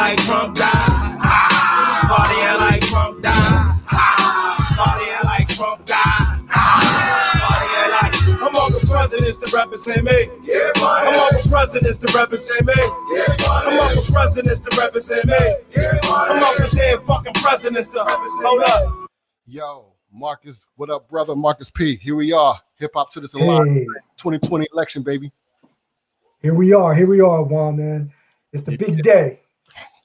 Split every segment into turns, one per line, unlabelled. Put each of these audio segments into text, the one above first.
like Trump died. Partying like Trump died. Partying like Trump died. Partying like I'm on the presidents to represent me. I'm on the presidents to represent me. I'm on the presidents to represent me. I'm on the damn fucking presidents to hold up.
Yo, Marcus, what up, brother? Marcus P. Here we are. Hip Hop Citizen Live 2020 election, baby.
Here we are, Juan, man. It's the big day.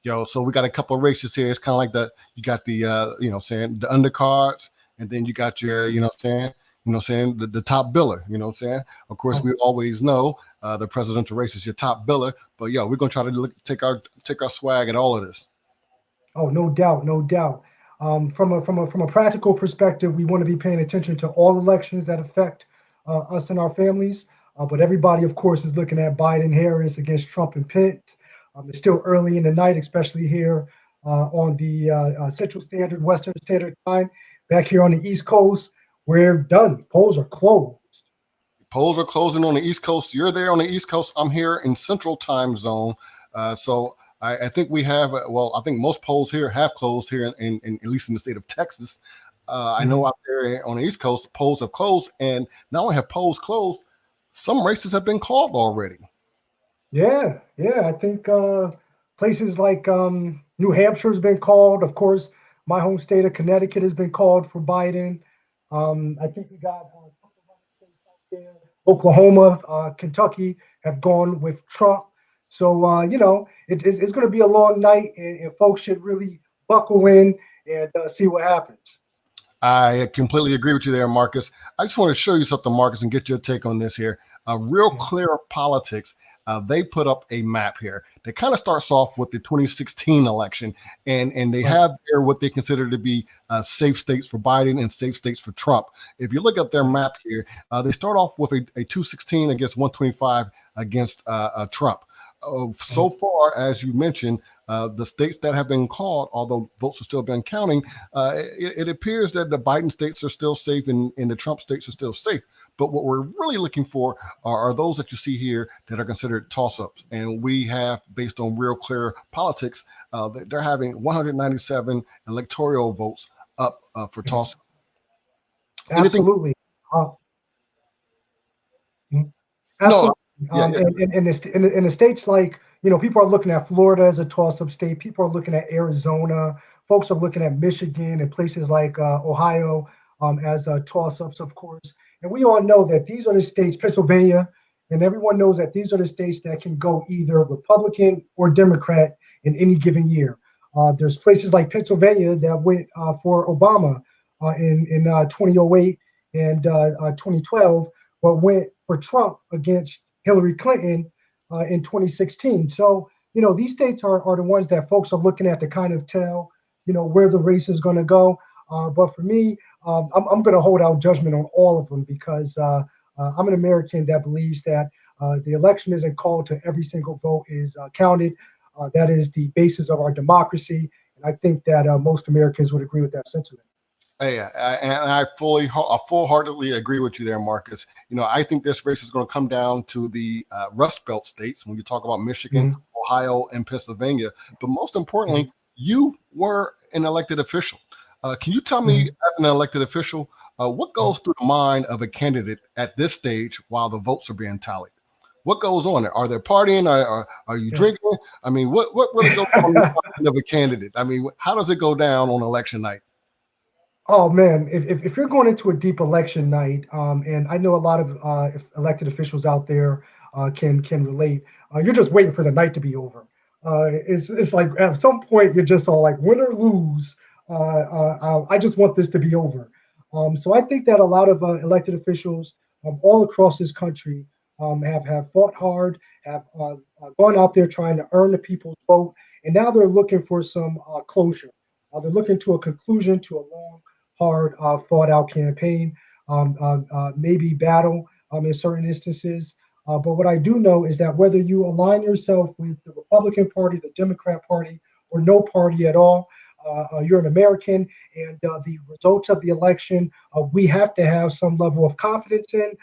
Yo, so we got a couple of races here. It's kind of like you got the, the undercards, and then you got your, the top biller, Of course, we always know the presidential race is your top biller, but yo, we're going to try to take our swag at all of this.
Oh, no doubt. From a practical perspective, we want to be paying attention to all elections that affect us and our families. But everybody, of course, is looking at Biden, Harris against Trump and Pence. It's still early in the night, especially here on the Central Standard, Western Standard Time. Back here on the East Coast, we're done. Polls are closed.
Polls are closing on the East Coast. You're there on the East Coast. I'm here in Central Time Zone. So I think we have, I think most polls here have closed here in at least in the state of Texas. I know out there on the East Coast, polls have closed. And not only have polls closed, some races have been called already.
Yeah. I think places like New Hampshire has been called. Of course, my home state of Connecticut has been called for Biden. I think we got a couple of other states out there. Oklahoma, Kentucky have gone with Trump. So, it's going to be a long night, and folks should really buckle in and see what happens.
I completely agree with you there, Marcus. I just want to show you something, Marcus, and get your take on this here. Real Clear Politics, they put up a map here that kind of starts off with the 2016 election, and they have there what they consider to be safe states for Biden and safe states for Trump. If you look at their map here, they start off with a 216 against 125 against Trump. So far, as you mentioned, the states that have been called, although votes are still been counting, it appears that the Biden states are still safe and the Trump states are still safe. But what we're really looking for are those that you see here that are considered toss-ups. And we have, based on Real Clear Politics, they're having 197 electoral votes up for toss-up.
Absolutely.
No.
In the states like, people are looking at Florida as a toss-up state. People are looking at Arizona. Folks are looking at Michigan and places like Ohio as toss-ups, of course. And we all know that these are the states, Pennsylvania, and everyone knows that these are the states that can go either Republican or Democrat in any given year. There's places like Pennsylvania that went for Obama in 2008 and 2012, but went for Trump against Hillary Clinton in 2016. So, these states are the ones that folks are looking at to kind of tell, where the race is going to go. But for me, I'm going to hold out judgment on all of them because I'm an American that believes that the election isn't called to every single vote is counted. That is the basis of our democracy. And I think that most Americans would agree with that sentiment.
Hey, and I full-heartedly agree with you there, Marcus. I think this race is going to come down to the Rust Belt states when you talk about Michigan, Ohio, and Pennsylvania. But most importantly, you were an elected official. Can you tell me, as an elected official, what goes through the mind of a candidate at this stage while the votes are being tallied? What goes on there? Are they partying? Are you drinking? I mean, what really goes on in the mind of a candidate? I mean, how does it go down on election night?
Oh man, if you're going into a deep election night, and I know a lot of elected officials out there can relate, you're just waiting for the night to be over. It's like at some point you're just all like, win or lose, I just want this to be over. So I think that a lot of elected officials all across this country have fought hard, have gone out there trying to earn the people's vote, and now they're looking for some closure. They're looking to a conclusion to a long, hard, fought-out campaign, maybe battle in certain instances. But what I do know is that whether you align yourself with the Republican Party, the Democrat Party, or no party at all, you're an American, and the results of the election, we have to have some level of confidence in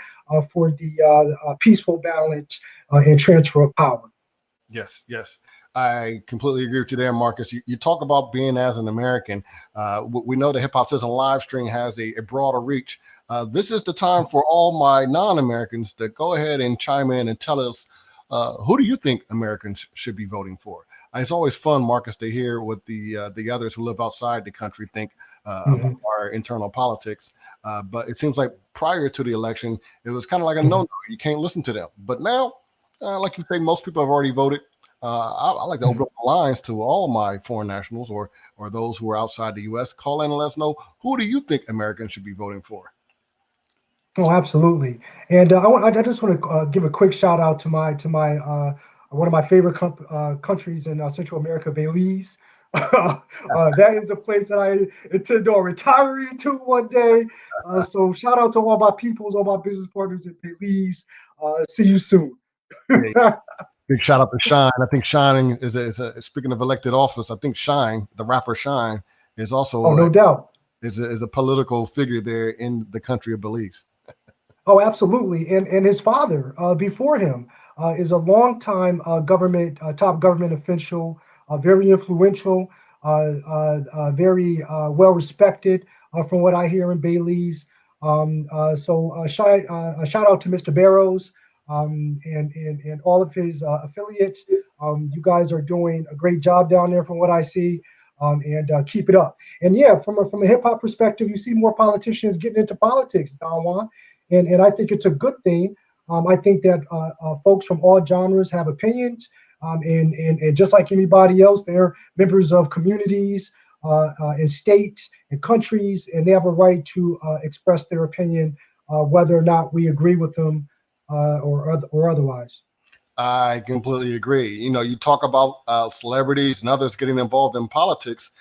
for the peaceful balance and transfer of power.
Yes, yes. I completely agree with you there, Marcus. You talk about being as an American. We know the Hip Hop Citizen live stream has a broader reach. This is the time for all my non-Americans to go ahead and chime in and tell us who do you think Americans should be voting for. It's always fun, Marcus, to hear what the others who live outside the country think about
Mhm.
our internal politics. But it seems like prior to the election, it was kind of like a
Mhm.
no-no. You can't listen to them. But now, like you say, most people have already voted. I like to open
Mhm.
up the lines to all of my foreign nationals or those who are outside the U.S. Call in and let us know, who do you think Americans should be voting for?
Oh, absolutely. And I just want to give a quick shout out to my one of my favorite countries in Central America, Belize. That is the place that I intend on retiring to one day. So shout out to all my peoples, all my business partners in Belize. See you soon.
Yeah, big shout out to Shine. I think Shining speaking of elected office. I think Shine, the rapper Shine, is
Oh,
also
no doubt.
is a political figure there in the country of Belize.
Oh, absolutely. And his father, before him, is a longtime top government official, very influential, very well respected, from what I hear in Belize. A shout out to Mr. Barrows, and all of his affiliates. You guys are doing a great job down there, from what I see. And keep it up. And yeah, from a hip hop perspective, you see more politicians getting into politics, Don Juan, and I think it's a good thing. I think that folks from all genres have opinions, and just like anybody else, they're members of communities and states and countries, and they have a right to express their opinion, whether or not we agree with them or otherwise.
I completely agree. You talk about celebrities and others getting involved in politics.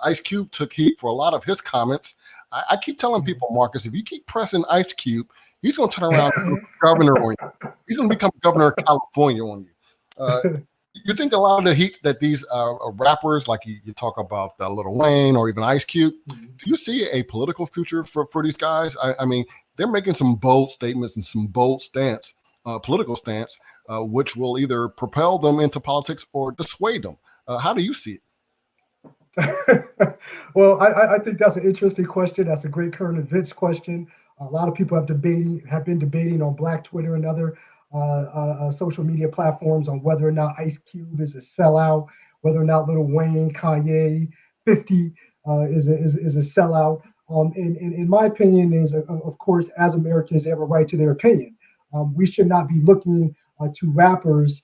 Ice Cube took heat for a lot of his comments. I keep telling people, Marcus, if you keep pressing Ice Cube, he's going to turn around and become governor on you. He's going to become governor of California on you. You think a lot of the heat that these rappers, like you talk about Lil Wayne or even Ice Cube, do you see a political future for these guys? I mean, they're making some bold statements and some bold political stance, which will either propel them into politics or dissuade them. How do you see it?
Well, I think that's an interesting question. That's a great current events question. A lot of people have been debating on Black Twitter and other social media platforms on whether or not Ice Cube is a sellout, whether or not Lil Wayne, Kanye, 50 is a sellout. And in my opinion, is of course, as Americans, they have a right to their opinion. We should not be looking to rappers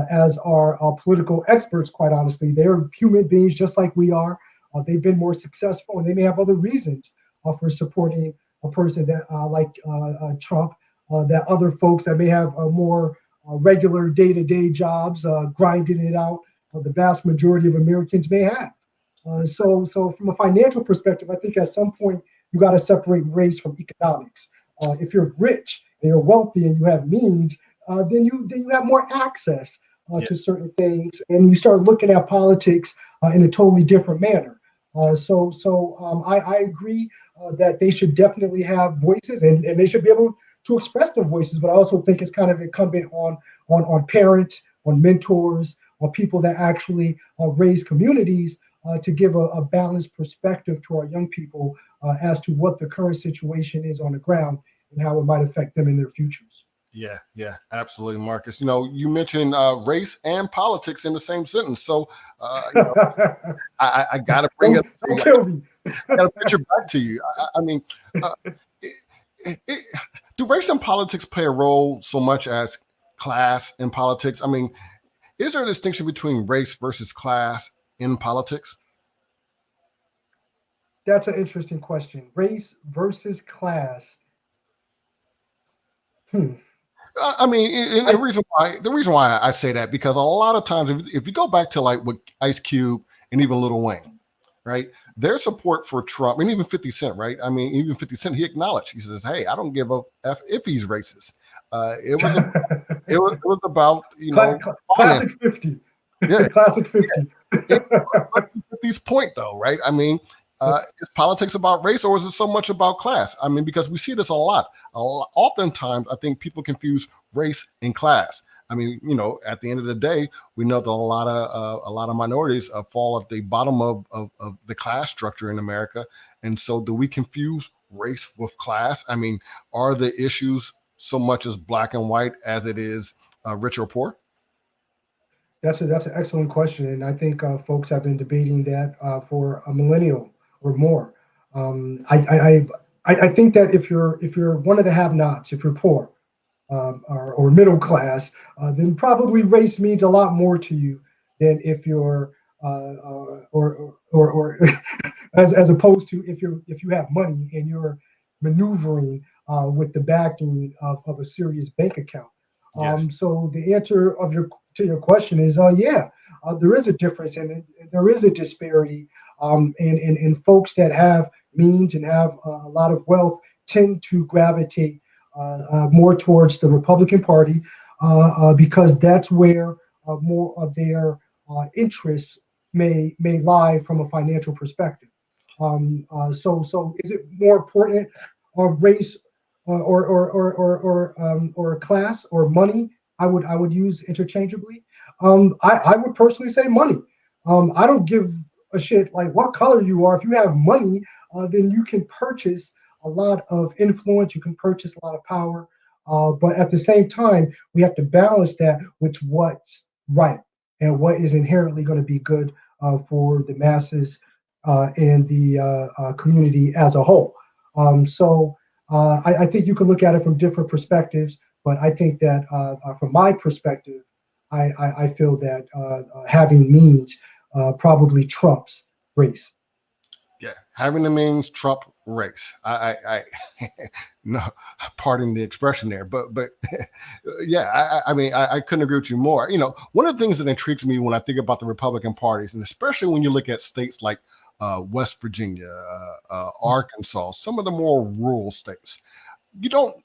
as our political experts, quite honestly. They're human beings just like we are. They've been more successful, and they may have other reasons for supporting a person that like Trump, that other folks that may have more regular day-to-day jobs, grinding it out. The vast majority of Americans may have. So from a financial perspective, I think at some point you got to separate race from economics. If you're rich and you're wealthy and you have means, then you have more access
Yeah,
to certain things, and you start looking at politics in a totally different manner. I agree that they should definitely have voices, and they should be able to express their voices. But I also think it's kind of incumbent on parents, on mentors, on people that actually raise communities to give a balanced perspective to our young people as to what the current situation is on the ground and how it might affect them in their futures.
yeah, absolutely, Marcus. You mentioned race and politics in the same sentence, so I got to bring it up to
Don't
you.
kill me.
I got to pitch it back to you. I mean, uh, it, do race and politics play a role so much as class in politics? I mean, is there a distinction between race versus class in politics?
That's an interesting question. Race versus class. Hmm.
I mean, and
I
the reason why I say that, because a lot of times, if you go back to like with Ice Cube and even Lil Wayne, right, their support for Trump and even 50 Cent, right? I mean, even 50 Cent, he acknowledged, he says, "Hey, I don't give a f if he's racist." It was about finance.
classic 50.
Yeah,
Classic 50.
yeah. But at this point, though, right? I mean, is politics about race or is it so much about class? I mean, because we see this a lot. Oftentimes, I think people confuse race and class. I mean, at the end of the day, we know that a lot of minorities fall at the bottom of the class structure in America. And so, do we confuse race with class? I mean, are the issues so much as black and white as it is rich or poor?
That's an excellent question, and I think folks have been debating that for a millennial or more. Um, I, I I I think that if you're one of the have-nots, if you're poor, or middle class, then probably race means a lot more to you than if you're or as opposed to if you have money and you're maneuvering with the backing of a serious bank account.
Yes.
So the answer of your to your question is yeah, there is a difference and there is a disparity, and folks that have means and have a lot of wealth tend to gravitate more towards the Republican Party because that's where more of their interests may lie from a financial perspective. So is it more important race or class or money? I would use interchangeably. I would personally say money. I don't give a shit like what color you are. If you have money, then you can purchase a lot of influence. You can purchase a lot of power. But at the same time, we have to balance that with what's right and what is inherently going to be good for the masses and the community as a whole. So I think you can look at it from different perspectives, but I think that from my perspective, I feel that having means probably trumps race.
Yeah, having the means trump race. I no, pardon the expression there, but yeah, I mean, I couldn't agree with you more. One of the things that intrigues me when I think about the Republican parties, and especially when you look at states like West Virginia, Arkansas, some of the more rural states, you don't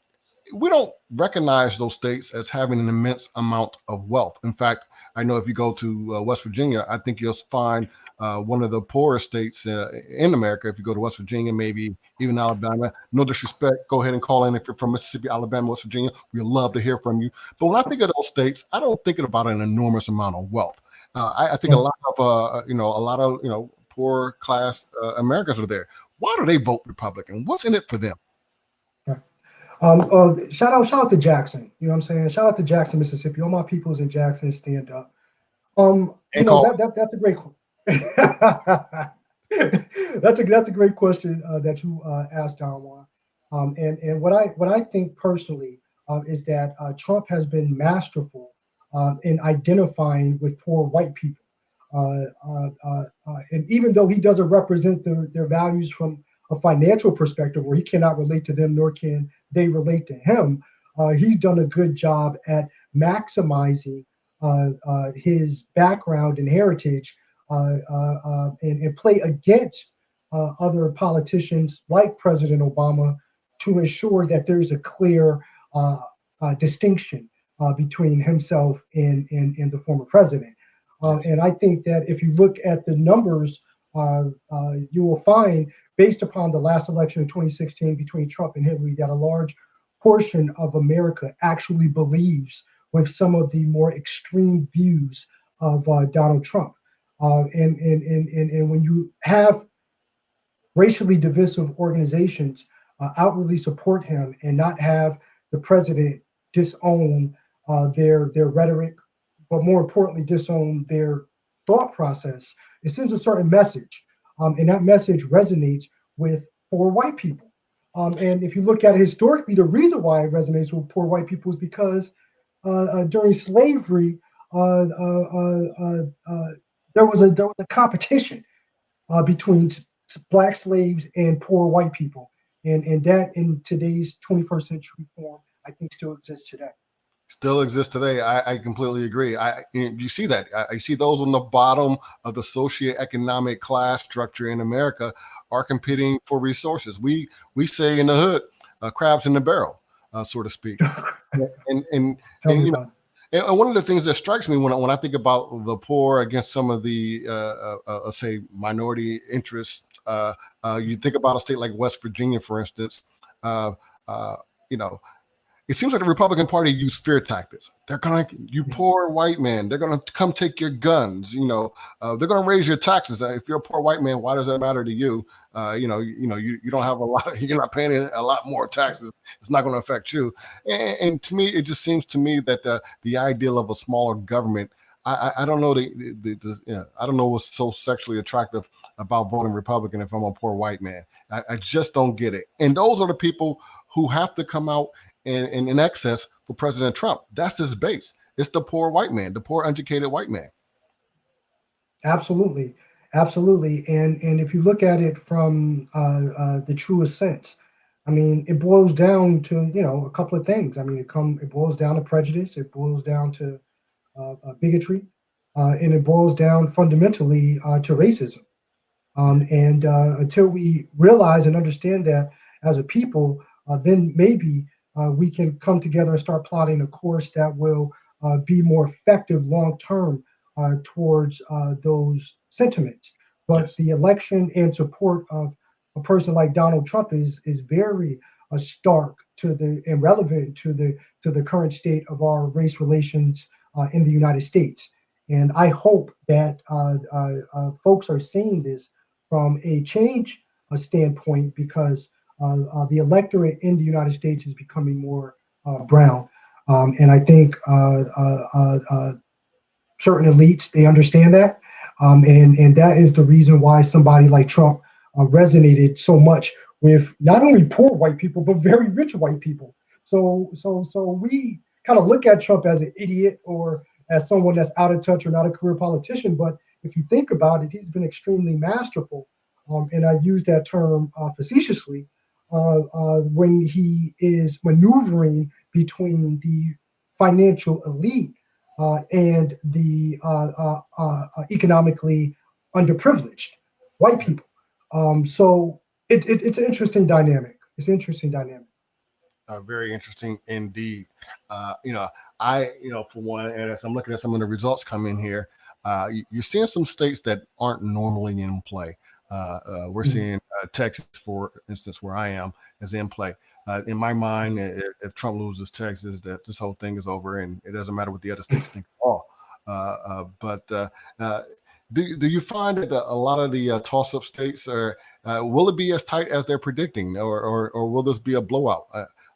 we don't recognize those states as having an immense amount of wealth. In fact, I know if you go to West Virginia, I think you'll find one of the poorest states in America. If you go to West Virginia, maybe even Alabama, no disrespect, go ahead and call in if you're from Mississippi, Alabama, West Virginia. We'd love to hear from you. But when I think of those states, I don't think about an enormous amount of wealth. I think a lot of poor class Americans are there. Why do they vote Republican? What's in it for them?
Shout out to Jackson. You know what I'm saying? Shout out to Jackson, Mississippi. All my peoples in Jackson stand up.
And call.
That's a great. That's a great question that you asked, Don Juan. And what I think personally is that Trump has been masterful in identifying with poor white people. And even though he doesn't represent their values from a financial perspective, where he cannot relate to them, nor can they relate to him, he's done a good job at maximizing his background and heritage and play against other politicians like President Obama to ensure that there's a clear distinction between himself and the former president. And I think that if you look at the numbers, you will find, based upon the last election in 2016 between Trump and Hillary, that a large portion of America actually believes with some of the more extreme views of Donald Trump. And when you have racially divisive organizations outwardly support him and not have the president disown their rhetoric, but more importantly, disown their thought process, it sends a certain message. And that message resonates with poor white people. And if you look at it historically, the reason why it resonates with poor white people is because during slavery, there was a competition between black slaves and poor white people, and that in today's 21st century form, I think still exists today.
Still exists today. I completely agree. You see that. I see those on the bottom of the socioeconomic class structure in America are competing for resources. We say in the hood, crabs in the barrel, so to speak. And and
Tell
and
me
you know,
about
and one of the things that strikes me when I think about the poor against some of the say minority interests, you think about a state like West Virginia, for instance. Uh, uh, you know, it seems like the Republican Party used fear tactics. They're gonna, you poor white man, they're gonna come take your guns. They're gonna raise your taxes. If you're a poor white man, why does that matter to you? You don't have a lot. You're not paying a lot more taxes. It's not going to affect you. And to me, it just seems to me that the ideal of a smaller government. I don't know I don't know what's so sexually attractive about voting Republican if I'm a poor white man. I just don't get it. And those are the people who have to come out in excess for President Trump. That's his base. It's the poor white man, the poor educated white man.
Absolutely, absolutely. And if you look at it from the truest sense, I mean, it boils down to a couple of things. I mean, it boils down to prejudice. It boils down to bigotry, and it boils down fundamentally to racism. And until we realize and understand that as a people, then maybe we can come together and start plotting a course that will be more effective long term towards those sentiments. But
Yes.
the election and support of a person like Donald Trump is very stark to the and relevant to the current state of our race relations in the United States. And I hope that folks are seeing this from a change standpoint, because the electorate in the United States is becoming more brown. And I think certain elites, they understand that. And that is the reason why somebody like Trump resonated so much with not only poor white people, but very rich white people. So we kind of look at Trump as an idiot or as someone that's out of touch or not a career politician. But if you think about it, he's been extremely masterful. And I use that term facetiously when he is maneuvering between the financial elite and the economically underprivileged white people. So it's an interesting dynamic. It's an interesting dynamic.
Very interesting indeed. For one, and as I'm looking at some of the results come in here, you're seeing some states that aren't normally in play. We're seeing Texas, for instance, where I am, is in play. In my mind, if Trump loses Texas, that this whole thing is over, and it doesn't matter what the other states think at all. Do you find that a lot of the toss-up states will it be as tight as they're predicting, or will this be a blowout?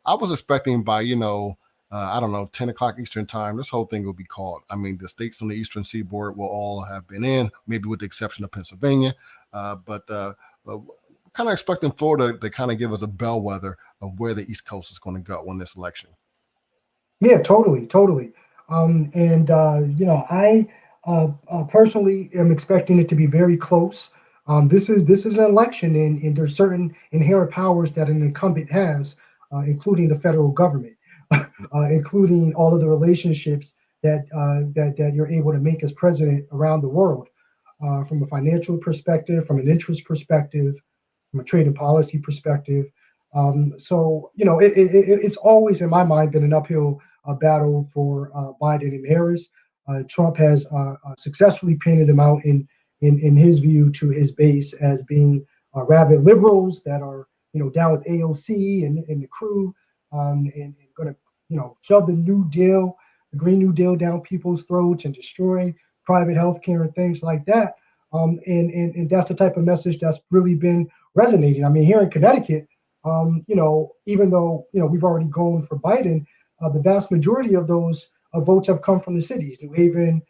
I was expecting by, I don't know, 10 o'clock Eastern time, this whole thing will be called. I mean, the states on the Eastern Seaboard will all have been in, maybe with the exception of Pennsylvania. But kind of expecting Florida to kind of give us a bellwether of where the East Coast is going to go in this election.
Yeah, totally. I personally am expecting it to be very close. This is an election, and there's certain inherent powers that an incumbent has, including the federal government, including all of the relationships that you're able to make as president around the world, from a financial perspective, from an interest perspective, from a trade and policy perspective. It's always in my mind been an uphill battle for Biden and Harris. Trump has successfully painted them out in his view to his base as being rabid liberals that are down with AOC and the crew, and going to shove the Green New Deal down people's throats and destroy private health care and things like that. And that's the type of message that's really been resonating. I mean, here in Connecticut, even though we've already gone for Biden, the vast majority of those votes have come from the cities: New Haven,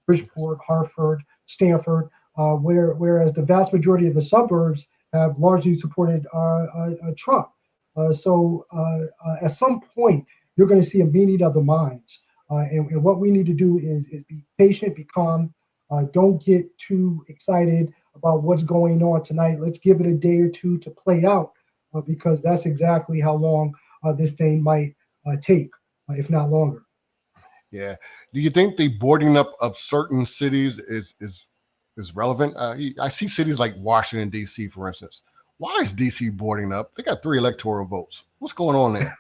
Bridgeport, Hartford, Stamford. Whereas the vast majority of the suburbs have largely supported Trump. So at some point, you're going to see a meeting of the minds. And what we need to do is be patient, be calm. Don't get too excited about what's going on tonight. Let's give it a day or two to play out, because that's exactly how long this thing might take, if not longer.
Yeah. Do you think the boarding up of certain cities is relevant? I see cities like Washington, D.C., for instance. Why is D.C. boarding up? They got 3 electoral votes. What's going on there?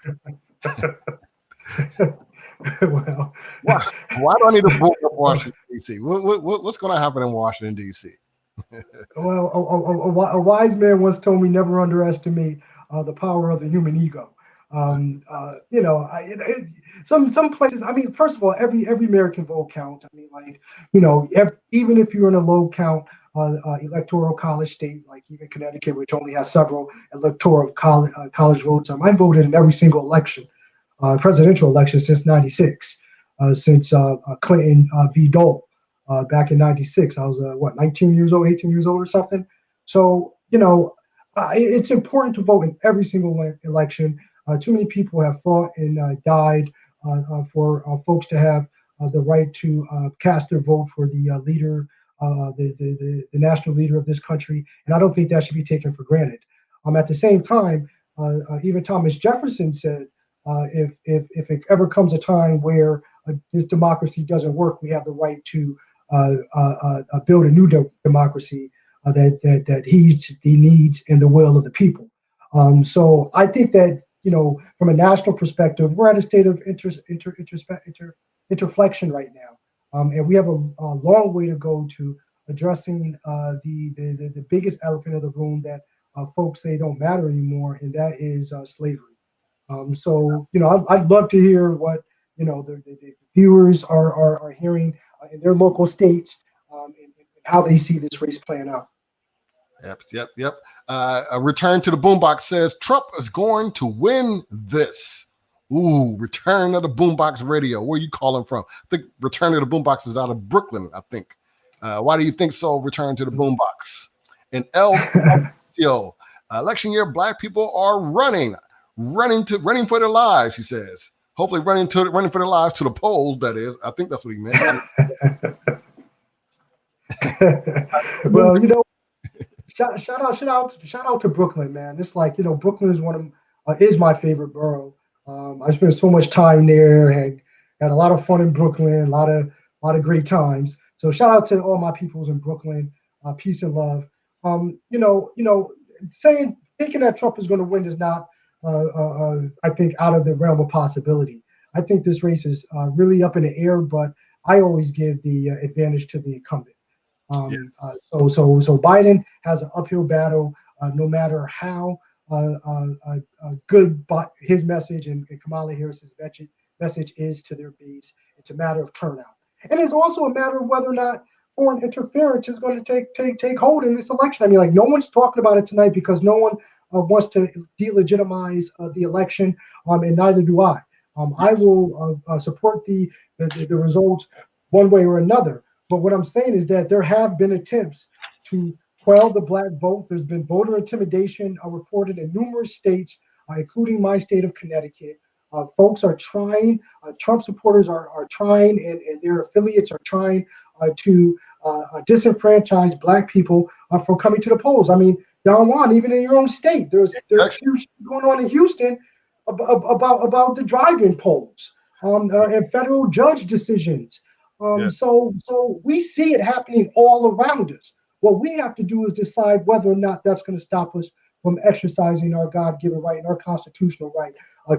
Well,
why do I need to board up Washington, D.C.? What's going to happen in Washington, D.C.?
Well, a wise man once told me never underestimate the power of the human ego. Some places. I mean, first of all, every American vote counts. I mean, like even if you're in a low count electoral college state, like even Connecticut, which only has several electoral college votes, I voted in every single election, presidential election since '96, since Clinton v. Dole back in '96. I was 19 years old, 18 years old, or something. So it's important to vote in every single election. Too many people have fought and died for folks to have the right to cast their vote for the leader, the national leader of this country, and I don't think that should be taken for granted. At the same time, even Thomas Jefferson said, if it ever comes a time where this democracy doesn't work, we have the right to build a new democracy that heeds the needs and the will of the people. So I think that from a national perspective, we're at a state of interflexion right now, and we have a long way to go to addressing the biggest elephant in the room that folks say don't matter anymore, and that is slavery. So I'd love to hear what the viewers are hearing in their local states, and how they see this race playing out.
Yep. A return to the boombox says Trump is going to win this. Ooh, return of the boombox radio. Where you calling from? I think return to the boombox is out of Brooklyn, I think. Why do you think so? Return to the boombox. And El election year, black people are running for their lives, he says. Hopefully running for their lives to the polls, that is. I think that's what he meant.
Well, shout out to Brooklyn, man. It's like, Brooklyn is my favorite borough. I spent so much time there, had a lot of fun in Brooklyn, a lot of great times. So shout out to all my peoples in Brooklyn. Peace and love. Thinking that Trump is going to win is not, I think, out of the realm of possibility. I think this race is really up in the air, but I always give the advantage to the incumbent.
Yes.
So Biden has an uphill battle, no matter how good his message and Kamala Harris's message is to their base. It's a matter of turnout, and it's also a matter of whether or not foreign interference is going to take hold in this election. I mean, like, no one's talking about it tonight because no one wants to delegitimize the election, and neither do I. I will support the results one way or another. But what I'm saying is that there have been attempts to quell the black vote. There's been voter intimidation reported in numerous states, including my state of Connecticut. Folks are trying, Trump supporters are trying, and their affiliates are trying to disenfranchise black people from coming to the polls. I mean, Don Juan, even in your own state, there's huge going on in Houston about the drive-in polls and federal judge decisions. So we see it happening all around us. What we have to do is decide whether or not that's going to stop us from exercising our God-given right and our constitutional right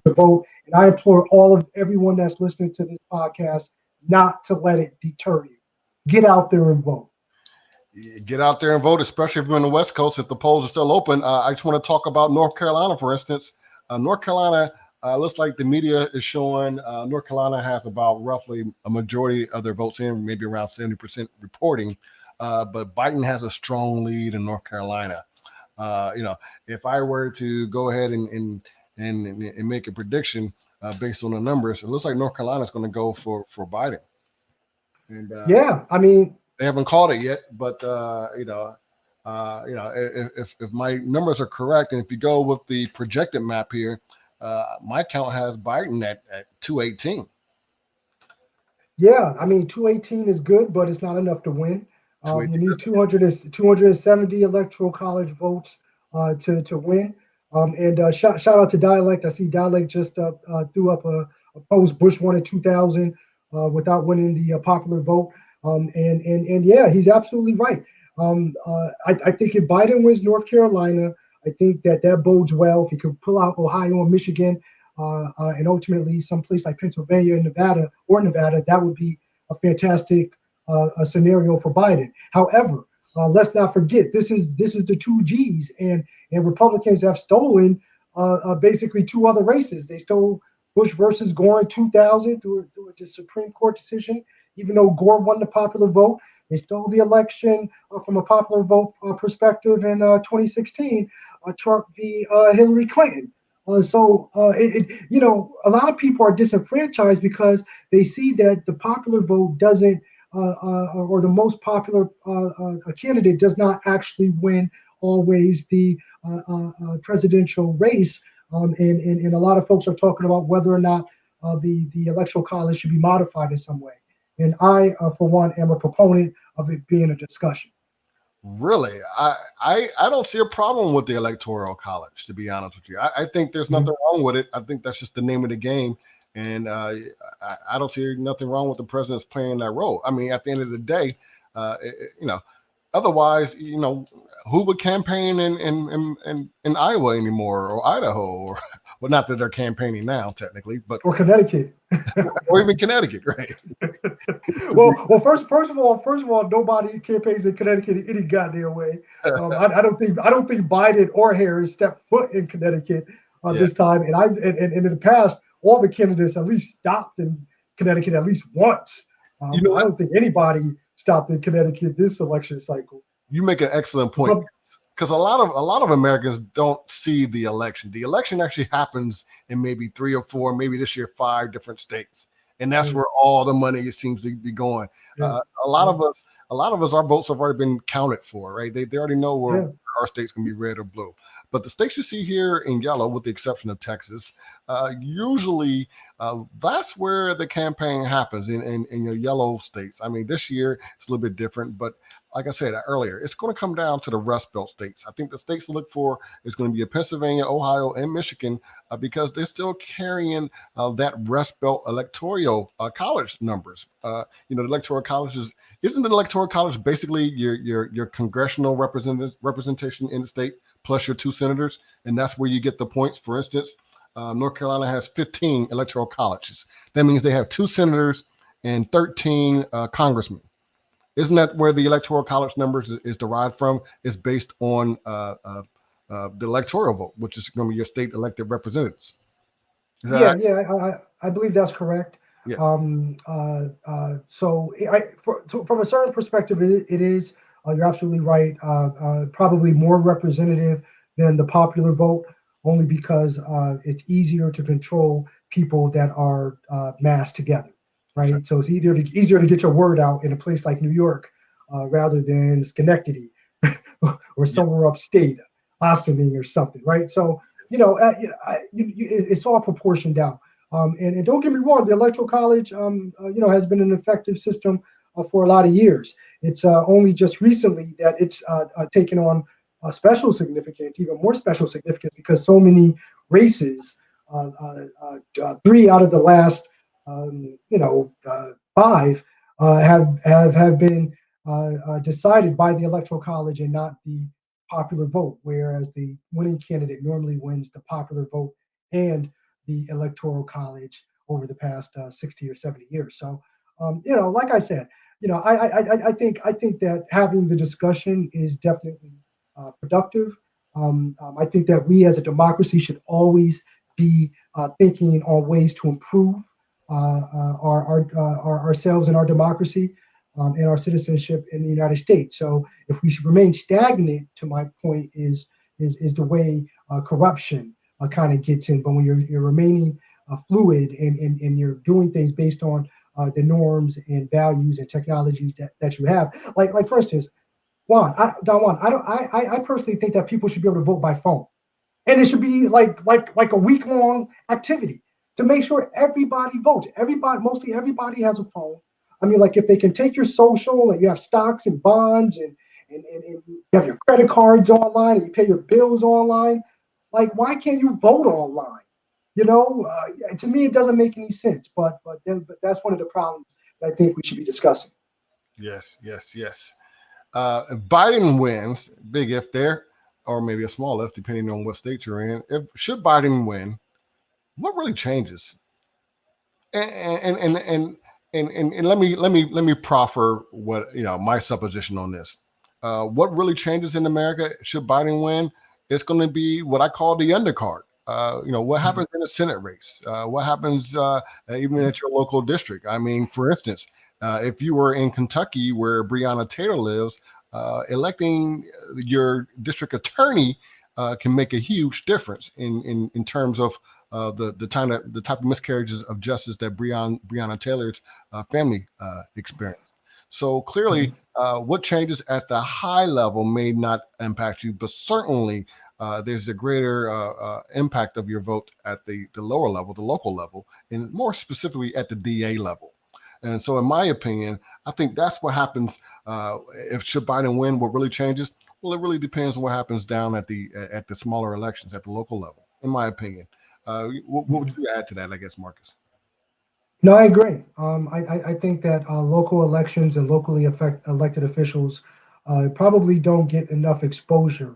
to vote. And I implore everyone that's listening to this podcast not to let it deter you. Get out there and vote.
Get out there and vote, especially if you're in the West Coast, if the polls are still open. I just want to talk about North Carolina, for instance. North Carolina, looks like the media is showing North Carolina has about roughly a majority of their votes in, maybe around 70% reporting. But Biden has a strong lead in North Carolina. If I were to go ahead and make a prediction based on the numbers, it looks like North Carolina is going to go for Biden. And
yeah, I mean,
they haven't called it yet, but if my numbers are correct, and if you go with the projected map here, my count has Biden at 218.
Yeah, I mean, 218 is good, but it's not enough to win. You need 270 Electoral College votes to win. And shout out to Dialect. I see Dialect just threw up a post. Bush won in 2000 without winning the popular vote. And yeah, he's absolutely right. I think if Biden wins North Carolina, I think that bodes well. If he could pull out Ohio and Michigan, and ultimately someplace like Pennsylvania and Nevada, that would be a fantastic a scenario for Biden. However, let's not forget this is the two G's, and Republicans have stolen basically two other races. They stole Bush versus Gore in 2000 through a Supreme Court decision, even though Gore won the popular vote. They stole the election from a popular vote perspective in 2016, Trump v. Hillary Clinton. A lot of people are disenfranchised because they see that the popular vote doesn't, or the most popular candidate does not actually win always the presidential race. And a lot of folks are talking about whether or not the Electoral College should be modified in some way. And I, for one, am a proponent of it being a discussion.
Really, I don't see a problem with the Electoral College, to be honest with you. I think there's nothing wrong with it. I think that's just the name of the game, and I don't see nothing wrong with the president's playing that role. I mean, at the end of the day, otherwise, who would campaign in Iowa anymore, or Idaho, or well, not that they're campaigning now technically, but
or Connecticut,
or even Connecticut, right?
well, first of all, nobody campaigns in Connecticut any goddamn way. I don't think Biden or Harris stepped foot in Connecticut this time. And in the past, all the candidates at least stopped in Connecticut at least once. I don't think anybody stopped in Connecticut this election cycle.
You make an excellent point, because a lot of Americans don't see the election. The election actually happens in maybe 3 or 4, maybe this year 5 different states, and that's where all the money seems to be going. A lot of us, our votes have already been counted for, right? They already know where our state's going to be red or blue. But the states you see here in yellow, with the exception of Texas, usually that's where the campaign happens in your yellow states. I mean, this year it's a little bit different, but like I said earlier, it's going to come down to the Rust Belt states. I think the states to look for is going to be Pennsylvania, Ohio, and Michigan, because they're still carrying that Rust Belt electoral college numbers. The Electoral College isn't the Electoral College basically your congressional representation in the state plus your 2 senators, and that's where you get the points. For instance, North Carolina has 15 electoral colleges. That means they have 2 senators and 13 congressmen. Isn't that where the Electoral College numbers is derived from? It's based on the electoral vote, which is going to be your state elected representatives. Is that
right? I believe that's correct.
Yeah.
So from a certain perspective, it is. You're absolutely right. Probably more representative than the popular vote, only because it's easier to control people that are massed together, right? Sure. So it's easier to get your word out in a place like New York rather than Schenectady or somewhere upstate, Ossining or something, right? So it's all proportioned out. And don't get me wrong, the Electoral College, has been an effective system for a lot of years. It's only just recently that it's taken on special significance, even more special significance, because so many races, 3 out of the last, 5, have been decided by the Electoral College and not the popular vote, whereas the winning candidate normally wins the popular vote and the Electoral College over the past 60 or 70 years. So, like I said, I think that having the discussion is definitely productive. I think that we as a democracy should always be thinking on ways to improve ourselves and our democracy and our citizenship in the United States. So if we remain stagnant, to my point, is the way corruption kind of gets in. But when you're remaining fluid and you're doing things based on the norms and values and technologies that you have, like for instance, I personally think that people should be able to vote by phone, and it should be like a week-long activity to make sure everybody votes. Mostly everybody has a phone. I mean, like if they can take your social, like you have stocks and bonds and you have your credit cards online and you pay your bills online, like why can't you vote online? To me, it doesn't make any sense. But that's one of the problems that I think we should be discussing.
Yes. Biden wins, big if there, or maybe a small if, depending on what state you're in. Should Biden win, what really changes? And let me proffer what my supposition on this. What really changes in America should Biden win? It's going to be what I call the undercard. What happens in a Senate race? What happens even at your local district? I mean, for instance, if you were in Kentucky where Breonna Taylor lives, electing your district attorney can make a huge difference in terms of the type of miscarriages of justice that Breonna Taylor's family experienced. So clearly, what changes at the high level may not impact you, but certainly there's a greater impact of your vote at the lower level, the local level, and more specifically at the DA level. And so, in my opinion, I think that's what happens if should Biden win. What really changes? Well, it really depends on what happens down at the smaller elections at the local level. In my opinion, what would you add to that? I guess, Marcus.
No, I agree. I think that local elections and locally elected officials probably don't get enough exposure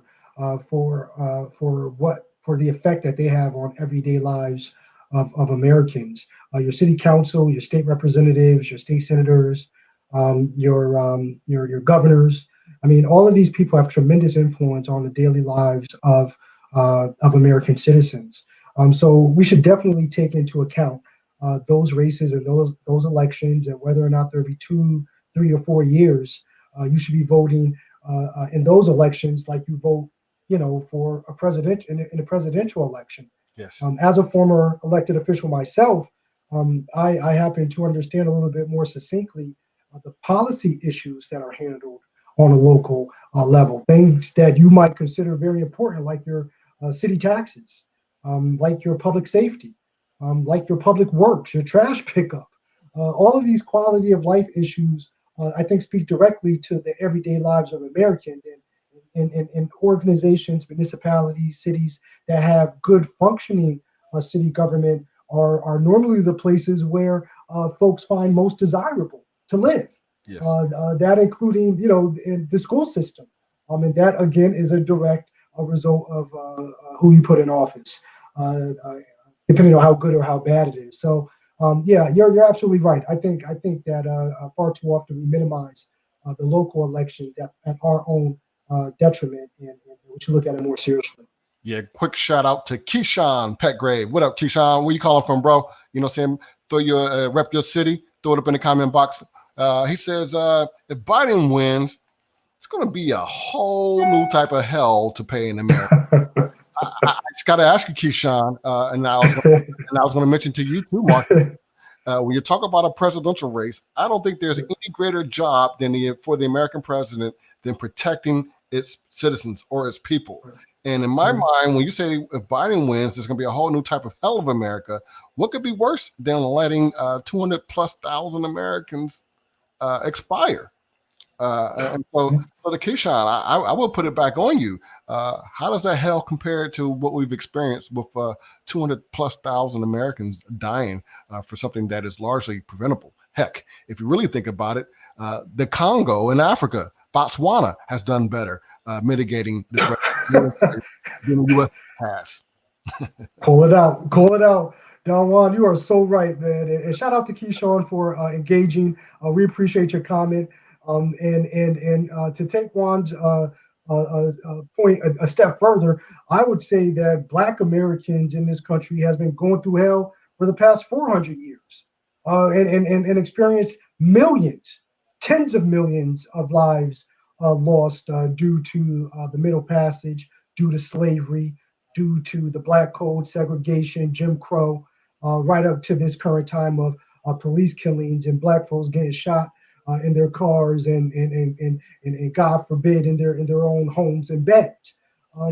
for the effect that they have on everyday lives of Americans. Your city council, your state representatives, your state senators, your governors. I mean, all of these people have tremendous influence on the daily lives of American citizens. So we should definitely take into account those races and those elections, and whether or not there'll be 2, 3, or 4 years, you should be voting in those elections like you vote, for a president in a presidential election.
Yes.
As a former elected official myself, I happen to understand a little bit more succinctly the policy issues that are handled on a local level, things that you might consider very important, like your city taxes, like your public safety, like your public works, your trash pickup. All of these quality of life issues, I think, speak directly to the everyday lives of Americans. And organizations, municipalities, cities that have good functioning city government are normally the places where folks find most desirable to live.
Yes.
That including, in the school system. And that, again, is a direct result of who you put in office. Depending on how good or how bad it is. So yeah, you're absolutely right. I think that far too often we minimize the local elections at our own detriment, and we should look at it more seriously.
Yeah, quick shout out to Keyshawn Petgrave. What up, Keyshawn? Where you calling from, bro? You know what I'm saying? Throw your rep your city, throw it up in the comment box. He says if Biden wins, it's going to be a whole new type of hell to pay in America. I just got to ask you, Keyshawn, and I was going to mention to you too, Mark. When you talk about a presidential race, I don't think there's any greater job for the American president than protecting its citizens or its people. And in my mind, when you say if Biden wins, there's going to be a whole new type of hell of America. What could be worse than letting 200,000+ Americans expire? And so the Keyshawn, I will put it back on you. How does that hell compare to what we've experienced with 200,000+ Americans dying for something that is largely preventable? Heck, if you really think about it, the Congo in Africa, Botswana has done better mitigating the threat than the U.S. has.
Call it out. Don Juan, you are so right, man. And shout out to Keyshawn for engaging. We appreciate your comment. And to take Juan's point a step further, I would say that Black Americans in this country has been going through hell for the past 400 years, and experienced millions, tens of millions of lives lost due to the Middle Passage, due to slavery, due to the Black Code, segregation, Jim Crow, right up to this current time of police killings and Black folks getting shot in their cars and God forbid in their own homes and beds.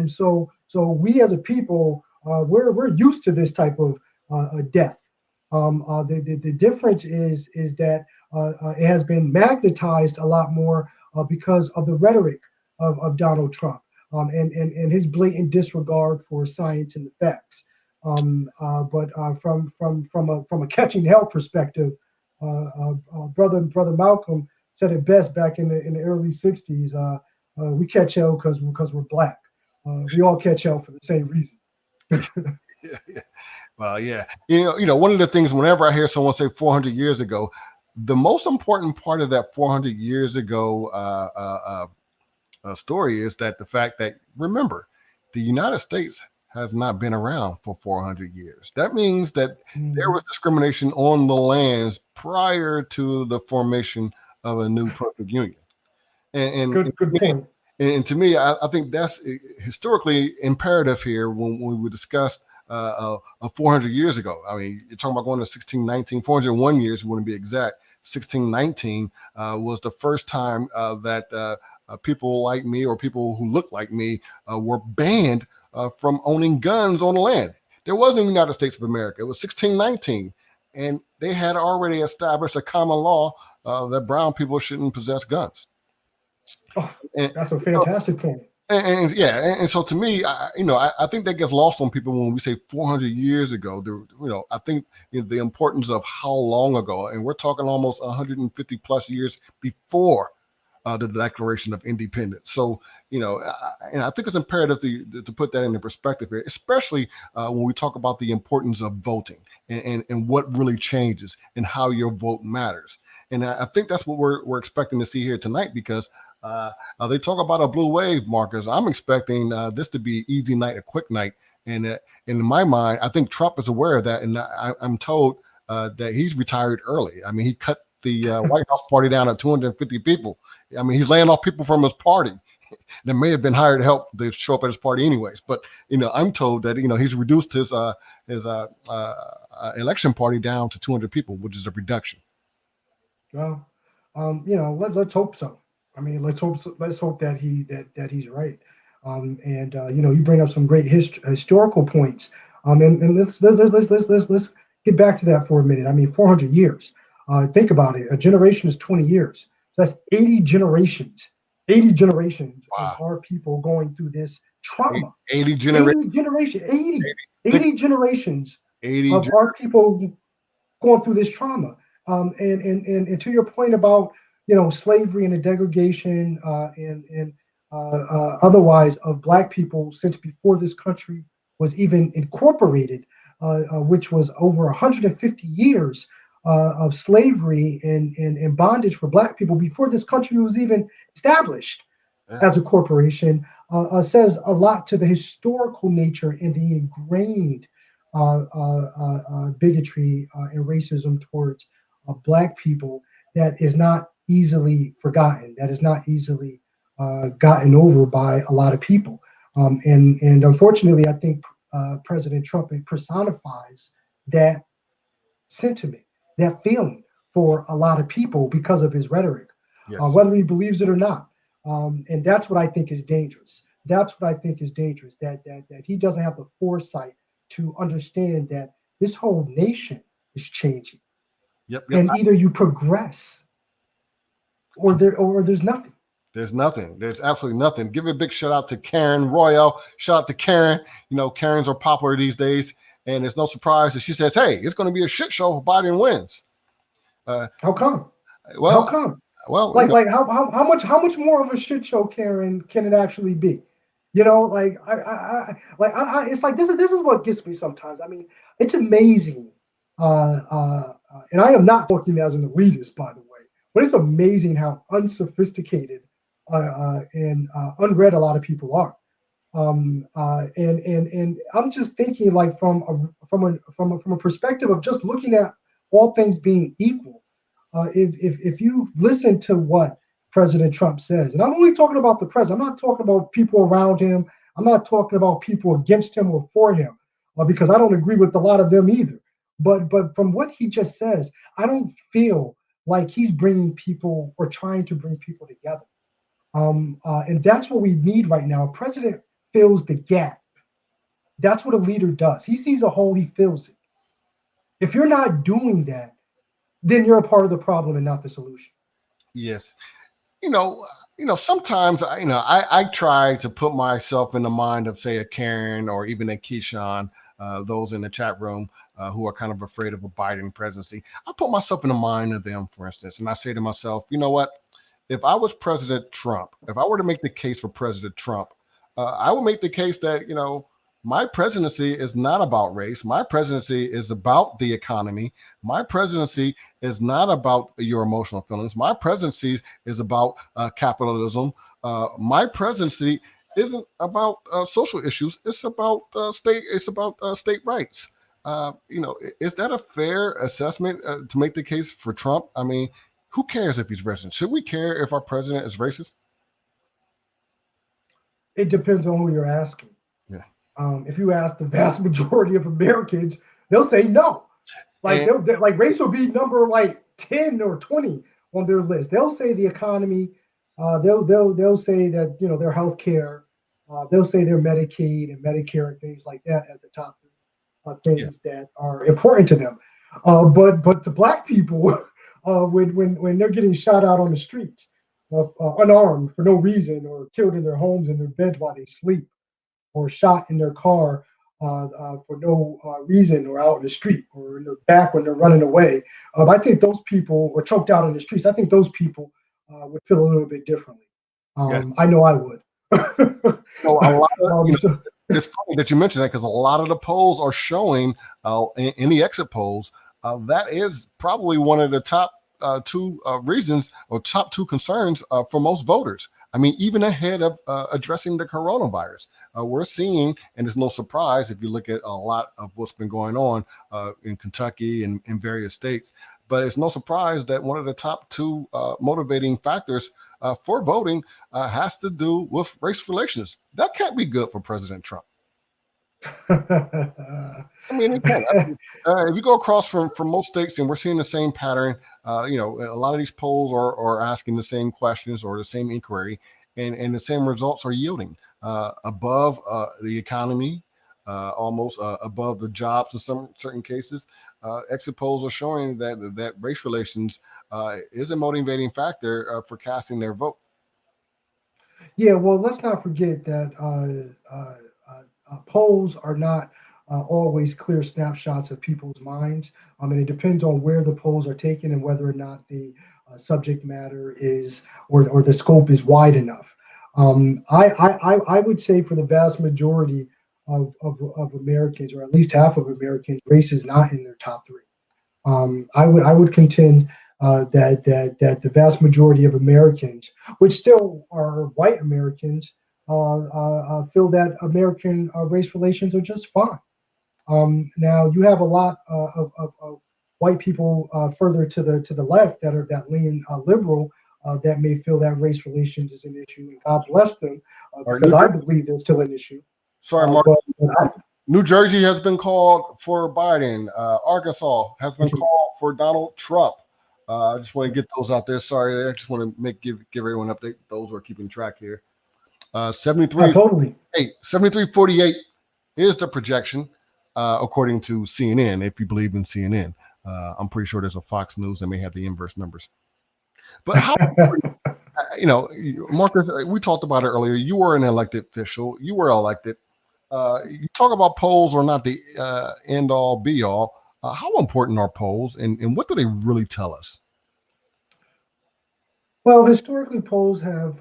So we as a people, we're used to this type of death. The difference is that it has been magnetized a lot more because of the rhetoric of Donald Trump and his blatant disregard for science and the facts. But from a catching hell perspective, brother Malcolm said it best back in the early '60s. We catch hell because we're Black. We all catch hell for the same reason.
Yeah. Well, yeah. One of the things whenever I hear someone say 400 years ago, the most important part of that 400 years ago story is that the fact that, remember, the United States has not been around for 400 years. That means that there
Mhm.
was discrimination on the lands prior to the formation of a new perfect union. And
Good point.
to me, I think that's historically imperative here when we discussed 400 years ago. I mean, you're talking about going to 1619, 401 years, you want to be exact. 1619 was the first time that people like me or people who look like me were banned from owning guns on the land. There wasn't the United States of America. It was 1619. And they had already established a common law that brown people shouldn't possess guns.
Oh,
And
that's a
so,
fantastic point.
and so to me, I think that gets lost on people when we say 400 years ago. I think the importance of how long ago, and we're talking almost 150 plus years before the Declaration of Independence. So, and I think it's imperative to put that into perspective here, especially when we talk about the importance of voting and what really changes and how your vote matters. And I think that's what we're expecting to see here tonight, because they talk about a blue wave, Marcus. I'm expecting this to be easy night, a quick night. And in my mind, I think Trump is aware of that. And I'm told that he's retired early. I mean, he cut the White House party down to 250 people. I mean, he's laying off people from his party that may have been hired to help to show up at his party anyways. But, I'm told that, he's reduced his election party down to 200 people, which is a reduction.
Well, let's hope so. I mean, let's hope that he's right. And you bring up some great historical points. And let's get back to that for a minute. I mean, 400 years. Think about it. A generation is 20 years. So that's 80 generations. 80 generations of
Wow.
our people going through this trauma.
80 generations.
80 generations
80
of our people going through this trauma. And to your point about slavery and the degradation and otherwise of Black people since before this country was even incorporated, which was over 150 years of slavery and bondage for Black people before this country was even established as a corporation, says a lot to the historical nature and the ingrained bigotry and racism towards Black people that is not easily forgotten, that is not easily gotten over by a lot of people. And unfortunately, I think President Trump personifies that sentiment, that feeling for a lot of people because of his rhetoric,
Yes.
Whether he believes it or not. And that's what I think is dangerous. That's what I think is dangerous, that he doesn't have the foresight to understand that this whole nation is changing.
Yep.
And either you progress or there's nothing.
There's nothing. There's absolutely nothing. Give a big shout out to Karen Royale. Shout out to Karen. Karens are popular these days, and it's no surprise that she says, "Hey, it's going to be a shit show if Biden wins."
How come?
Well,
how come?
Well,
how much more of a shit show, Karen, can it actually be? It's like this is what gets me sometimes. I mean, it's amazing, and I am not talking as an elitist, by the way, but it's amazing how unsophisticated and unread a lot of people are. And I'm just thinking, like, from a perspective of just looking at all things being equal. If you listen to what President Trump says, and I'm only talking about the president, I'm not talking about people around him, I'm not talking about people against him or for him, because I don't agree with a lot of them either. But from what he just says, I don't feel like he's bringing people or trying to bring people together. And that's what we need right now. A president fills the gap. That's what a leader does. He sees a hole, he fills it. If you're not doing that, then you're a part of the problem and not the solution.
Yes. Sometimes I try to put myself in the mind of, say, a Karen or even a Keyshawn, those in the chat room who are kind of afraid of a Biden presidency. I put myself in the mind of them, for instance, and I say to myself, you know what? If I was President Trump, if I were to make the case for President Trump, I would make the case that, my presidency is not about race. My presidency is about the economy. My presidency is not about your emotional feelings. My presidency is about capitalism. My presidency isn't about social issues. It's about state. It's about state rights. Is that a fair assessment to make the case for Trump? I mean, who cares if he's racist? Should we care if our president is racist?
It depends on who you're asking.
Yeah.
If you ask the vast majority of Americans, they'll say no. Like like race will be number like 10 or 20 on their list. They'll say the economy. They'll say that their health care. They'll say their Medicaid and Medicare and things like that as the top things that are important to them. But to black people, when they're getting shot out on the streets, unarmed for no reason, or killed in their homes in their beds while they sleep, or shot in their car for no reason, or out in the street, or in their back when they're running away. I think those people, or choked out in the streets, I think those people would feel a little bit differently.
Yes.
I know I would.
A lot of, it's funny that you mentioned that, because a lot of the polls are showing in the exit polls that is probably one of the top two reasons, or top two concerns for most voters. I mean, even ahead of addressing the coronavirus, we're seeing, and it's no surprise if you look at a lot of what's been going on in Kentucky and in various states, but it's no surprise that one of the top two motivating factors for voting has to do with race relations. That can't be good for President Trump. I mean, it can. If you go across from most states, and we're seeing the same pattern, a lot of these polls are asking the same questions or the same inquiry, and the same results are yielding above the economy, almost above the jobs in some certain cases. Exit polls are showing that race relations is a motivating factor for casting their vote.
Yeah, well, let's not forget that polls are not always clear snapshots of people's minds. And it depends on where the polls are taken and whether or not the subject matter is, or the scope is wide enough. I would say for the vast majority of Americans, or at least half of Americans, race is not in their top three. I would contend that the vast majority of Americans, which still are white Americans, feel that American race relations are just fine. Now you have a lot of white people further to the left that lean liberal, that may feel that race relations is an issue, and God bless them, because I believe there's still an issue.
Sorry, Mark. New Jersey has been called for Biden. Arkansas has been called for Donald Trump. I just want to get those out there. Sorry, I just want to give everyone an update. Those who are keeping track here. 73-48 is the projection, according to CNN. If you believe in CNN, I'm pretty sure there's a Fox News that may have the inverse numbers. But how, Marcus, we talked about it earlier. You were an elected official. You were elected. You talk about polls are not the end all be all. How important are polls, and what do they really tell us?
Well, historically, polls have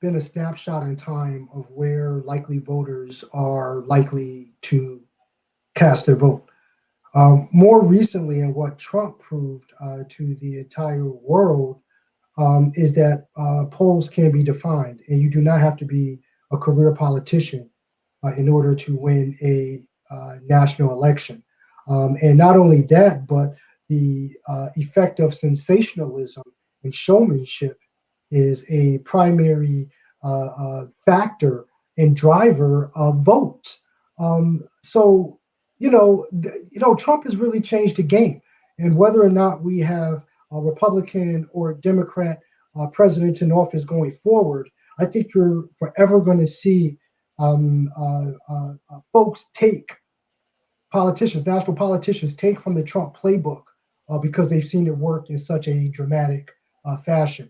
been a snapshot in time of where likely voters are likely to cast their vote. More recently, and what Trump proved to the entire world, is that polls can be defined, and you do not have to be a career politician in order to win a national election. And not only that, but the effect of sensationalism and showmanship is a primary factor and driver of votes. So, Trump has really changed the game. And whether or not we have a Republican or Democrat president in office going forward, I think you're forever going to see folks take national politicians take from the Trump playbook because they've seen it work in such a dramatic fashion.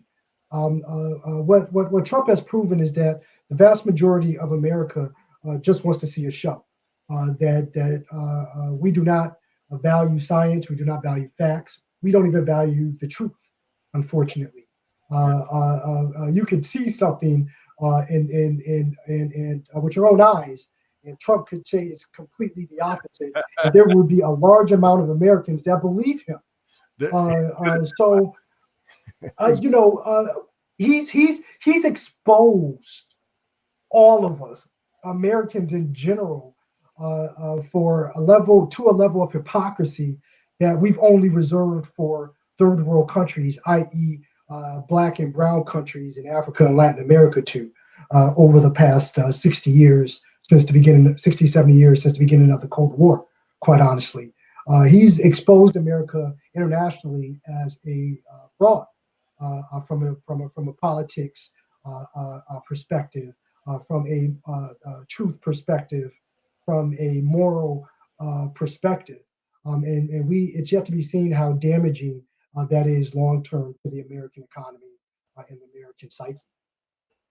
What Trump has proven is that the vast majority of America just wants to see a show. That we do not value science, we do not value facts, we don't even value the truth. Unfortunately, you can see something in with your own eyes, and Trump could say it's completely the opposite. And there would be a large amount of Americans that believe him. He's exposed all of us, Americans in general, for a level of hypocrisy that we've only reserved for third world countries, i.e., black and brown countries in Africa and Latin America too, over the past 60 years since the beginning, 60, 70 years since the beginning of the Cold War, quite honestly. He's exposed America internationally as a fraud from a politics perspective, from a truth perspective, from a moral perspective. And it's yet to be seen how damaging that is long term to the American economy and the American psyche.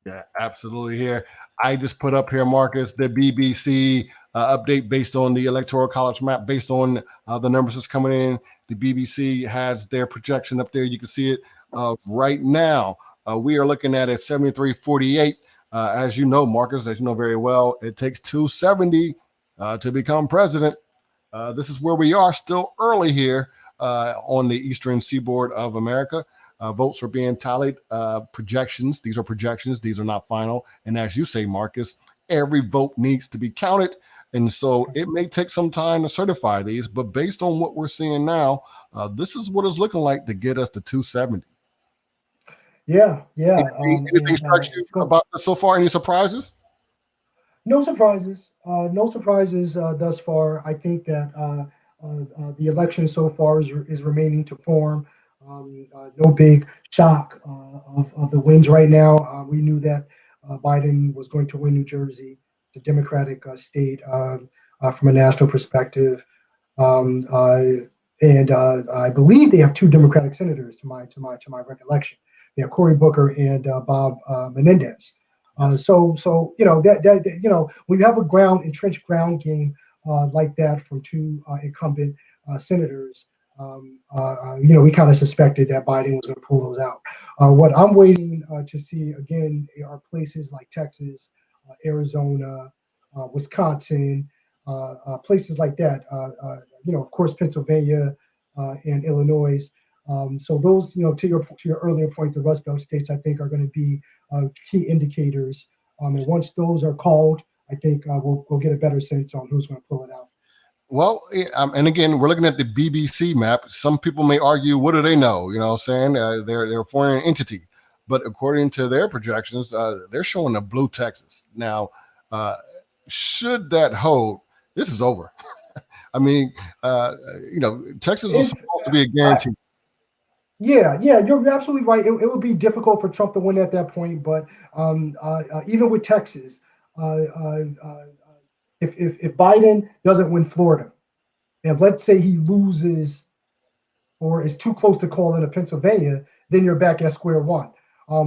Yeah, absolutely. Here, I just put up here, Marcus, the BBC update based on the Electoral College map, based on the numbers that's coming in. The BBC has their projection up there. You can see it right now. We are looking at a 73-48. As you know, Marcus, as you know very well, it takes 270 to become president. This is where we are, still early here on the eastern seaboard of America. Votes are being tallied. Projections. These are projections. These are not final. And as you say, Marcus, every vote needs to be counted. And so it may take some time to certify these. But based on what we're seeing now, this is what it's looking like to get us to 270.
Yeah, yeah.
Anything strikes you about this so far? Any surprises?
No surprises. No surprises thus far. I think that the election so far is remaining to form. No big shock of the wins right now. We knew that Biden was going to win New Jersey, the Democratic state, from a national perspective. Um, uh, and I believe they have two Democratic senators to my recollection. They have Cory Booker and Bob Menendez. So when you have a entrenched ground game like that from two incumbent senators, we kind of suspected that Biden was going to pull those out. What I'm waiting to see again are places like Texas, Arizona, Wisconsin, places like that. Of course, Pennsylvania and Illinois. So those, to your earlier point, the Rust Belt states, I think, are going to be key indicators. And once those are called, I think we'll get a better sense on who's going to pull it out.
Well, and again, we're looking at the BBC map. Some people may argue, what do they know? You know what I'm saying? They're a foreign entity. But according to their projections, they're showing a blue Texas. Now, should that hold, this is over. I mean, Texas was supposed to be a guarantee.
Yeah, you're absolutely right. It would be difficult for Trump to win at that point, but even with Texas, if Biden doesn't win Florida, and let's say he loses or is too close to calling a Pennsylvania, then you're back at square one.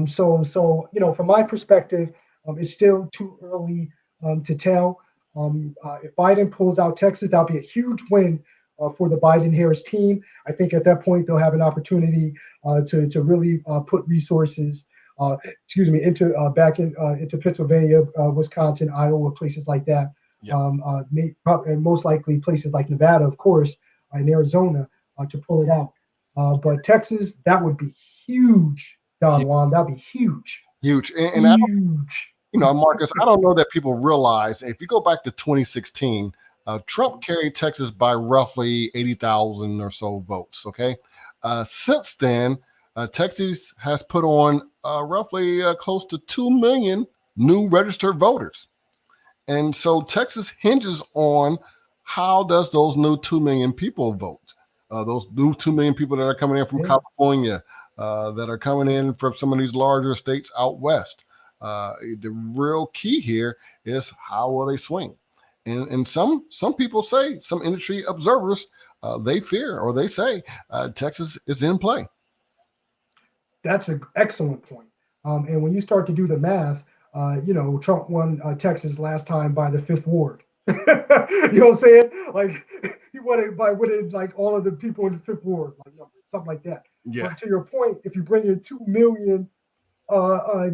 So from my perspective, it's still too early to tell. If Biden pulls out Texas, that'll be a huge win for the Biden-Harris team. I think at that point they'll have an opportunity to really put resources, into Pennsylvania, Wisconsin, Iowa, places like that. And most likely places like Nevada, of course, and Arizona to pull it out. But Texas, that would be huge, Don Juan. That'd be huge.
Huge. And
huge.
Marcus, I don't know that people realize, if you go back to 2016, Trump carried Texas by roughly 80,000 or so votes. Okay. Since then, Texas has put on roughly close to 2 million new registered voters. And so Texas hinges on how does those new 2 million people vote? Those new 2 million people that are coming in from California, that are coming in from some of these larger states out west. The real key here is how will they swing? And some people say, some industry observers, they fear or they say Texas is in play.
That's an excellent point. And when you start to do the math, Trump won Texas last time by the 5th Ward. You know what I'm saying? Like he won it by winning like all of the people in the 5th Ward, like something like that.
Yeah.
But to your point, if you bring in 2 million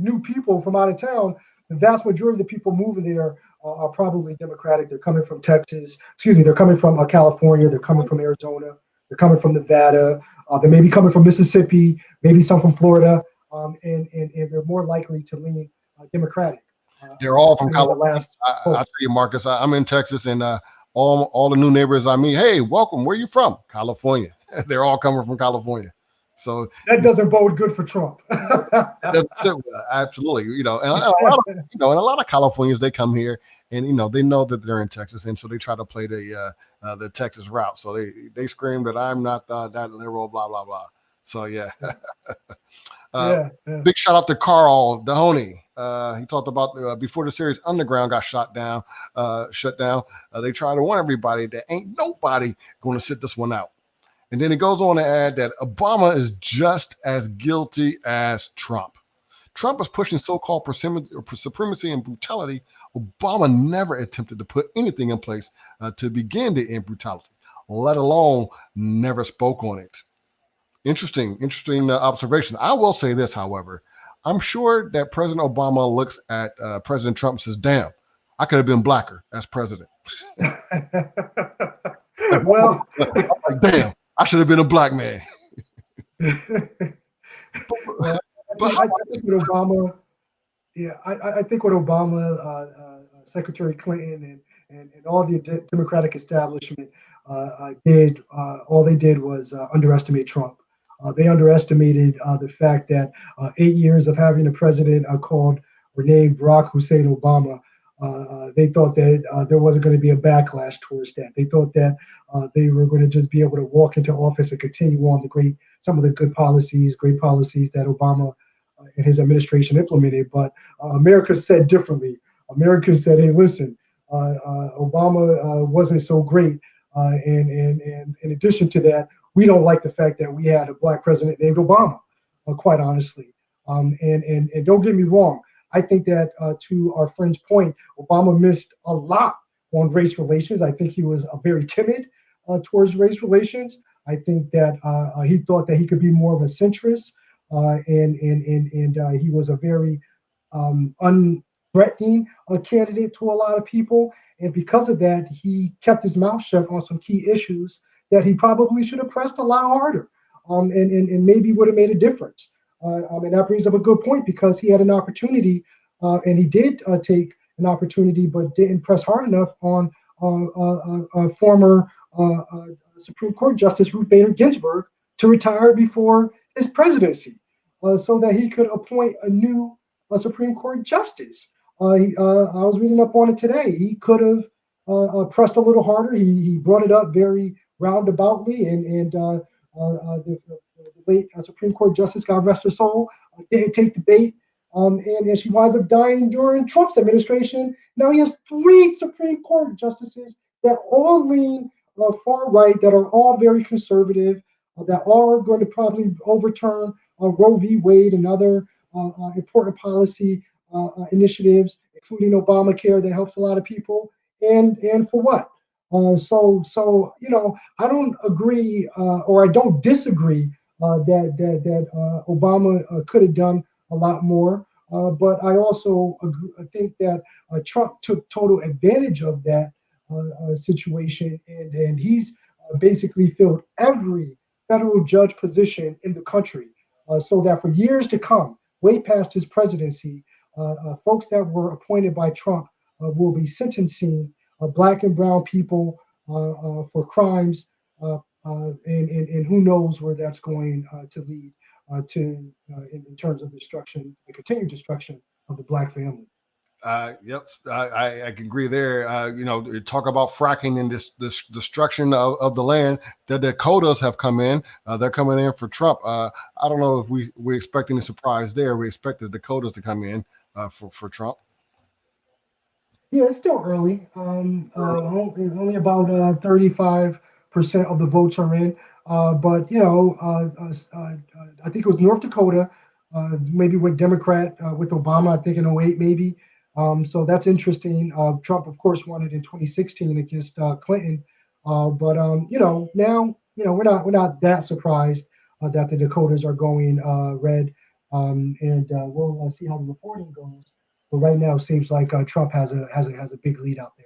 new people from out of town, the vast majority of the people moving there are probably Democratic. They're coming from Texas. They're coming from California. They're coming from Arizona. They're coming from Nevada. They may be coming from Mississippi. Maybe some from Florida. And they're more likely to lean Democratic.
They're all from
the
California.
last
I
poll.
tell you, Marcus, I'm in Texas, and all the new neighbors I meet, hey, welcome. Where you from? California. They're all coming from California. So
That doesn't bode good for Trump.
it doesn't sit well. Absolutely. And a lot of Californians, they come here and they know that they're in Texas, and so they try to play the Texas route. So they scream that I'm not that liberal, blah blah blah. So yeah.
Yeah.
Big shout out to Carl Dahoney. He talked about before the series Underground got shut down. They try to warn everybody that ain't nobody going to sit this one out. And then he goes on to add that Obama is just as guilty as Trump. Trump is pushing so-called supremacy and brutality. Obama never attempted to put anything in place to begin the end brutality, let alone never spoke on it. Interesting observation. I will say this, however. I'm sure that President Obama looks at President Trump and says, damn, I could have been blacker as president.
Well,
I'm like, damn, I should have been a black man.
well, I think with Obama, I think with Obama, Secretary Clinton, and all the Democratic establishment did, all they did was underestimate Trump. They underestimated the fact that 8 years of having a president called or named Barack Hussein Obama, they thought that there wasn't going to be a backlash towards that. They thought that they were going to just be able to walk into office and continue on some of the great policies that Obama and his administration implemented. But America said differently. America said, "Hey, listen, Obama wasn't so great, and in addition to that, we don't like the fact that we had a black president named Obama, quite honestly. And don't get me wrong, I think that to our friend's point, Obama missed a lot on race relations. I think he was very timid towards race relations. I think that he thought that he could be more of a centrist, and he was a very unthreatening candidate to a lot of people. And because of that, he kept his mouth shut on some key issues that he probably should have pressed a lot harder, and maybe would have made a difference. And that brings up a good point because he had an opportunity, and he did take an opportunity, but didn't press hard enough on former Supreme Court Justice Ruth Bader Ginsburg to retire before his presidency, so that he could appoint a new Supreme Court justice. I was reading up on it today. He could have pressed a little harder. He brought it up very roundaboutly, and the late Supreme Court Justice, God rest her soul, didn't take the bait, and she winds up dying during Trump's administration. Now he has 3 Supreme Court justices that all lean far right, that are all very conservative, that are going to probably overturn Roe v. Wade and other important policy initiatives, including Obamacare, that helps a lot of people. And for what? So I don't agree, or I don't disagree that Obama could have done a lot more. But I also think that Trump took total advantage of that situation, and he's basically filled every federal judge position in the country, so that for years to come, way past his presidency, folks that were appointed by Trump will be sentencing black and brown people for crimes, and who knows where that's going to lead to in terms of destruction, the continued destruction of the black family.
Yep, I can agree there. Talk about fracking and this destruction of the land. The Dakotas have come in. They're coming in for Trump. I don't know if we expect any surprise there. We expect the Dakotas to come in for Trump.
Yeah, it's still early. Only about 35% of the votes are in. But I think it was North Dakota, maybe with Democrat, with Obama, I think in 08 maybe. So that's interesting. Trump, of course, won it in 2016 against Clinton. But now we're not that surprised that the Dakotas are going red. And we'll see how the reporting goes. But right now, it seems like Trump has a big lead out there.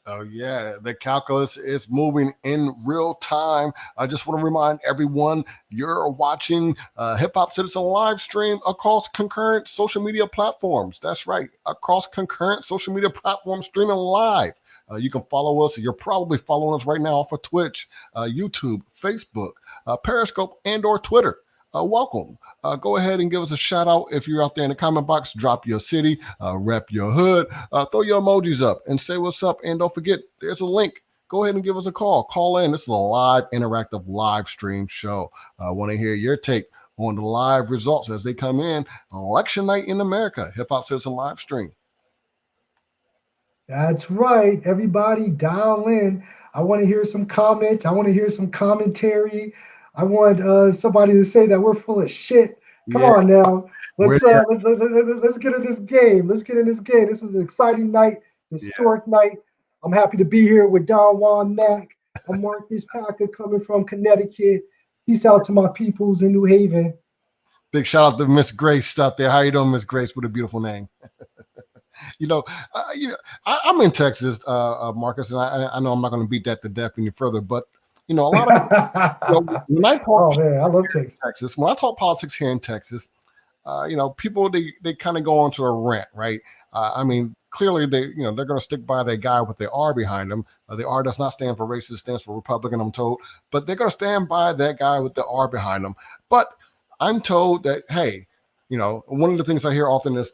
Oh, yeah. The calculus is moving in real time. I just want to remind everyone you're watching Hip Hop Citizen live stream across concurrent social media platforms. That's right. Across concurrent social media platforms, streaming live. You can follow us. You're probably following us right now off of Twitch, YouTube, Facebook, Periscope, and or Twitter. Welcome. Go ahead and give us a shout out if you're out there in the comment box. Drop your city, rep your hood, throw your emojis up and say what's up. And don't forget, there's a link. Go ahead and give us a call. Call in. This is a live, interactive, live stream show. I want to hear your take on the live results as they come in. Election night in America, Hip Hop Citizen live stream.
That's right. Everybody dial in. I want to hear some comments. I want to hear some commentary. I want somebody to say that we're full of shit. Come
Yeah,
on now.
we're
Let's get in this game. Let's get in this game. This is an exciting night,
yeah.
historic night. I'm happy to be here with Don Juan Mack. I'm Marcus Packer coming from Connecticut. Peace out to my peoples in New Haven.
Big shout out to Miss Grace out there. How you doing, Miss Grace? What a beautiful name. You know, I'm in Texas, Marcus, and I know I'm not going to beat that to death any further. But a lot of when I talk
Oh man, I love Texas.
Texas, when I talk politics here in Texas, people they kind of go onto a rant, right? I mean, clearly they're going to stick by their guy with the R behind them. The R does not stand for racist, stands for Republican, I'm told, but they're going to stand by that guy with the R behind them. But I'm told that, hey, one of the things I hear often is,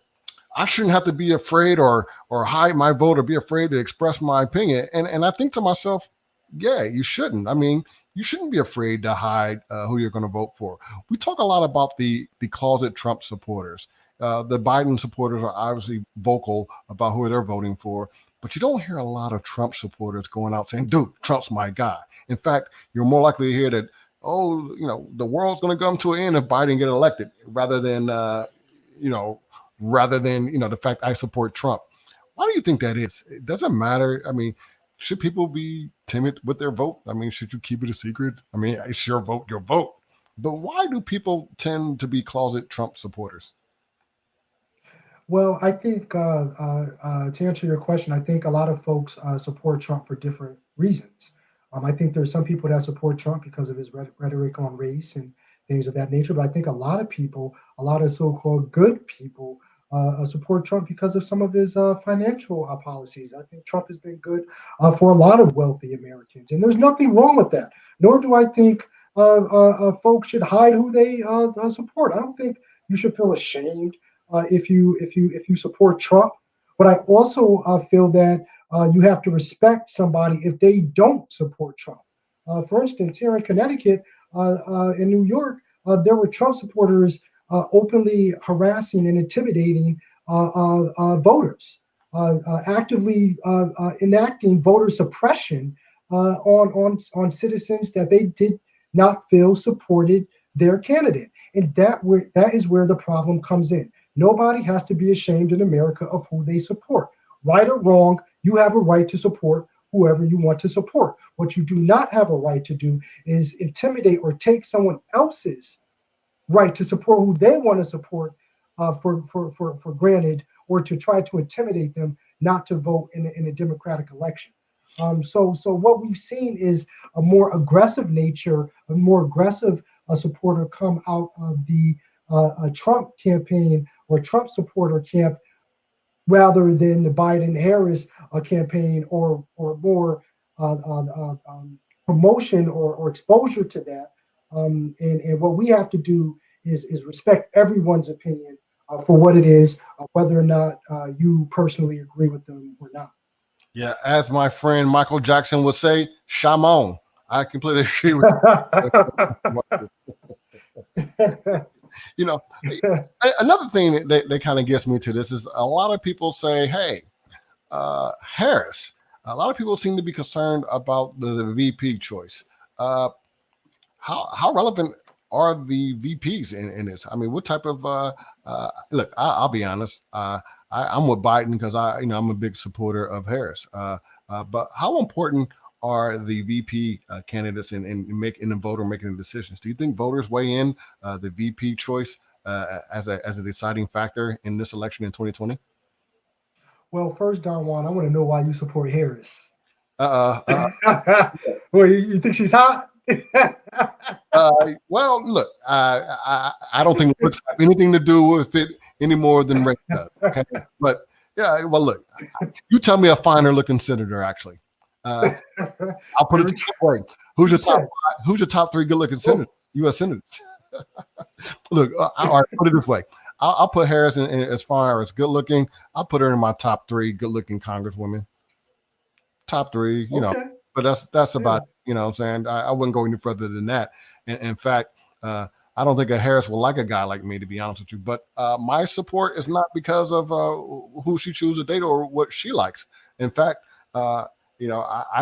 I shouldn't have to be afraid or hide my vote or be afraid to express my opinion. And I think to myself, yeah, you shouldn't. I mean, you shouldn't be afraid to hide who you're going to vote for. We talk a lot about the closet Trump supporters. The Biden supporters are obviously vocal about who they're voting for, but you don't hear a lot of Trump supporters going out saying, dude, Trump's my guy. In fact, you're more likely to hear that, the world's going to come to an end if Biden get elected, rather than the fact I support Trump. Why do you think that is? It doesn't matter. I mean, should people be timid with their vote? I mean, should you keep it a secret? I mean, it's your vote, your vote. But why do people tend to be closet Trump supporters?
Well, I think to answer your question, I think a lot of folks support Trump for different reasons. I think there's some people that support Trump because of his rhetoric on race and things of that nature. But I think a lot of people, a lot of so-called good people, support Trump because of some of his financial policies. I think Trump has been good for a lot of wealthy Americans, and there's nothing wrong with that. Nor do I think folks should hide who they support. I don't think you should feel ashamed if you support Trump. But I also feel that you have to respect somebody if they don't support Trump. For instance, here in Connecticut, in New York, there were Trump supporters openly harassing and intimidating voters, actively enacting voter suppression on citizens that they did not feel supported their candidate. And that is where the problem comes in. Nobody has to be ashamed in America of who they support. Right or wrong, you have a right to support whoever you want to support. What you do not have a right to do is intimidate or take someone else's right to support who they want to support for granted, or to try to intimidate them not to vote in a democratic election. So what we've seen is a more aggressive nature, a more aggressive supporter come out of the Trump campaign or Trump supporter camp, rather than the Biden Harris campaign, or more promotion or exposure to that. And what we have to do is respect everyone's opinion for what it is, whether or not you personally agree with them or not.
Yeah, as my friend Michael Jackson would say, "Shamon." I completely agree with you. You know, another thing that kind of gets me to this is a lot of people say, hey, Harris, a lot of people seem to be concerned about the VP choice. How relevant are the VPs in this? I mean, what type of look? I'll be honest. I'm with Biden because I'm a big supporter of Harris. But how important are the VP candidates in the voter making the decisions? Do you think voters weigh in the VP choice as a deciding factor in this election in 2020?
Well, first, Don Juan, I want to know why you support Harris. Well, you think she's hot?
Well, look, I don't think looks have anything to do with it any more than race does. Okay, but yeah, well, look, you tell me a finer looking senator. Actually, I'll put it this way: Who's your top 3 good looking senator? U.S. senators. Look, all right, put it this way: I'll put Harris in as far as good looking. I'll put her in my top 3 good looking congresswomen. Top 3, but that's about, you know what I'm saying? I wouldn't go any further than that. And in fact, I don't think a Harris will like a guy like me, to be honest with you. But my support is not because of who she chooses to date or what she likes. In fact, I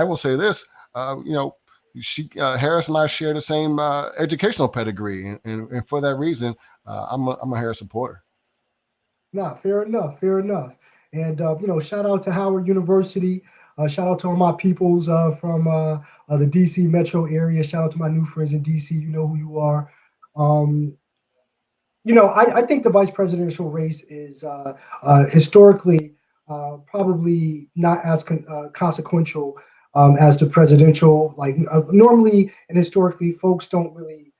will say this, Harris and I share the same educational pedigree. And for that reason, I'm a Harris supporter.
Nah, fair enough. And, shout out to Howard University. Shout out to all my peoples from the DC metro area. Shout out to my new friends in DC. You know who you are. I think the vice presidential race is historically probably not as consequential as the presidential. Like normally and historically, folks don't really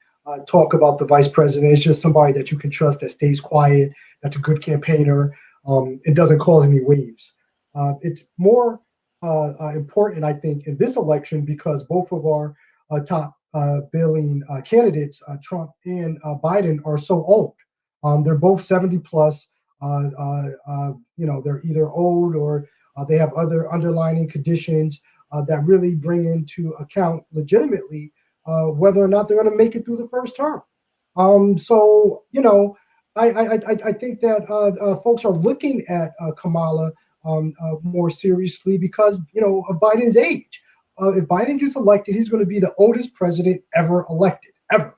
talk about the vice president. It's just somebody that you can trust that stays quiet, that's a good campaigner. It doesn't cause any waves. It's more important, I think, in this election because both of our top billing candidates, Trump and Biden, are so old. They're both 70 plus. They're either old or they have other underlying conditions that really bring into account legitimately whether or not they're going to make it through the first term. I think that folks are looking at Kamala more seriously because of Biden's age. If Biden gets elected, he's going to be the oldest president ever elected, ever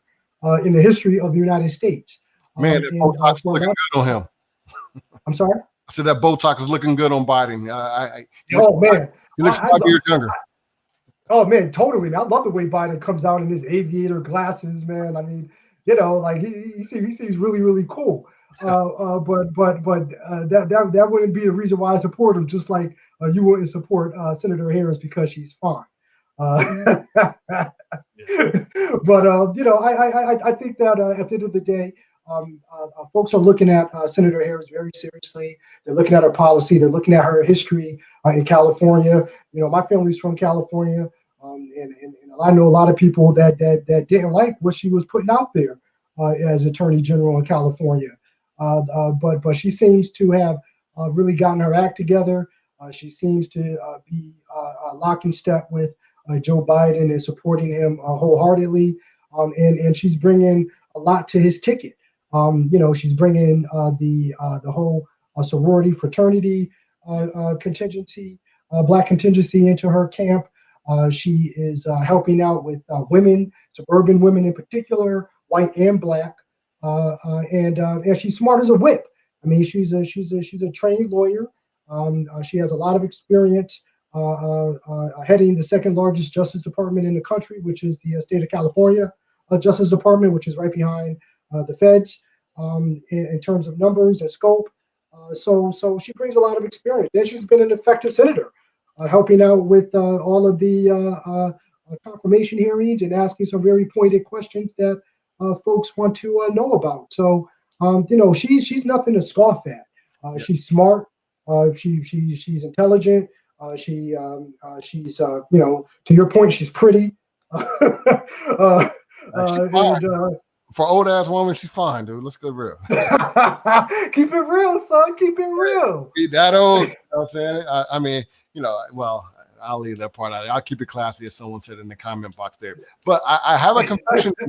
in the history of the United States.
Man, that Botox is looking good on him.
I'm sorry?
I said that Botox is looking good on Biden.
Man.
He looks 5 years younger.
Oh, man, totally. I love the way Biden comes out in his aviator glasses, man. I mean, like he seems really, really cool. But that wouldn't be the reason why I support him. Just like you wouldn't support Senator Harris because she's fine. But I think that at the end of the day, folks are looking at Senator Harris very seriously. They're looking at her policy. They're looking at her history in California. My family's from California, and I know a lot of people that didn't like what she was putting out there as Attorney General in California. But she seems to have really gotten her act together. She seems to be lock in step with Joe Biden and supporting him wholeheartedly. And she's bringing a lot to his ticket. She's bringing the whole sorority fraternity contingency, Black contingency into her camp. She is helping out with women, suburban women in particular, white and Black, and she's smart as a whip. I mean, she's a trained lawyer. She has a lot of experience heading the second largest Justice Department in the country, which is the state of California Justice Department, which is right behind the feds in terms of numbers and scope. So she brings a lot of experience. And she's been an effective senator, helping out with all of the confirmation hearings and asking some very pointed questions that folks want to know about. So she's nothing to scoff at. She's smart. She's intelligent. She's to your point, she's pretty.
For old ass woman, she's fine, dude. Let's go real.
Keep it real, son. Keep it real.
Be that old. You know what I'm saying? I mean, well, I'll leave that part out. I'll keep it classy, as someone said in the comment box there. But I have a confession to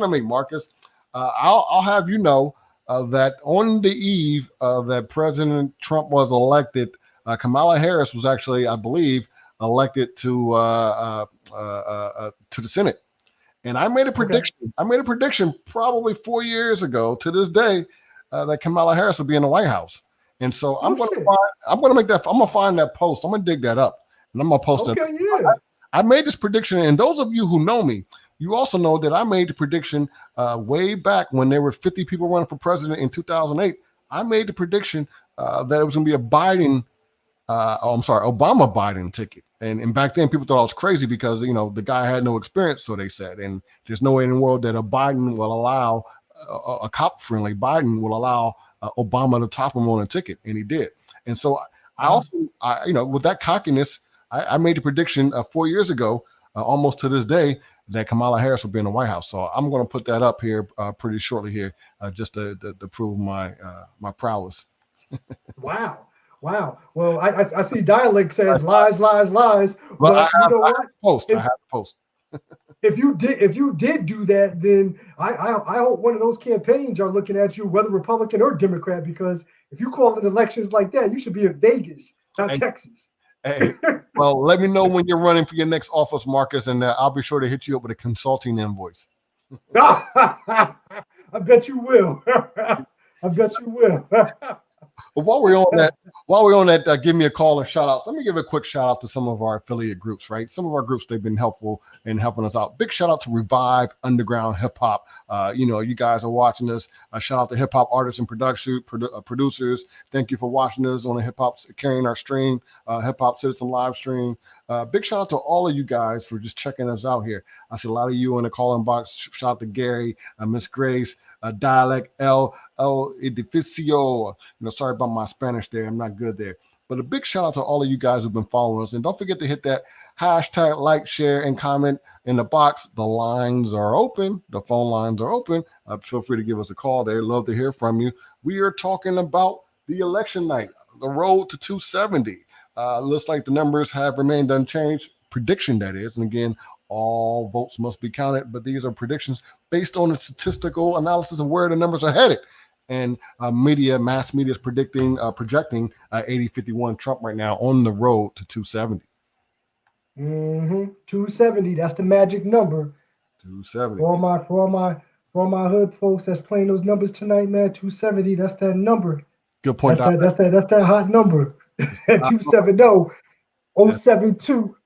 make. Marcus. I'll have you know that on the eve that President Trump was elected, Kamala Harris was actually, I believe, elected to the Senate. And I made a prediction. Okay. I made a prediction probably 4 years ago to this day that Kamala Harris will be in the White House. And so I'm going to find that post. I'm going to dig that up and I'm going to post it.
Yeah.
I made this prediction. And those of you who know me, you also know that I made the prediction way back when there were 50 people running for president in 2008. I made the prediction that it was going to be a Obama Biden ticket. And back then, people thought I was crazy because, the guy had no experience, so they said. And there's no way in the world that a Biden will allow, a cop-friendly Biden will allow Obama to top him on a ticket, and he did. And so I also, with that cockiness, I made a prediction 4 years ago, almost to this day, that Kamala Harris will be in the White House. So I'm going to put that up here pretty shortly here, just to prove my prowess.
Wow. Well, I see dialect says lies, lies, lies.
Well,
But you know what?
I have to post.
If you did do that, then I hope one of those campaigns are looking at you, whether Republican or Democrat, because if you call it elections like that, you should be in Vegas, not Texas.
Hey, well, let me know when you're running for your next office, Marcus, and I'll be sure to hit you up with a consulting invoice.
I bet you will. I bet you will.
But while we're on that, give me a call and shout out. Let me give a quick shout out to some of our affiliate groups, right? Some of our groups, they've been helpful in helping us out. Big shout out to Revive Underground Hip Hop. You guys are watching us. Shout out to hip hop artists and producers. Thank you for watching us on the Hip Hop Carrying Our Stream, Hip Hop Citizen live stream. Big shout out to all of you guys for just checking us out here. I see a lot of you in the call-in box. Shout out to Gary, Miss Grace, Dialect, El Edificio. Sorry about my Spanish there. I'm not good there. But a big shout out to all of you guys who've been following us. And don't forget to hit that hashtag, like, share, and comment in the box. The lines are open. The phone lines are open. Feel free to give us a call. They'd love to hear from you. We are talking about the election night, the road to 270. Looks like the numbers have remained unchanged. Prediction, that is. And again, all votes must be counted, but these are predictions based on a statistical analysis of where the numbers are headed. And mass media is projecting 80-51 Trump right now on the road to 270.
270. That's the magic number.
270.
For all my hood folks that's playing those numbers tonight, man. 270. That's that number.
Good point.
That's that hot number. 270 072.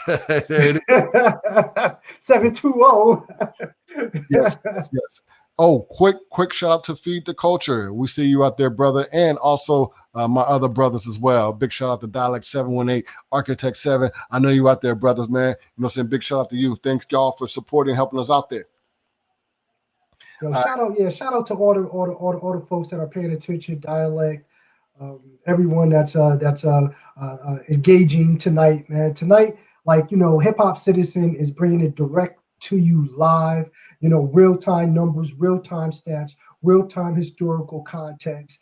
There it is.
720.
Yes. Oh, quick shout out to Feed the Culture. We see you out there, brother, and also my other brothers as well. Big shout out to Dialect 718, Architect 7. I know you out there, brothers, man. You know what I'm saying? Big shout out to you. Thanks, y'all, for supporting, helping us out there.
Shout out to all the folks that are paying attention, Dialect. Everyone that's engaging tonight, man. Tonight, Hip Hop Citizen is bringing it direct to you live. Real-time numbers, real-time stats, real-time historical context.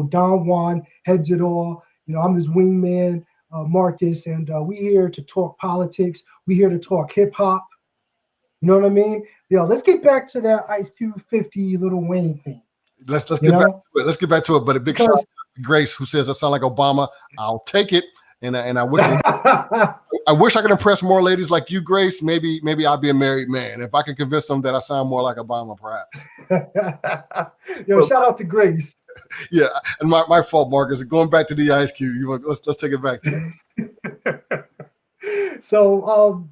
Don Juan heads it all. I'm his wingman, Marcus, and we here to talk politics. We here to talk hip hop. You know what I mean? Let's get back to that Ice Cube 50 Lil Wayne thing.
Let's get back to it. Let's get back to it. But a big shout out to Grace, who says I sound like Obama. I'll take it. And I wish I wish I could impress more ladies like you, Grace. Maybe I'll be a married man if I can convince them that I sound more like Obama, perhaps.
Shout out to Grace.
Yeah, and my fault, Marcus. Going back to the Ice Cube, let's take it back there.
So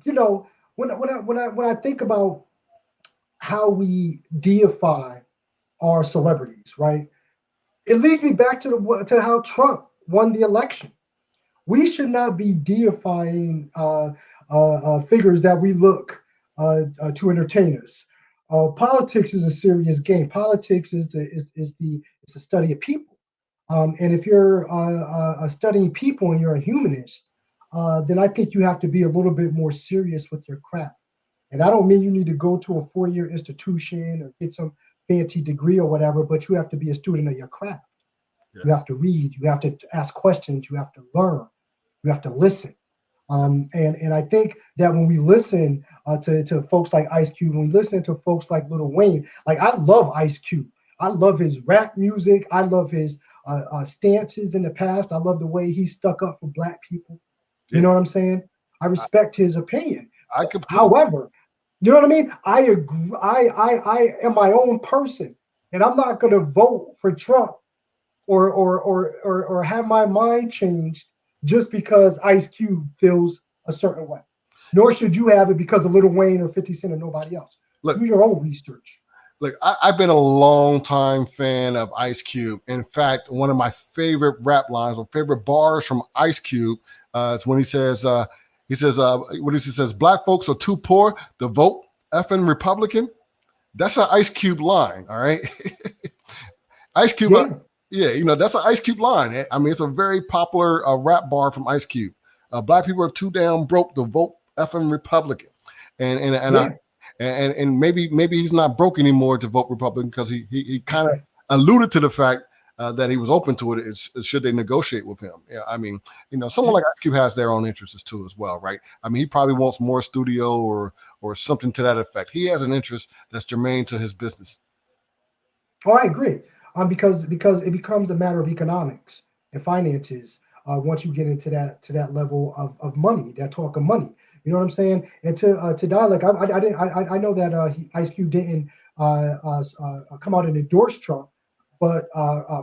when I think about how we deify our celebrities, right? It leads me back to how Trump won the election. We should not be deifying figures that we look to entertain us. Politics is a serious game. Politics is the study of people. And if you're studying people and you're a humanist, then I think you have to be a little bit more serious with your craft. And I don't mean you need to go to a 4-year institution or get some fancy degree or whatever, but you have to be a student of your craft. Yes. You have to read. You have to ask questions. You have to learn. You have to listen. And I think that when we listen to folks like Ice Cube, when we listen to folks like Lil Wayne, I love Ice Cube. I love his rap music. I love his stances in the past. I love the way he stuck up for Black people. You know what I'm saying? I respect his opinion. However, you know what I mean? I agree. I am my own person, and I'm not going to vote for Trump or have my mind changed just because Ice Cube feels a certain way. Nor should you have it because of Lil Wayne or 50 Cent or nobody else. Do your own research.
Look, I've been a long time fan of Ice Cube. In fact, one of my favorite rap lines or favorite bars from Ice Cube is when he says, He says, what is he says? Black folks are too poor to vote effing Republican. That's an Ice Cube line, all right? Ice Cube, yeah, that's an Ice Cube line. I mean, it's a very popular rap bar from Ice Cube. Black people are too damn broke to vote effing Republican, and maybe he's not broke anymore to vote Republican because he kind of alluded to the fact that he was open to it. Is should they negotiate with him? Yeah, I mean, someone like Ice Cube has their own interests too as well, right? I mean, he probably wants more studio or something to that effect. He has an interest that's germane to his business.
Oh, I agree. Because it becomes a matter of economics and finances once you get into that level of money, that talk of money. You know what I'm saying? And to dialect, I know that Ice Cube didn't come out and endorse Trump, but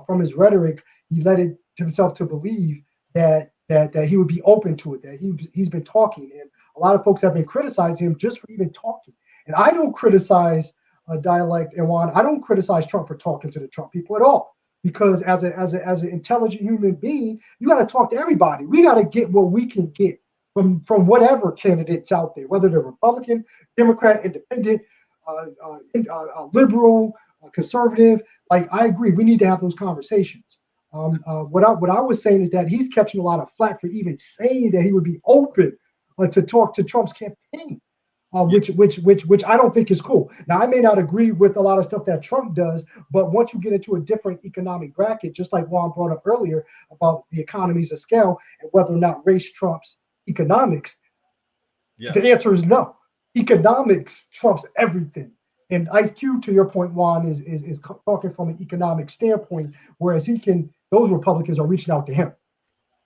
from his rhetoric, he led it himself to believe that he would be open to it. That he's been talking, and a lot of folks have been criticizing him just for even talking. And I don't criticize dialect and Juan. I don't criticize Trump for talking to the Trump people at all, because as an intelligent human being, you got to talk to everybody. We got to get what we can get from whatever candidates out there, whether they're Republican, Democrat, Independent, liberal, conservative. Like, I agree, we need to have those conversations. What I was saying is that he's catching a lot of flack for even saying that he would be open to talk to Trump's campaign. Which I don't think is cool. Now, I may not agree with a lot of stuff that Trump does, but once you get into a different economic bracket, just like Juan brought up earlier about the economies of scale and whether or not race trumps economics, the answer is no. Economics trumps everything. And Ice Cube, to your point, Juan, is talking from an economic standpoint, whereas those Republicans are reaching out to him.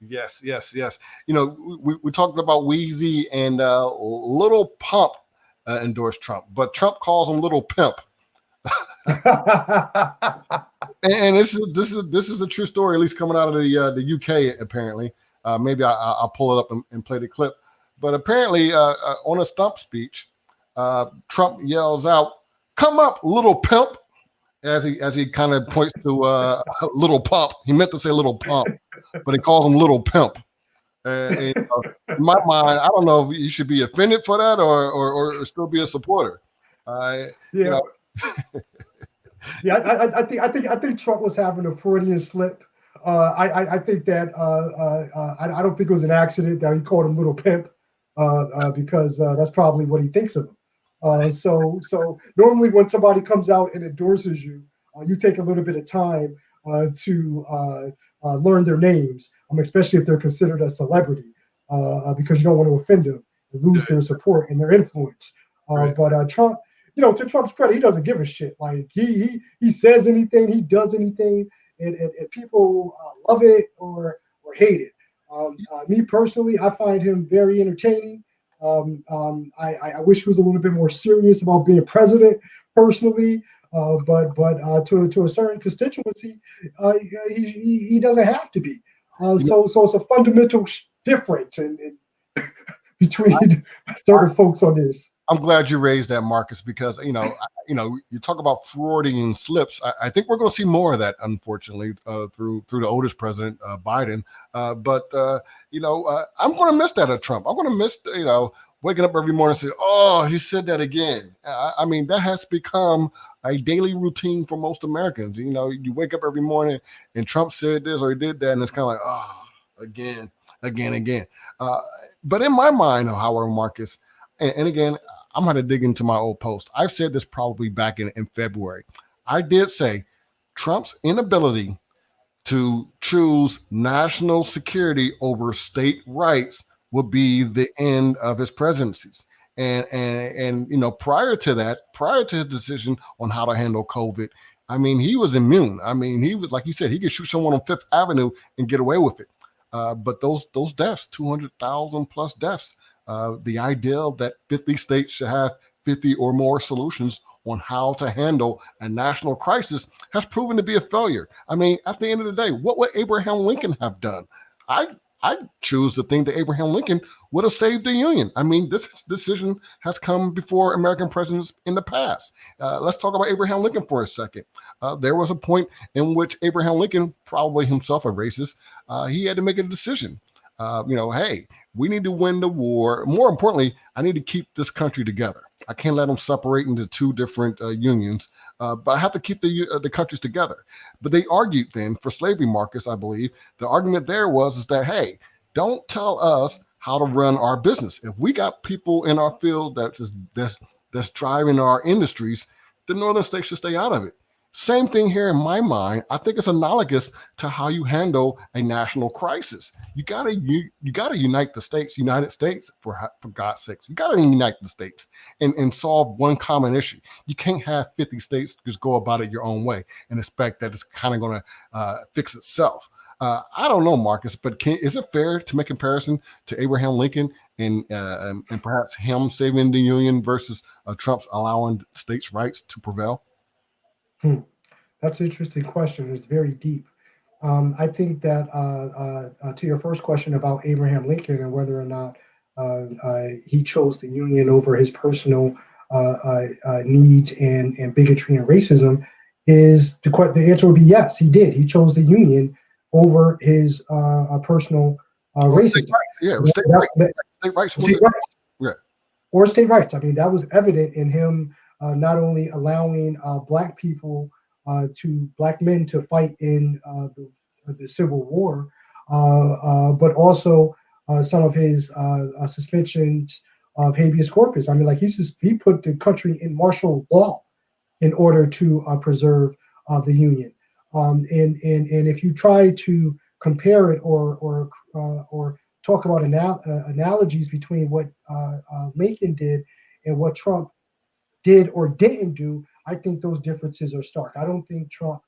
Yes. We talked about Weezy and Little Pump endorsed Trump, but Trump calls him Little Pimp. and this is a true story, at least coming out of the UK. Apparently, maybe I'll pull it up and play the clip. But apparently, on a stump speech, Trump yells out, "Come up, Little Pimp," as he kind of points to Little Pump. He meant to say Little Pump, but he calls him Little Pimp. In my mind, I don't know if you should be offended for that or still be a supporter.
I think Trump was having a Freudian slip. I think that I don't think it was an accident that he called him Little Pimp because that's probably what he thinks of him. So normally when somebody comes out and endorses you, you take a little bit of time to learn their names, especially if they're considered a celebrity, because you don't want to offend them and lose their support and their influence. But Trump, to Trump's credit, he doesn't give a shit. Like he says anything, he does anything, and people love it or hate it. Me personally, I find him very entertaining. I wish he was a little bit more serious about being president personally. But to a certain constituency, he doesn't have to be. So it's a fundamental difference in between certain folks on this.
I'm glad you raised that, Marcus, because you talk about Freudian slips. I think we're going to see more of that, unfortunately, through the oldest president, Biden. But I'm going to miss that of Trump. I'm going to miss waking up every morning and say, "Oh, he said that again." I mean, that has become a daily routine for most Americans. You wake up every morning and Trump said this or he did that, and it's kind of like, oh, again. But in my mind, however, Marcus, and again, I'm going to dig into my old post. I've said this probably back in February. I did say Trump's inability to choose national security over state rights would be the end of his presidencies. And prior to his decision on how to handle COVID, I mean, he was immune. I mean, he was, like he said, he could shoot someone on Fifth Avenue and get away with it. But those deaths, 200,000 plus deaths, the ideal that 50 states should have 50 or more solutions on how to handle a national crisis has proven to be a failure. I mean, at the end of the day, what would Abraham Lincoln have done? I choose to think that Abraham Lincoln would have saved the Union. I mean, this decision has come before American presidents in the past. Let's talk about Abraham Lincoln for a second. There was a point in which Abraham Lincoln, probably himself a racist, he had to make a decision. Hey, we need to win the war. More importantly, I need to keep this country together. I can't let them separate into two different unions, but I have to keep the countries together. But they argued then for slavery, Marcus, I believe, the argument there is that, hey, don't tell us how to run our business. If we got people in our field that's driving our industries, the northern states should stay out of it. Same thing here in my mind. I think it's analogous to how you handle a national crisis. You gotta unite the states, United States, for God's sakes. You gotta unite the states and solve one common issue. You can't have 50 states just go about it your own way and expect that it's kind of going to fix itself. I don't know, Marcus, but is it fair to make a comparison to Abraham Lincoln and perhaps him saving the Union versus Trump's allowing states' rights to prevail?
That's an interesting question. It's very deep. I think that to your first question about Abraham Lincoln and whether or not he chose the Union over his personal needs and bigotry and racism, is the answer would be yes, he did. He chose the Union over his personal racism.
Yeah, state rights. State rights.
State rights.
Yeah.
Or state rights. I mean, that was evident in him not only allowing black men to fight in the Civil War, but also some of his suspensions of habeas corpus. I mean, like he put the country in martial law in order to preserve the Union. And if you try to compare it or talk about analogies between what Lincoln did and what Trump did or didn't do, I think those differences are stark. I don't think Trump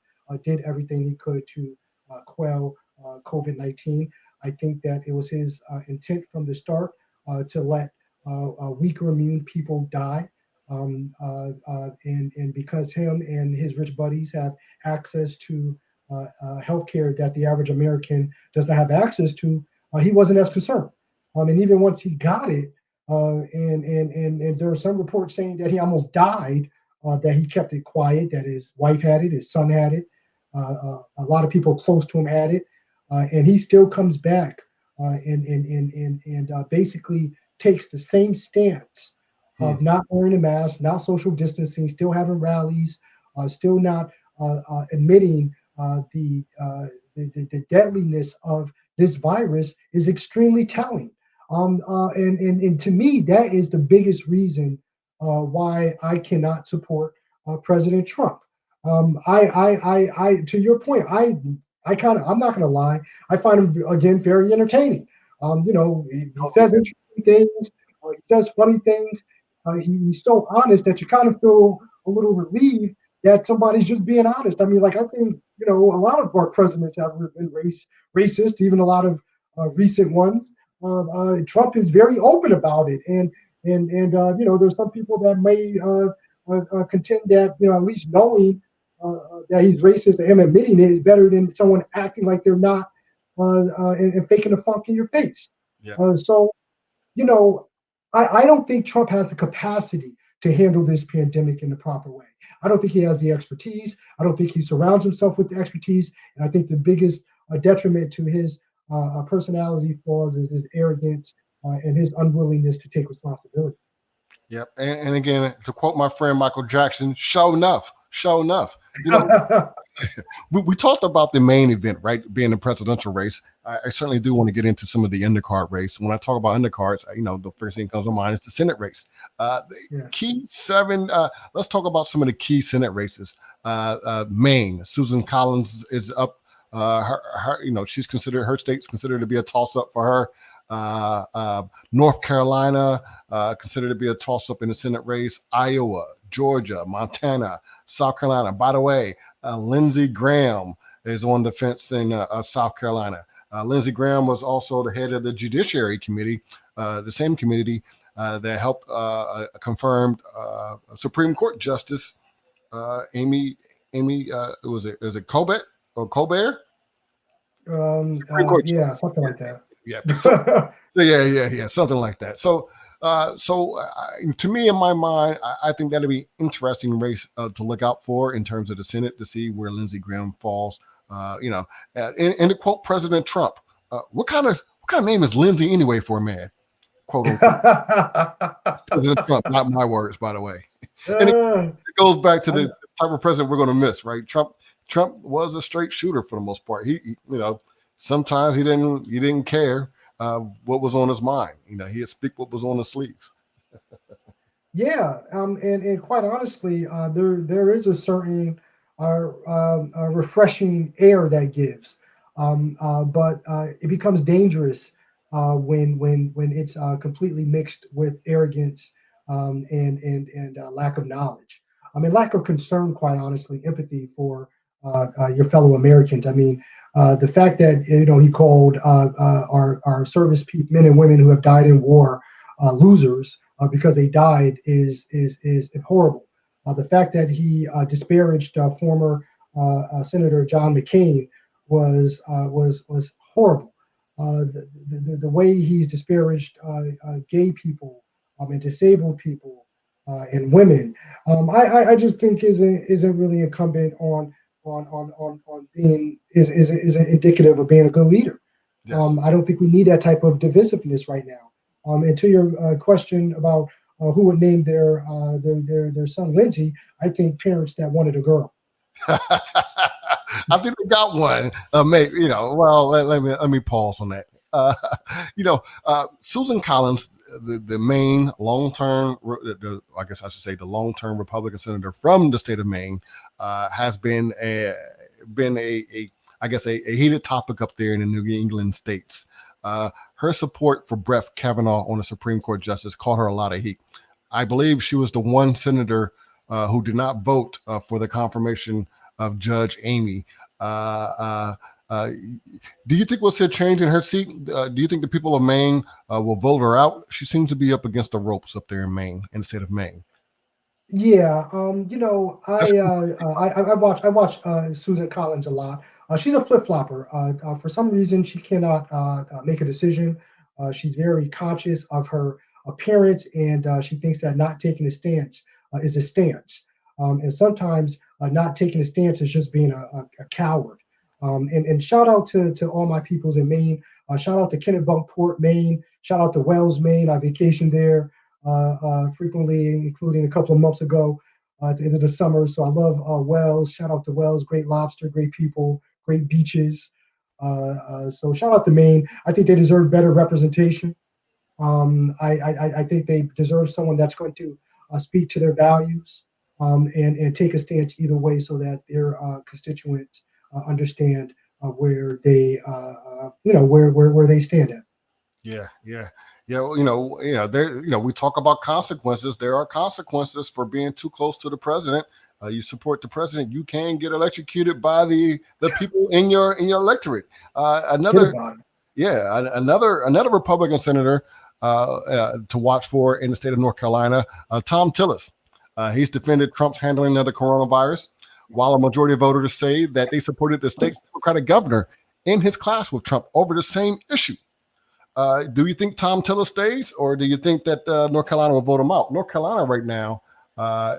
did everything he could to quell COVID-19. I think that it was his intent from the start to let weaker immune people die. And because him and his rich buddies have access to healthcare that the average American does not have access to, he wasn't as concerned. And even once he got it, and there are some reports saying that he almost died, that he kept it quiet, that his wife had it, his son had it, a lot of people close to him had it, and he still comes back and basically takes the same stance of not wearing a mask, not social distancing, still having rallies, still not admitting the deadliness of this virus is extremely telling. And to me, that is the biggest reason why I cannot support President Trump. To your point, I'm not going to lie, I find him again very entertaining. He says interesting things, he says funny things. He's so honest that you kind of feel a little relieved that somebody's just being honest. I mean, like I think a lot of our presidents have been racist, even a lot of recent ones. Trump is very open about it, and there's some people that may contend that at least knowing that he's racist and him admitting it is better than someone acting like they're not and faking the funk in your face.
Yeah.
So I don't think Trump has the capacity to handle this pandemic in the proper way. I don't think he has the expertise. I don't think he surrounds himself with the expertise. And I think the biggest detriment to his personality flaws is his arrogance and his unwillingness to take responsibility.
Yep. And again, to quote my friend Michael Jackson, show enough. We talked about the main event, right? Being the presidential race. I certainly do want to get into some of the undercard race. When I talk about undercards, the first thing that comes to mind is the Senate race. Key 7. Let's talk about some of the key Senate races. Maine, Susan Collins is up. She's considered, her state's considered to be a toss-up for her. North Carolina, considered to be a toss-up in the Senate race. Iowa, Georgia, Montana, South Carolina. By the way, Lindsey Graham is on the fence in South Carolina. Lindsey Graham was also the head of the Judiciary Committee, the same committee that helped confirmed Supreme Court Justice Amy. Was it Colbert or Colbert?
Yeah, something like that.
Yeah. So yeah, something like that. So to me, in my mind, I think that'd be interesting race to look out for in terms of the Senate to see where Lindsey Graham falls. And to quote President Trump, what kind of kind of name is Lindsay anyway for a man? Quote unquote. President Trump, not my words, by the way. And it goes back to the type of president we're going to miss, right? Trump was a straight shooter for the most part. He sometimes he didn't care what was on his mind. He'd speak what was on his sleeve.
Yeah, and quite honestly, there is a certain refreshing air that gives, but it becomes dangerous when it's completely mixed with arrogance and lack of knowledge. I mean, lack of concern, quite honestly, empathy for your fellow Americans. I mean, the fact that he called our service men and women who have died in war losers because they died is horrible. The fact that he disparaged former Senator John McCain was horrible. The way he's disparaged gay people and disabled people and women, I just think isn't really incumbent on being is indicative of being a good leader.
Yes.
I don't think we need that type of divisiveness right now. And to your question about who would name their son Lindsay, I think parents that wanted a girl.
I think we got one. Maybe Well, let me pause on that. Susan Collins, the Maine long-term, I guess I should say the long-term Republican senator from the state of Maine, has been a heated topic up there in the New England states. Her support for Brett Kavanaugh on the Supreme Court justice caught her a lot of heat. I believe she was the one senator who did not vote for the confirmation of Judge Amy. Do you think we'll see a change in her seat? Do you think the people of Maine will vote her out? She seems to be up against the ropes up there in Maine, in the state of Maine.
Yeah, I watch Susan Collins a lot. She's a flip flopper. For some reason, she cannot make a decision. She's very conscious of her appearance, and she thinks that not taking a stance is a stance. And sometimes not taking a stance is just being a coward. And shout out to all my peoples in Maine. Shout out to Kennebunkport, Maine. Shout out to Wells, Maine. I vacationed there frequently, including a couple of months ago at the end of the summer. So I love Wells. Shout out to Wells. Great lobster, great people, great beaches. So shout out to Maine. I think they deserve better representation. I think they deserve someone that's going to speak to their values and take a stance either way so that their constituents understand where they where they stand at.
Yeah. There. We talk about consequences. There are consequences for being too close to the president. You support the president, you can get electrocuted by the people in your electorate. Another Republican senator to watch for in the state of North Carolina, Tom Tillis. He's defended Trump's handling of the coronavirus, while a majority of voters say that they supported the state's Democratic governor in his clash with Trump over the same issue. Do you think Tom Tillis stays, or do you think that North Carolina will vote him out? North Carolina right now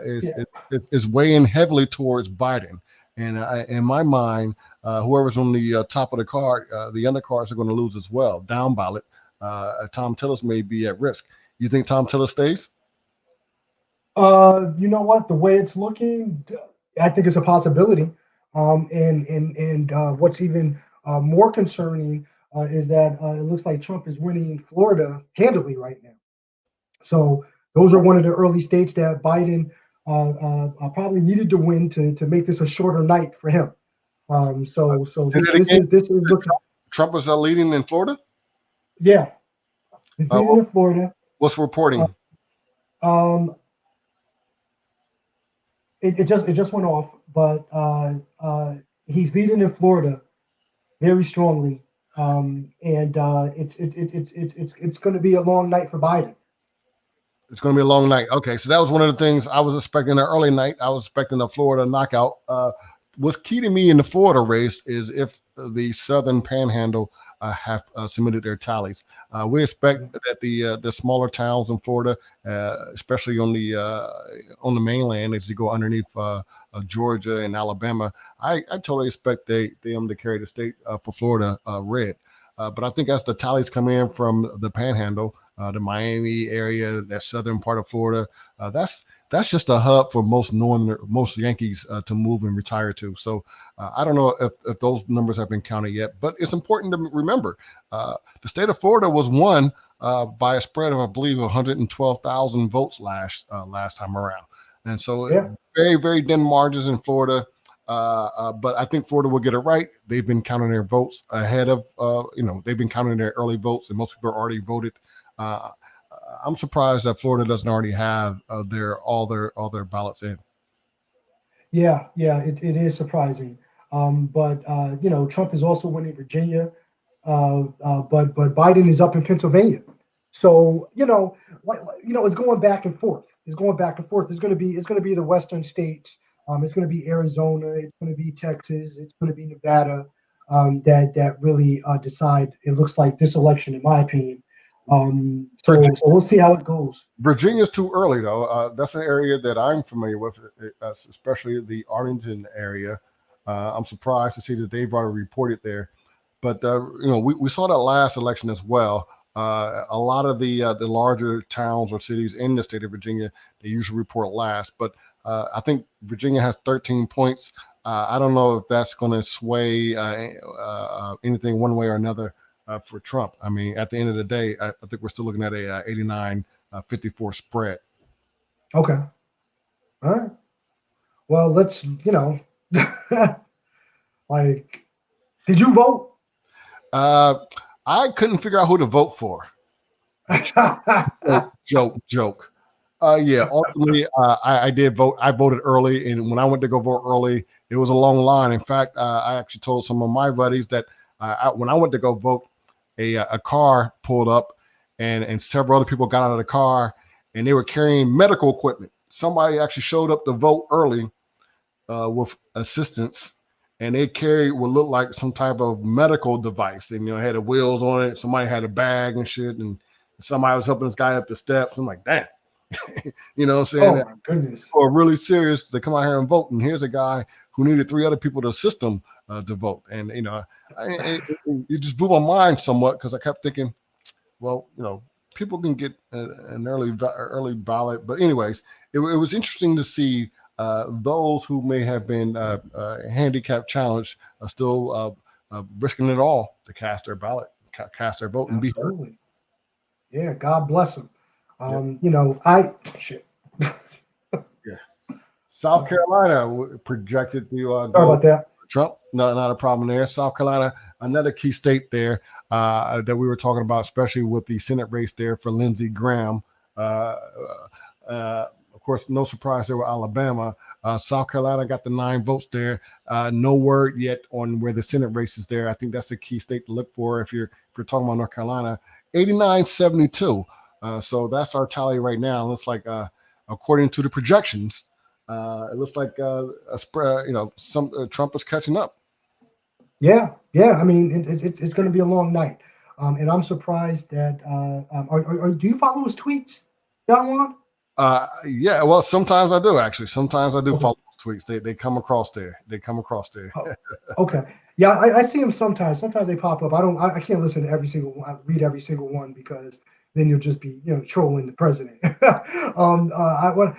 is weighing heavily towards Biden. And in my mind, whoever's on the top of the card, the undercards are going to lose as well. Down ballot, Tom Tillis may be at risk. You think Tom Tillis stays?
You know what? The way it's looking, I think it's a possibility. And what's even more concerning is that it looks like Trump is winning Florida handily right now. So those are one of the early states that Biden probably needed to win to make this a shorter night for him. So this is looking.
Trump is leading in Florida.
Yeah, he's leading in Florida.
What's reporting?
It just went off, but he's leading in Florida very strongly, and it's going to be a long night for Biden.
It's going to be a long night. Okay, so that was one of the things I was expecting. An early night, I was expecting a Florida knockout. What's key to me in the Florida race is if the Southern Panhandle have submitted their tallies. We expect that the smaller towns in Florida, especially on the mainland, as you go underneath Georgia and Alabama, I totally expect them to carry the state for Florida red. But I think as the tallies come in from the Panhandle, the Miami area, that southern part of Florida, that's just a hub for most Yankees to move and retire to. So I don't know if those numbers have been counted yet, but it's important to remember the state of Florida was won by a spread of, I believe, 112,000 votes last time around. And so very, very thin margins in Florida. But I think Florida will get it right. They've been counting their votes ahead of, they've been counting their early votes, and most people already voted. I'm surprised that Florida doesn't already have all their ballots in.
Yeah, it is surprising. But Trump is also winning Virginia, but Biden is up in Pennsylvania. So it's going back and forth. It's going back and forth. It's going to be the Western states. It's going to be Arizona. It's going to be Texas. It's going to be Nevada. That really decide. It looks like this election, in my opinion. So we'll see how it goes.
Virginia's too early, though. That's an area that I'm familiar with, especially the Arlington area. I'm surprised to see that they've already reported there. But we saw that last election as well. A lot of the larger towns or cities in the state of Virginia, they usually report last. But I think Virginia has 13 points. I don't know if that's going to sway anything one way or another for Trump. I mean, at the end of the day, I think we're still looking at a 89-54 spread.
Okay. All right. Well, let's, like, did you vote?
I couldn't figure out who to vote for. Joke. Ultimately, I did vote. I voted early, and when I went to go vote early, it was a long line. In fact, I actually told some of my buddies that when I went to go vote, a car pulled up, and several other people got out of the car, and they were carrying medical equipment. Somebody actually showed up to vote early with assistance, and they carried what looked like some type of medical device, and had the wheels on it. Somebody had a bag and shit, and somebody was helping this guy up the steps. I'm like, damn. You know what I'm saying?
Oh, my goodness.
Or really serious to come out here and vote. And here's a guy who needed 3 other people to assist him to vote. And, it just blew my mind somewhat because I kept thinking, well, people can get an early ballot. But anyways, it was interesting to see those who may have been handicap challenged are still risking it all to cast their ballot, cast their vote, and be heard.
Yeah, God bless them.
South Carolina projected to
Sorry about that.
Trump. No, not a problem there. South Carolina, another key state there that we were talking about, especially with the Senate race there for Lindsey Graham. Of course, no surprise there with Alabama. South Carolina got the 9 votes there. No word yet on where the Senate race is there. I think that's a key state to look for if you're talking about North Carolina. 89-72. So that's our tally right now. It looks like, according to the projections, it looks like a spread. Trump is catching up. Yeah.
I mean, it's going to be a long night, and I'm surprised that. Do you follow his tweets, Don Juan?
Yeah. Well, sometimes I do actually. Sometimes I do follow his tweets. They come across there.
Okay. Yeah, I see them sometimes. Sometimes they pop up. I can't listen to every single one, read every single one, because then you'll just be trolling the president. What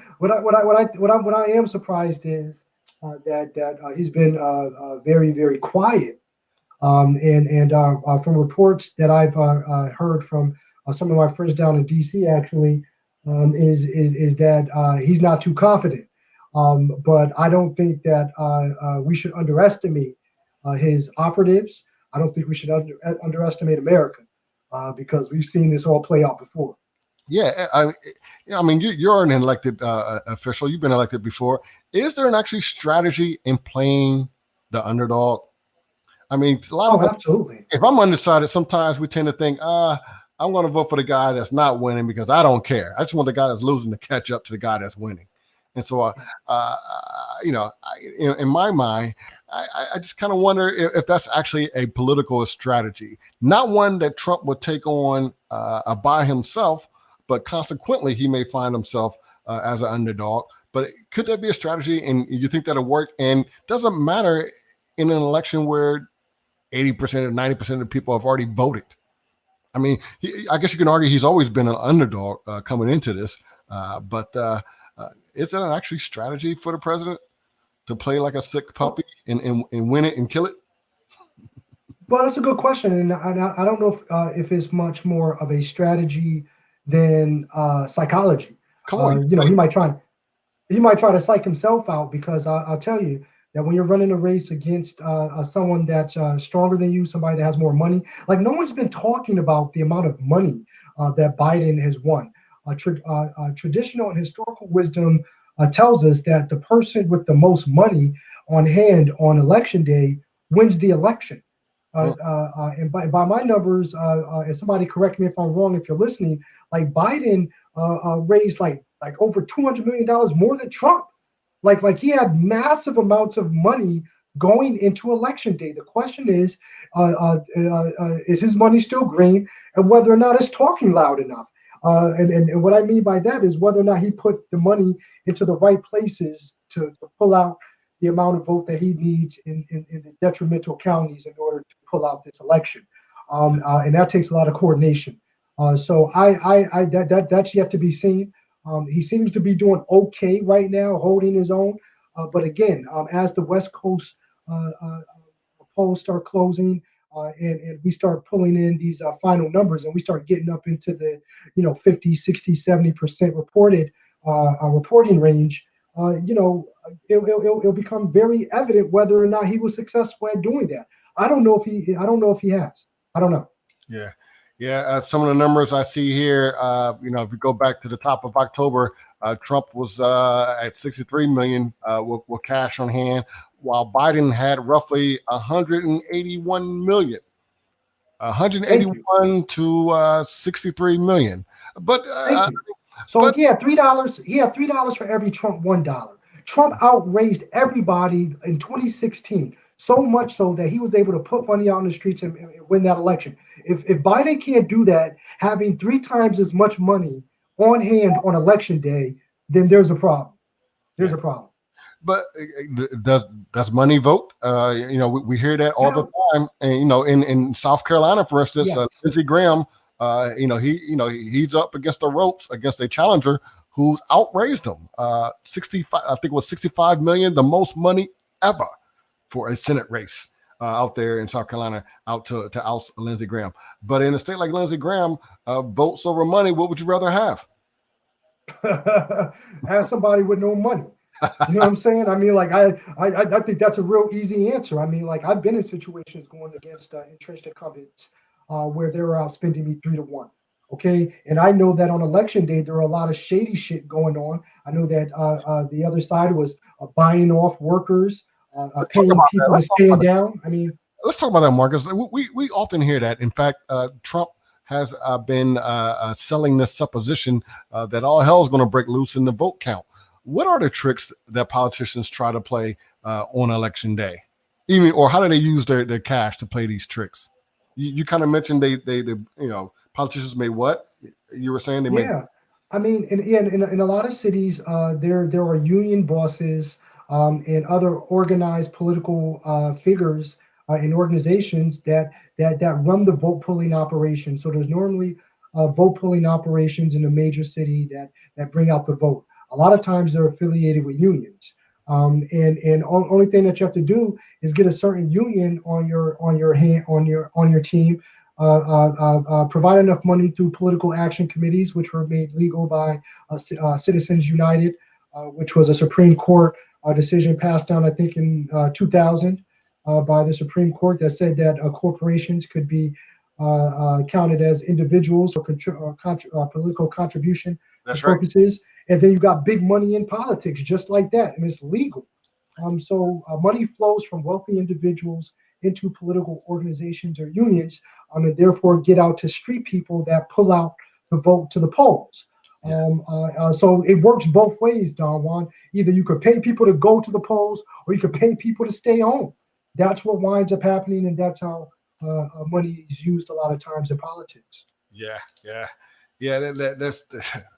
I am surprised is that he's been very, very quiet. And from reports that I've heard from some of my friends down in D.C. actually, is that he's not too confident. But I don't think that we should underestimate his operatives. I don't think we should underestimate America, because we've seen this all play out before.
Yeah, I mean, you're an elected official. You've been elected before. Is there an actually strategy in playing the underdog? I mean, a lot of
absolutely.
If I'm undecided, sometimes we tend to think, I'm going to vote for the guy that's not winning because I don't care. I just want the guy that's losing to catch up to the guy that's winning. And so, in my mind, I just kind of wonder if that's actually a political strategy, not one that Trump would take on by himself, but consequently, he may find himself as an underdog. But could that be a strategy? And you think that'll work? And doesn't matter in an election where 80% or 90% of the people have already voted. I mean, I guess you can argue he's always been an underdog coming into this, but is that an actually strategy for the president to play like a sick puppy and win it and kill it?
Well, that's a good question, and I don't know if it's much more of a strategy than psychology.
Come on,
He might try to psych himself out, because I'll tell you that when you're running a race against someone that's stronger than you, somebody that has more money, like no one's been talking about the amount of money that Biden has won. Traditional and historical wisdom tells us that the person with the most money on hand on election day wins the election. And by my numbers, and somebody correct me if I'm wrong if you're listening, like Biden raised like over $200 million more than Trump. Like he had massive amounts of money going into election day. The question is his money still green, and whether or not it's talking loud enough. And what I mean by that is whether or not he put the money into the right places to pull out the amount of vote that he needs in the detrimental counties in order to pull out this election. And that takes a lot of coordination. So that's yet to be seen. He seems to be doing okay right now, holding his own. But again, as the West Coast polls start closing, and we start pulling in these final numbers, and we start getting up into the 50, 60, 70% reporting range, it'll become very evident whether or not he was successful at doing that. I don't know if he has. I don't know.
Yeah. Some of the numbers I see here, if you go back to the top of October, Trump was at 63 million with cash on hand, while Biden had roughly 181 million. 181 to 63 million. But
Thank you. So he had $3. He had $3 for every Trump $1. Trump outraised everybody in 2016, so much so that he was able to put money out in the streets and win that election. If Biden can't do that, having 3 times as much money on hand on election day, then there's a problem. There's a problem.
But does money vote? We hear that all the time. And in South Carolina, for instance,
Yes.
Lindsey Graham, he's up against the ropes against a challenger who's outraised him. 65, I think it was 65 million, the most money ever for a Senate race out there in South Carolina, out to oust Lindsey Graham. But in a state like Lindsey Graham, votes over money, what would you rather have?
Have somebody with no money. You know what I'm saying? I mean, like I think that's a real easy answer. I mean, like I've been in situations going against entrenched incumbents where they were outspending me 3 to 1. Okay, and I know that on election day there are a lot of shady shit going on. I know that the other side was buying off workers, paying people to stand down. I mean,
let's talk about that, Marcus. We often hear that. In fact, Trump has been selling this supposition that all hell is going to break loose in the vote count. What are the tricks that politicians try to play on election day? Or how do they use their cash to play these tricks? You kind of mentioned they politicians may what? You were saying they may.
Yeah, I mean, in a lot of cities, there are union bosses and other organized political figures and organizations that run the vote pulling operation. So there's normally vote pulling operations in a major city that bring out the vote. A lot of times they're affiliated with unions, and only thing that you have to do is get a certain union on your team. Provide enough money through political action committees, which were made legal by Citizens United, which was a Supreme Court decision passed down, I think, in 2000 by the Supreme Court that said that corporations could be counted as individuals or political contribution purposes. Right. And then you got big money in politics just like that, and it's legal. So money flows from wealthy individuals into political organizations or unions, and therefore get out to street people that pull out the vote to the polls. Yeah. So it works both ways, Don Juan. Either you could pay people to go to the polls, or you could pay people to stay home. That's what winds up happening, and that's how money is used a lot of times in politics.
Yeah. That's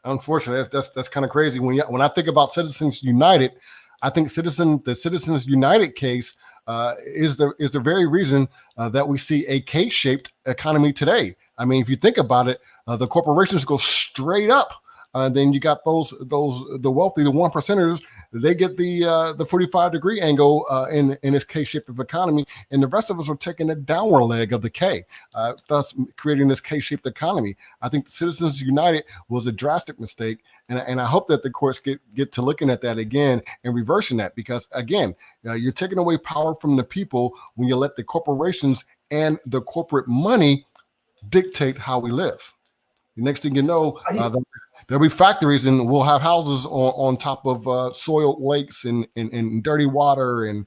unfortunate. That's kind of crazy. When I think about Citizens United, I think the Citizens United case is the very reason that we see a K-shaped economy today. I mean, if you think about it, the corporations go straight up. Then you got the wealthy, the 1%ers. They get the 45-degree angle in this K-shaped economy, and the rest of us are taking the downward leg of the K, thus creating this K-shaped economy. I think Citizens United was a drastic mistake, and I hope that the courts get to looking at that again and reversing that, because again, you're taking away power from the people when you let the corporations and the corporate money dictate how we live. The next thing you know, there'll be factories, and we'll have houses on top of soiled lakes and dirty water and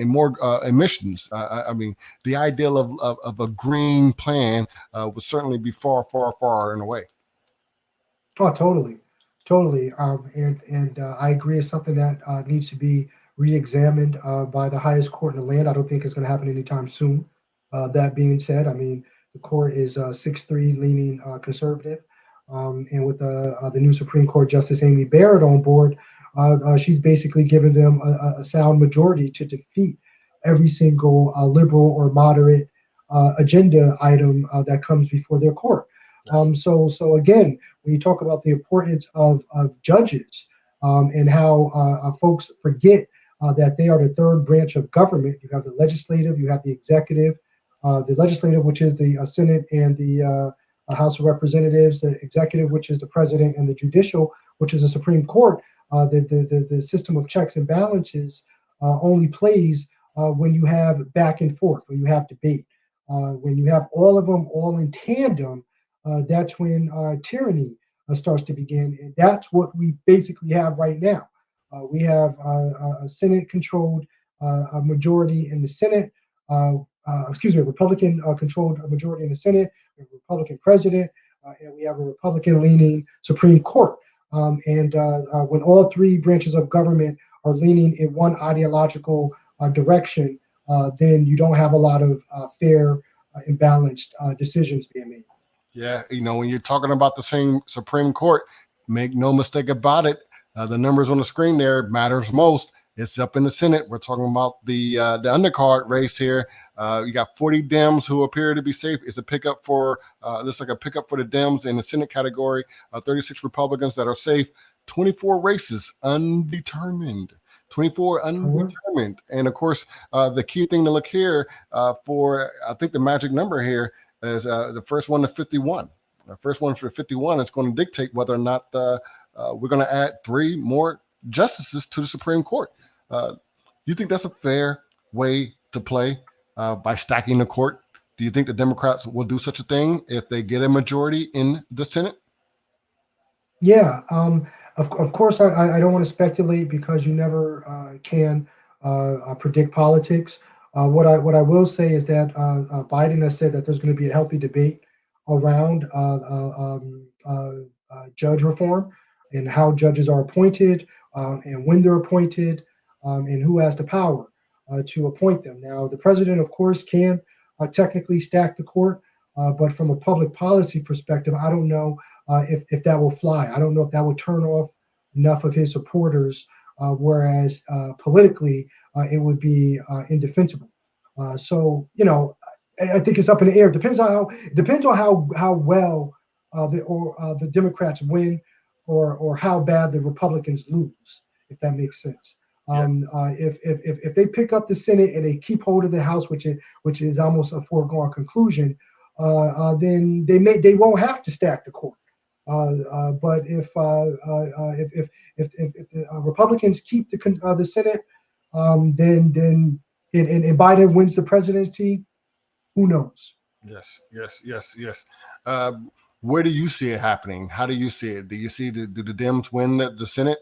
more emissions. I mean, the ideal of a green plan would certainly be far, far, far and away.
Oh, totally, totally. And I agree. It's something that needs to be re-examined by the highest court in the land. I don't think it's going to happen anytime soon. That being said, I mean, the court is 6-3 leaning conservative, and with the new Supreme Court Justice Amy Barrett on board, she's basically given them a sound majority to defeat every single liberal or moderate agenda item that comes before their court.
Yes.
So again, when you talk about the importance of judges and how folks forget that they are the third branch of government. You have the legislative, you have the executive, the legislative, which is the Senate and the House of Representatives, the executive, which is the president, and the judicial, which is the Supreme Court. The system of checks and balances only plays when you have back and forth, when you have debate. When you have all of them all in tandem, that's when tyranny starts to begin. And that's what we basically have right now. We have a Senate-controlled majority in the Senate, a Republican-controlled majority in the Senate, a Republican president, and we have a Republican-leaning Supreme Court. And when all three branches of government are leaning in one ideological direction, then you don't have a lot of fair and balanced decisions being made.
Yeah, when you're talking about the same Supreme Court, make no mistake about it. The numbers on the screen there matters most. It's up in the Senate. We're talking about the undercard race here. You got 40 Dems who appear to be safe. It's a pickup for looks like a pickup for the Dems in the Senate category. 36 Republicans that are safe. 24 races undetermined. 24 undetermined. And of course, the key thing to look here for, I think the magic number here is the first one to 51. The first one for 51 is going to dictate whether or not we're going to add 3 more justices to the Supreme Court. You think that's a fair way to play by stacking the court? Do you think the Democrats will do such a thing if they get a majority in the Senate?
Yeah, of course, I don't want to speculate because you never can predict politics. What I will say is that Biden has said that there's going to be a healthy debate around judge reform and how judges are appointed and when they're appointed and who has the power to appoint them. Now, the president, of course, can technically stack the court, but from a public policy perspective, I don't know if that will fly. I don't know if that will turn off enough of his supporters, whereas politically it would be indefensible. So I think it's up in the air. Depends on how well the Democrats win, or how bad the Republicans lose, if that makes sense. If they pick up the Senate and they keep hold of the House, which is almost a foregone conclusion, then they won't have to stack the court. But if the Republicans keep the Senate, then and Biden wins the presidency, who knows?
Yes. Where do you see it happening? How do you see it? Do you see do the Dems win the Senate?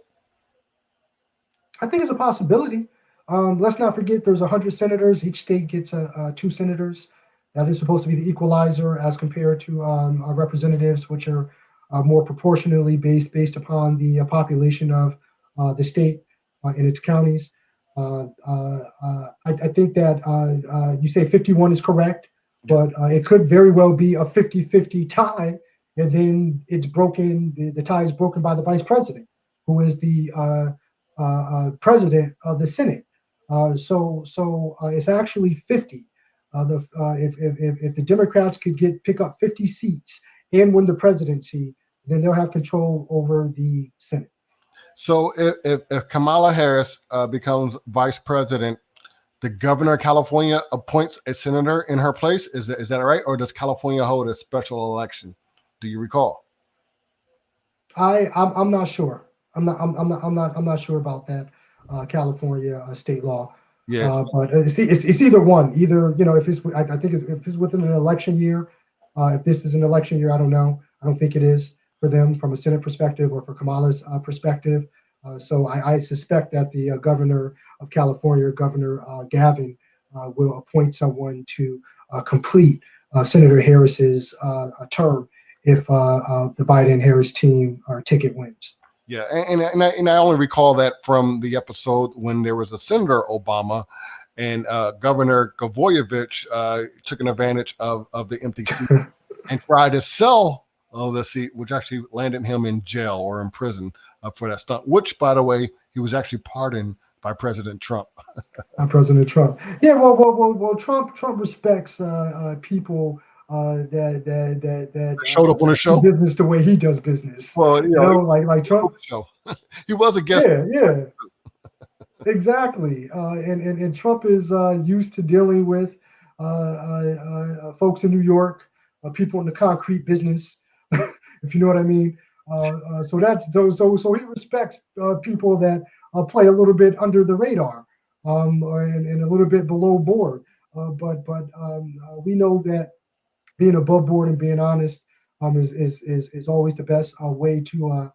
I think it's a possibility. Let's not forget there's 100 senators. Each state gets 2 senators. That is supposed to be the equalizer as compared to our representatives, which are more proportionally based upon the population of the state and its counties. I think that you say 51 is correct, but it could very well be a 50-50 tie, and then it's broken. The tie is broken by the vice president, who is the president of the Senate. So it's actually 50. If the Democrats could pick up 50 seats and win the presidency, then they'll have control over the Senate.
So if Kamala Harris becomes vice president, the governor of California appoints a senator in her place. Is that right? Or does California hold a special election? Do you recall?
I'm not sure. I'm not sure about that California state law.
Yes.
But it's either one. Either if it's I think if it's within an election year. If this is an election year, I don't know. I don't think it is for them from a Senate perspective or for Kamala's perspective. So I suspect that the governor of California, Governor Gavin, will appoint someone to complete Senator Harris's term if the Biden-Harris team or ticket wins.
Yeah, and I only recall that from the episode when there was a Senator Obama and Governor Gavoyevich took an advantage of the empty seat and tried to sell the seat, which actually landed him in jail or in prison for that stunt, which, by the way, he was actually pardoned by President Trump.
President Trump. Yeah, well, Trump respects people that
Showed up on the show.
do business the way he does business.
Well,
like Trump.
Show. He was a guest.
Yeah. Exactly. And Trump is used to dealing with folks in New York, people in the concrete business, if you know what I mean. So that's those. So he respects people that play a little bit under the radar, and a little bit below board. But we know that being above board and being honest is always the best way to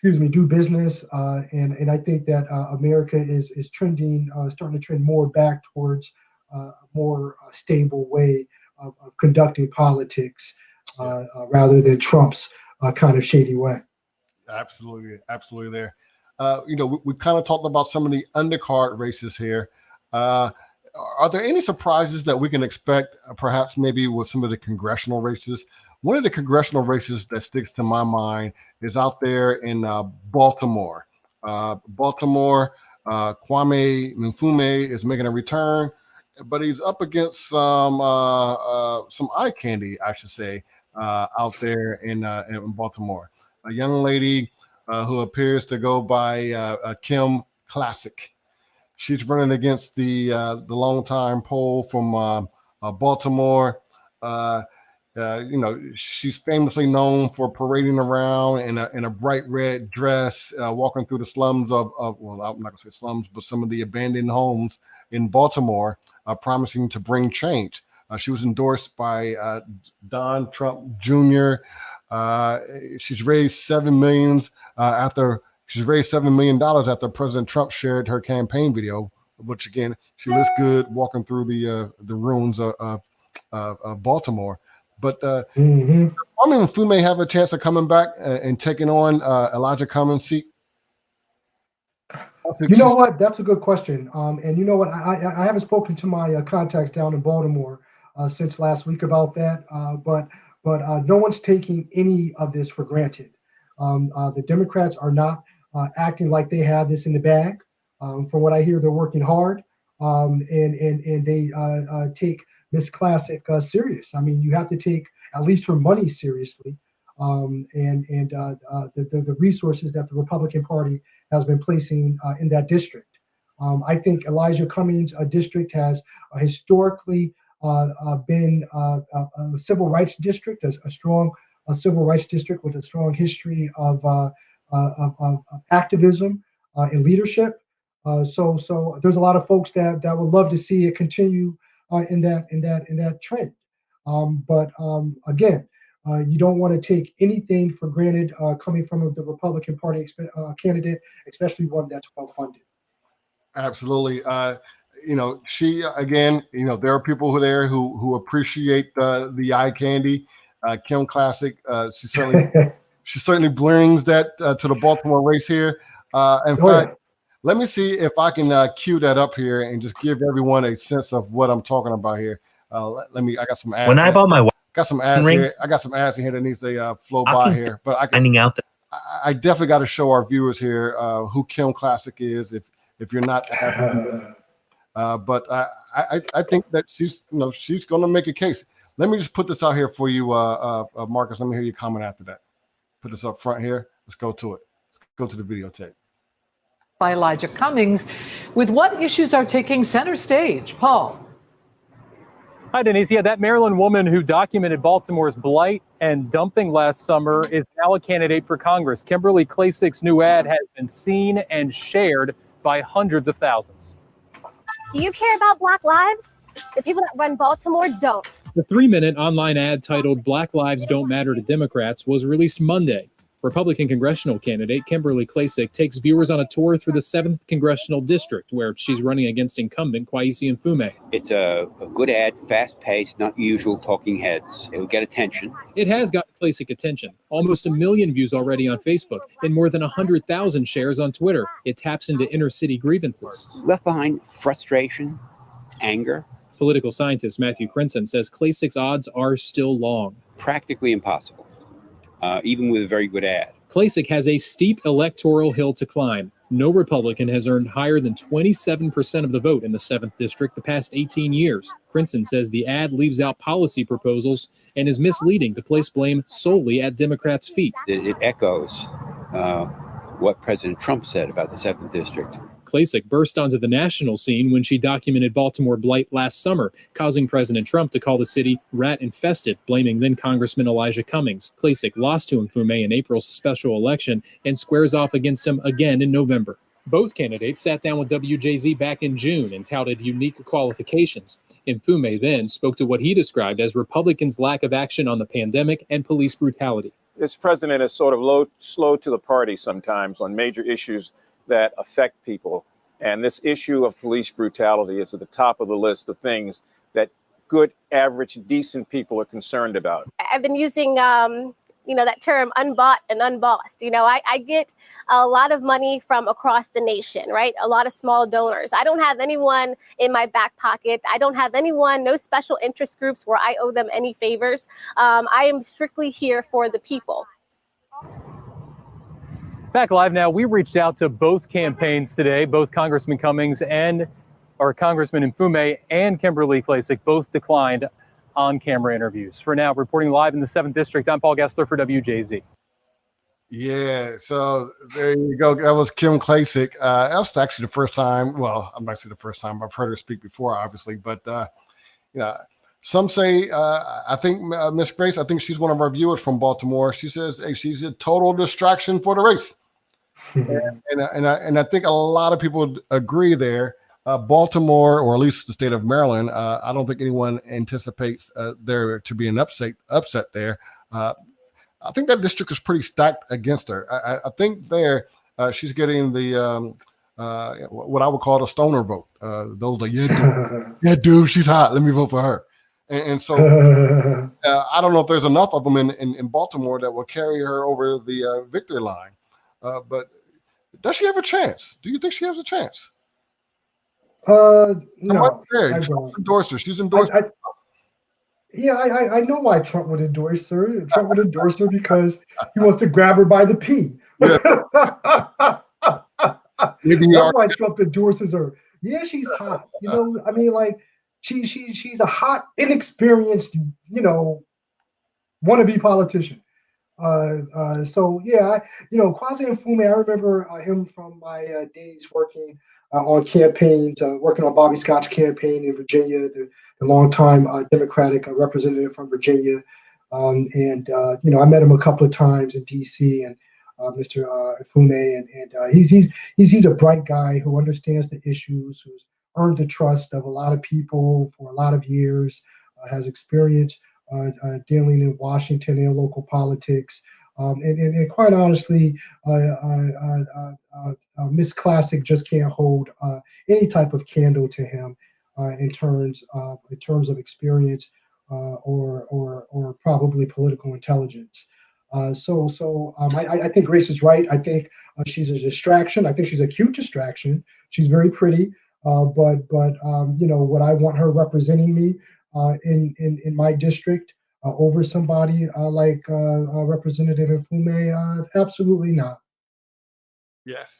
do business. And I think that America is starting to trend more back towards a more stable way of conducting politics rather than Trump's kind of shady way.
Absolutely there. We kind of talked about some of the undercard races here. Are there any surprises that we can expect, perhaps maybe with some of the congressional races? One of the congressional races that sticks to my mind is out there in Baltimore. Kwame Mfume is making a return, but he's up against some eye candy, I should say, out there in Baltimore. A young lady who appears to go by Kim Classic. She's running against the longtime poll from Baltimore. She's famously known for parading around in a bright red dress, walking through the slums of well, I'm not gonna say slums, but some of the abandoned homes in Baltimore, promising to bring change. She was endorsed by Don Trump Jr. She's raised $7 million after President Trump shared her campaign video. Which again, she looks good walking through the ruins of Baltimore. But Kwame Mfume have a chance of coming back and taking on Elijah Cummings' seat?
You know what? That's a good question. And you know what? I haven't spoken to my contacts down in Baltimore since last week about that. But no one's taking any of this for granted. The Democrats are not acting like they have this in the bag. From what I hear, they're working hard, and they take Miss Classic serious. I mean, you have to take at least her money seriously, and the resources that the Republican Party has been placing in that district. I think Elijah Cummings' district has historically been a civil rights district, a strong civil rights district with a strong history of activism and leadership. So there's a lot of folks that would love to see it continue in that trend. But again, you don't want to take anything for granted coming from the Republican Party candidate, especially one that's well funded.
Absolutely. She again. There are people who appreciate the eye candy. Kim Classic. She certainly brings that to the Baltimore race here. In fact, let me see if I can cue that up here and just give everyone a sense of what I'm talking about here. Let me. I got some ads.
When I bought my
got some ads
ring,
here. I got some ads in here that needs to flow by here. But
I
definitely got to show our viewers here who Kim Classic is. If you're not, But I think that she's going to make a case. Let me just put this out here for you, Marcus. Let me hear your comment after that. Put this up front here. Let's go to it. Let's go to the videotape.
By Elijah Cummings, with what issues are taking center stage. Paul.
Hi, Denise. Yeah, that Maryland woman who documented Baltimore's blight and dumping last summer is now a candidate for Congress. Kimberly Klasich's new ad has been seen and shared by hundreds of thousands.
Do you care about Black lives? The people that run Baltimore don't.
The 3-minute online ad titled Black Lives Don't Matter to Democrats was released Monday. Republican congressional candidate Kimberly Klasich takes viewers on a tour through the 7th Congressional District, where she's running against incumbent Kweisi Mfume.
It's a good ad, fast-paced, not usual talking heads. It'll get attention.
It has got Klasich attention. Almost 1 million views already on Facebook and more than 100,000 shares on Twitter. It taps into inner-city grievances.
Left behind frustration, anger.
Political scientist Matthew Crinson says Klasich's odds are still long.
Practically impossible, even with a very good ad.
Klasich has a steep electoral hill to climb. No Republican has earned higher than 27% of the vote in the 7th District the past 18 years. Crinson says the ad leaves out policy proposals and is misleading to place blame solely at Democrats' feet.
It echoes what President Trump said about the 7th District.
Klasich burst onto the national scene when she documented Baltimore blight last summer, causing President Trump to call the city rat-infested, blaming then-Congressman Elijah Cummings. Klasich lost to Mfume in April's special election and squares off against him again in November. Both candidates sat down with WJZ back in June and touted unique qualifications. Mfume then spoke to what he described as Republicans' lack of action on the pandemic and police brutality.
This president is sort of slow to the party sometimes on major issues that affect people. And this issue of police brutality is at the top of the list of things that good, average, decent people are concerned about.
I've been using, that term unbought and unbossed. I get a lot of money from across the nation, right? A lot of small donors. I don't have anyone in my back pocket. I don't have anyone, no special interest groups where I owe them any favors. I am strictly here for the people.
Back live now, we reached out to both campaigns today, both Congressman Cummings or Congressman Mfume and Kimberly Klasich both declined on-camera interviews. For now, reporting live in the 7th District, I'm Paul Gessler for WJZ.
Yeah, so there you go. That was Kim Klasich. That was actually the first time. Well, I'm not saying the first time. I've heard her speak before, obviously, but some say, I think Miss Grace, I think she's one of our viewers from Baltimore. She says, hey, she's a total distraction for the race. And I think a lot of people agree there. Baltimore, or at least the state of Maryland, I don't think anyone anticipates there to be an upset there. I think that district is pretty stacked against her. I think there she's getting the what I would call the stoner vote. Those like, yeah, dude, she's hot. Let me vote for her. And so I don't know if there's enough of them in Baltimore that will carry her over the victory line. But does she have a chance? Do you think she has a chance?
No.
Trump's endorsed her. She's endorsed her.
I know why Trump would endorse her. Trump would endorse her because he wants to grab her by the pee.
Yeah.
That's why Trump endorses her. Yeah, she's hot. She's a hot, inexperienced, wannabe politician. Kweisi Mfume, I remember him from my days working on campaigns, working on Bobby Scott's campaign in Virginia, the longtime Democratic representative from Virginia. I met him a couple of times in D.C. and Mr. Mfume, and he's a bright guy who understands the issues, who's earned the trust of a lot of people for a lot of years, has experience dealing in Washington and local politics. And quite honestly, Miss Klasich just can't hold any type of candle to him in terms of experience or probably political intelligence. I think Grace is right. I think she's a distraction. I think she's a cute distraction. She's very pretty. But would I want her representing me in my district over somebody like Representative Mfume? Absolutely not.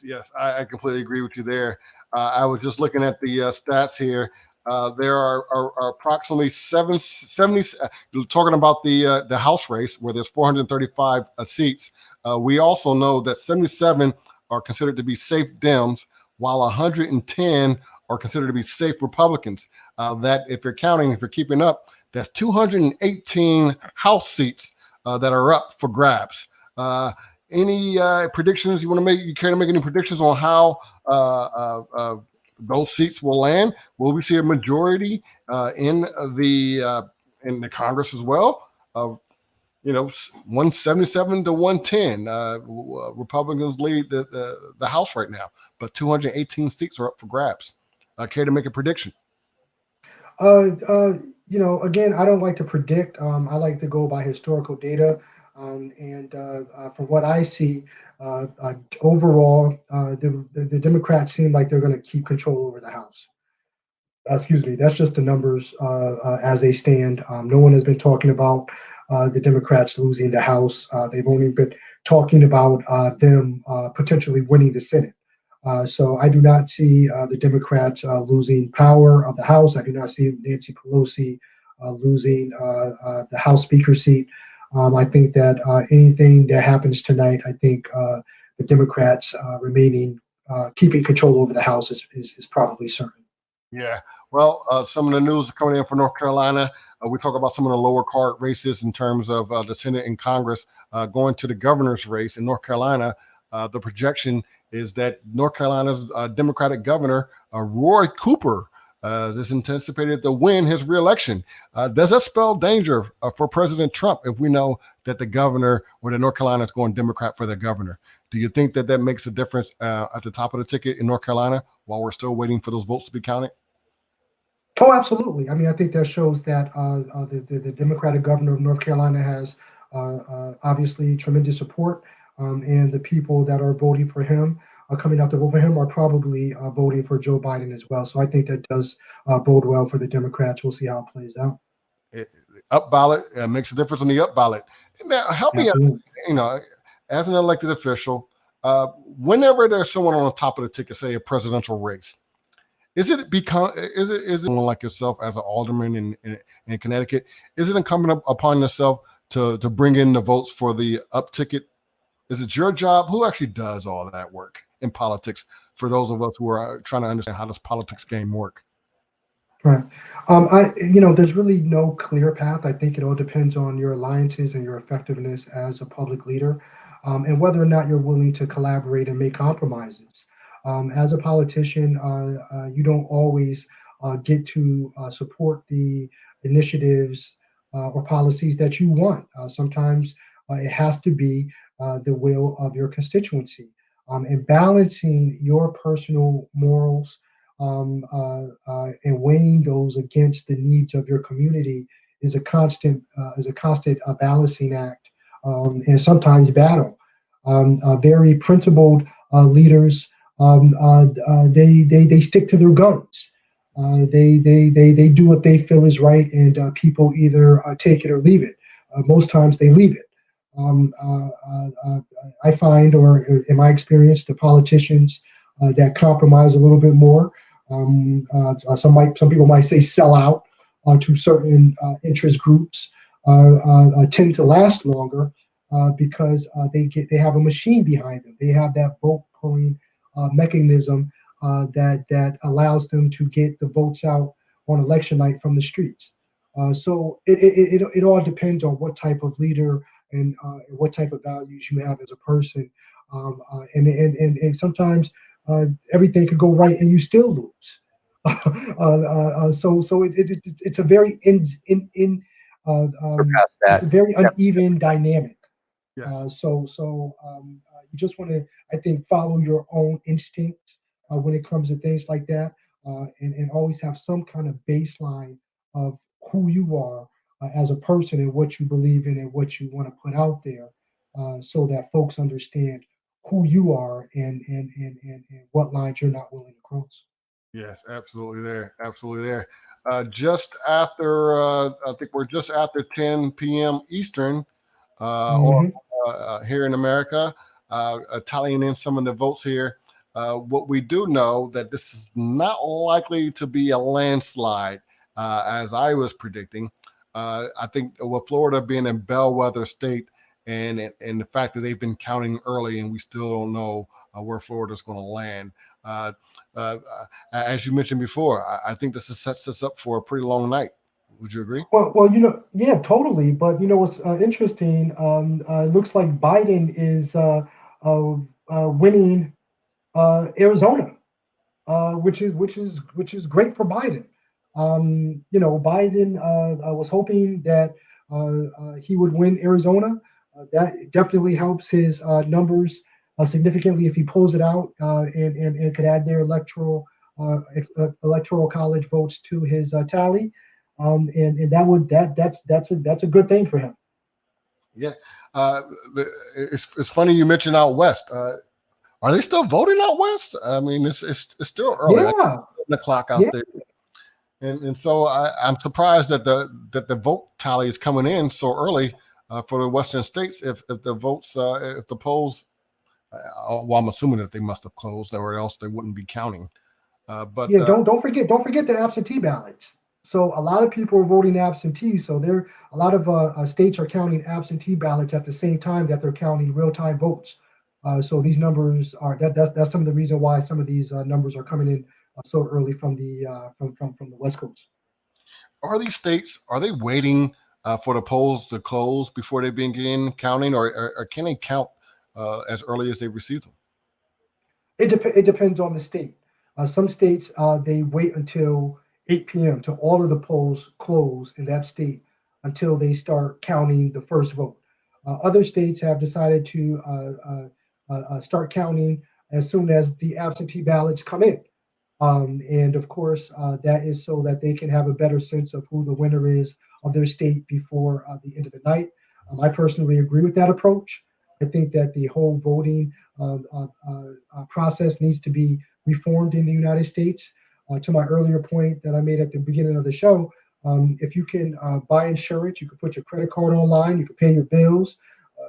Yes, I completely agree with you there. I was just looking at the stats here. There are approximately 70, talking about the House race where there's 435 seats. We also know that 77 are considered to be safe Dems, while 110 are considered to be safe Republicans. That if you're keeping up, that's 218 House seats that are up for grabs. Any predictions you want to make? You care to make any predictions on how those seats will land? Will we see a majority in the Congress as well? 177 to 110. Republicans lead the House right now, but 218 seats are up for grabs. Care to make a prediction?
Again, I don't like to predict. I like to go by historical data. And from what I see, overall, the Democrats seem like they're going to keep control over the House. Excuse me, that's just the numbers as they stand. No one has been talking about the Democrats losing the House. They've only been talking about them potentially winning the Senate. So I do not see the Democrats losing power of the House. I do not see Nancy Pelosi losing the House Speaker seat. I think that anything that happens tonight, I think the Democrats keeping control over the House is probably certain.
Yeah. Well, some of the news coming in from North Carolina. We talk about some of the lower card races in terms of the Senate and Congress going to the governor's race in North Carolina. The projection is that North Carolina's Democratic governor, Roy Cooper, is anticipated to win his reelection. Does that spell danger for President Trump if we know that the governor or the North Carolina is going Democrat for their governor? Do you think that makes a difference at the top of the ticket in North Carolina while we're still waiting for those votes to be counted?
Oh, absolutely. I mean, I think that shows that the Democratic governor of North Carolina has obviously tremendous support, and the people that are voting for him, coming out to vote for him, are probably voting for Joe Biden as well. So I think that does bode well for the Democrats. We'll see how it plays out.
Up ballot makes a difference on the up ballot. Now, help me out. As an elected official, whenever there's someone on the top of the ticket, say a presidential race, is it someone like yourself as an alderman in Connecticut? Is it incumbent upon yourself to bring in the votes for the up ticket? Is it your job? Who actually does all of that work in politics? For those of us who are trying to understand how this politics game work.
Right. There's really no clear path. I think it all depends on your alliances and your effectiveness as a public leader, and whether or not you're willing to collaborate and make compromises. As a politician, you don't always get to support the initiatives or policies that you want. Sometimes it has to be the will of your constituency. And balancing your personal morals and weighing those against the needs of your community is a constant balancing act, and sometimes battle. Very principled leaders, they stick to their guns. They do what they feel is right, and people either take it or leave it. Most times they leave it. I find, or in my experience, the politicians that compromise a little bit more, some people might say sell out to certain interest groups, tend to last longer because they have a machine behind them. They have that vote pulling mechanism that allows them to get the votes out on election night from the streets. So it all depends on what type of leader and what type of values you have as a person, and sometimes everything could go right and you still lose. So it's a very very uneven dynamic.
Yes.
So you just want to, I think, follow your own instincts when it comes to things like that, and always have some kind of baseline of who you are as a person and what you believe in and what you want to put out there, so that folks understand who you are and what lines you're not willing to cross.
Yes, absolutely there. Just after, I think we're just after 10 p.m. Eastern
Mhm.
here in America. tallying in some of the votes here. What we do know that this is not likely to be a landslide, as I was predicting. I think with Florida being a bellwether state, and the fact that they've been counting early, and we still don't know where Florida's going to land. As you mentioned before, I think this sets us up for a pretty long night. Would you agree?
Well, yeah, totally. But what's interesting? It looks like Biden is winning Arizona, which is great for Biden. Biden was hoping that he would win Arizona. That definitely helps his numbers significantly if he pulls it out and could add their electoral college votes to his tally. And that's a good thing for him.
Yeah, it's funny you mentioned out west. Are they still voting out west? I mean, it's still early.
Yeah.
7 o'clock out there, and so I'm surprised that the vote tally is coming in so early for the western states. If the votes, if the polls, well, I'm assuming that they must have closed, or else they wouldn't be counting. But
yeah, don't forget the absentee ballots. So a lot of people are voting absentee. So a lot of states are counting absentee ballots at the same time that they're counting real-time votes. So these numbers are that's some of the reason why some of these numbers are coming in so early from the West Coast.
Are these states, are they waiting for the polls to close before they begin counting, or can they count as early as they receive them?
It depends on the state. Some states they wait until 8 p.m. till all of the polls close in that state until they start counting the first vote. Other states have decided to start counting as soon as the absentee ballots come in. And of course, that is so that they can have a better sense of who the winner is of their state before the end of the night. I personally agree with that approach. I think that the whole voting process needs to be reformed in the United States. To my earlier point that I made at the beginning of the show, if you can buy insurance, you can put your credit card online, you can pay your bills,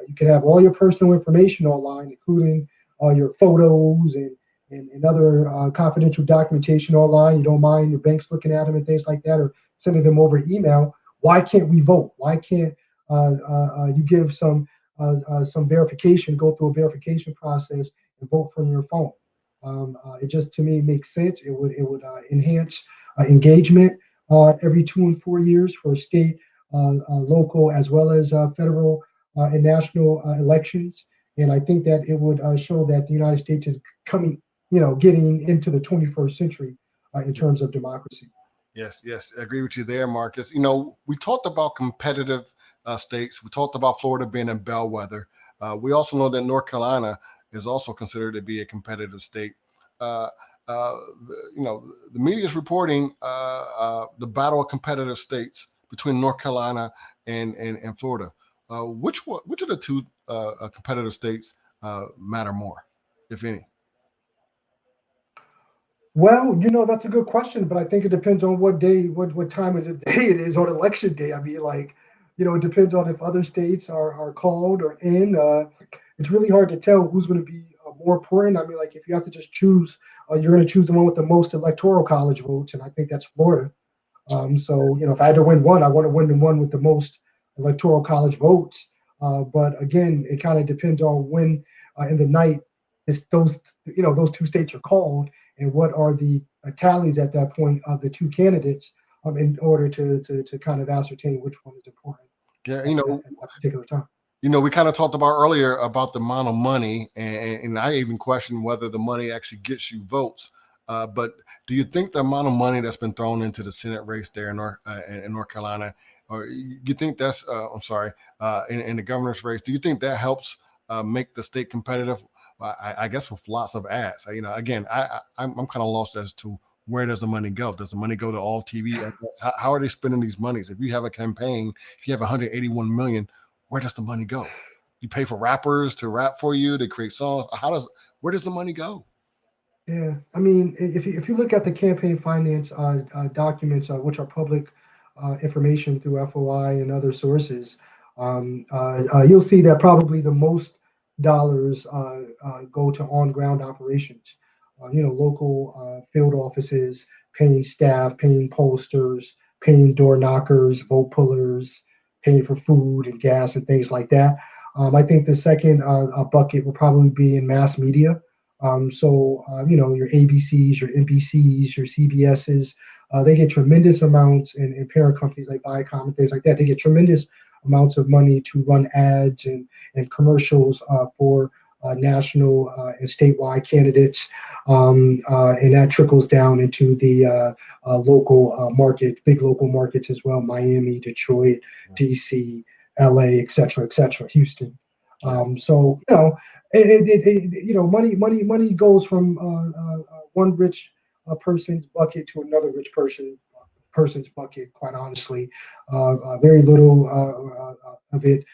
you can have all your personal information online, including your photos and other confidential documentation online. You don't mind your banks looking at them and things like that, or sending them over email. Why can't we vote? Why can't you give some verification, go through a verification process and vote from your phone? It just, to me, makes sense. It would enhance engagement every 2 and 4 years for state, local, as well as federal and national elections. And I think that it would show that the United States is getting into the 21st century in terms of democracy.
Yes, I agree with you there, Marcus. We talked about competitive states. We talked about Florida being a bellwether. We also know that North Carolina is also considered to be a competitive state. The media is reporting the battle of competitive states between North Carolina and Florida. Which of the two competitive states matter more, if any?
Well, that's a good question, but I think it depends on what day, what time of the day it is on election day. I mean, it depends on if other states are called or in. It's really hard to tell who's going to be more important. I mean, if you have to just choose, you're going to choose the one with the most electoral college votes, and I think that's Florida. So, if I had to win one, I want to win the one with the most electoral college votes. But again, it kind of depends on when in the night those two states are called, and what are the tallies at that point of the two candidates in order to kind of ascertain which one is important.
Yeah,
at that particular time.
We kind of talked about earlier about the amount of money, and I even questioned whether the money actually gets you votes. But do you think the amount of money that's been thrown into the Senate race there in North Carolina, or you think that's in the governor's race, do you think that helps make the state competitive? I guess with lots of ads. Again, I'm kind of lost as to where does the money go? Does the money go to all TV ads? How are they spending these monies? If you have a campaign, if you have 181 million, where does the money go? You pay for rappers to rap for you, to create songs. Where does the money go?
Yeah, I mean, if you look at the campaign finance documents, which are public information through FOI and other sources, you'll see that probably the most dollars go to on-ground operations. Local field offices, paying staff, paying pollsters, paying door knockers, vote pullers, paying for food and gas and things like that. I think the second bucket will probably be in mass media. Your ABCs, your NBCs, your CBSs, they get tremendous amounts, and parent companies like Viacom and things like that, they get tremendous amounts of money to run ads and commercials for national and statewide candidates. And that trickles down into the local market, big local markets as well: Miami, Detroit, DC, LA, et cetera, Houston. Money goes from one rich person's bucket to another rich person's bucket. Quite honestly, very little of it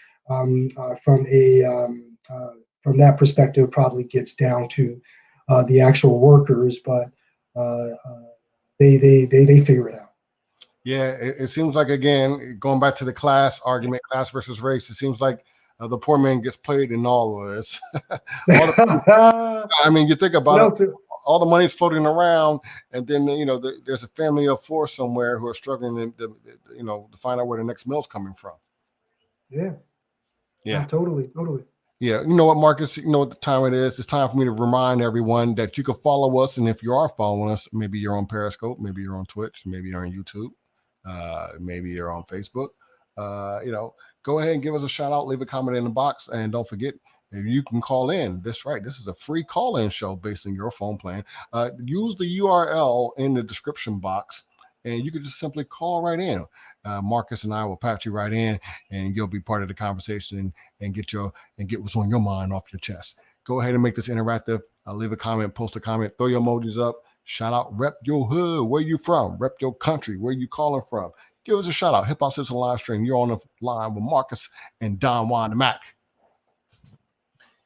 from that perspective probably gets down to the actual workers, but they figure it out.
Yeah, it seems like, again, going back to the class argument, class versus race, it seems like the poor man gets played in all of this. I mean, you think about it, all the money's floating around, and then there's a family of four somewhere who are struggling to find out where the next meal's coming from.
Yeah, totally.
Yeah, you know what, Marcus? You know what the time it is. It's time for me to remind everyone that you can follow us, and if you are following us, maybe you're on Periscope, maybe you're on Twitch, maybe you're on YouTube, maybe you're on Facebook. Go ahead and give us a shout out, leave a comment in the box, and don't forget, if you can call in. That's right. This is a free call-in show based on your phone plan. Use the URL in the description box, and you can just simply call right in. Marcus and I will patch you right in, and you'll be part of the conversation and get what's on your mind off your chest. Go ahead and make this interactive. Leave a comment, post a comment, throw your emojis up. Shout out, rep your hood. Where you from? Rep your country. Where you calling from? Give us a shout out. Hip Hop Citizen live stream. You're on the line with Marcus and Don Juan the Mac.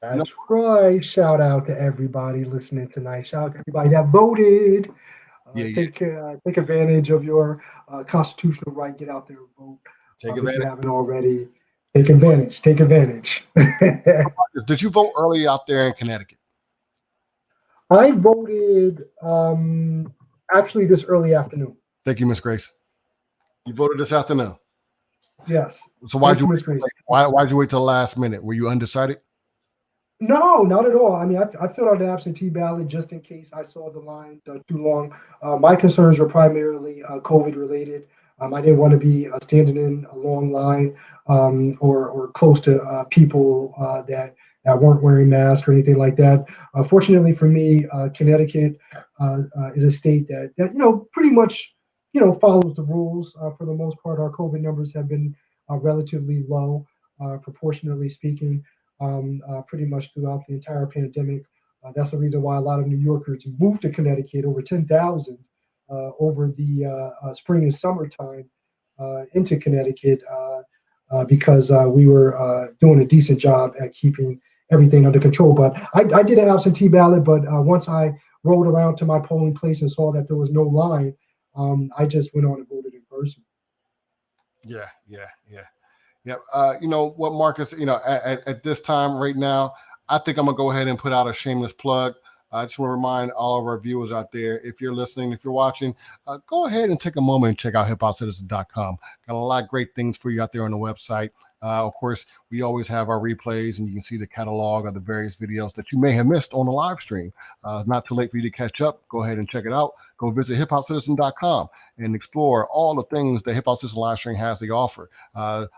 That's right. Shout out to everybody listening tonight. Shout out to everybody that voted. Take advantage of your constitutional right. Get out there and vote.
Take advantage.
If you haven't already, take advantage. Take advantage.
Did you vote early out there in Connecticut?
I voted actually this early afternoon.
Thank you, Miss Grace. You voted this afternoon?
Yes.
So why'd you wait till the last minute? Were you undecided?
No, not at all. I mean, I filled out the absentee ballot just in case I saw the line too long. My concerns were primarily COVID related. I didn't want to be standing in a long line or close to people that weren't wearing masks or anything like that. Fortunately for me, Connecticut is a state that pretty much follows the rules for the most part. Our COVID numbers have been relatively low, proportionally speaking. Pretty much throughout the entire pandemic. That's the reason why a lot of New Yorkers moved to Connecticut, over 10,000 over the spring and summertime into Connecticut because we were doing a decent job at keeping everything under control. But I did an absentee ballot, but once I rolled around to my polling place and saw that there was no line, I just went on and voted in person.
Yeah. You know what, Marcus, at this time right now, I think I'm going to go ahead and put out a shameless plug. I just want to remind all of our viewers out there, if you're listening, if you're watching, go ahead and take a moment and check out hiphopcitizen.com. Got a lot of great things for you out there on the website. Of course, we always have our replays, and you can see the catalog of the various videos that you may have missed on the live stream. It's not too late for you to catch up. Go ahead and check it out. Go visit hiphopcitizen.com and explore all the things that Hip Hop Citizen live stream has to offer.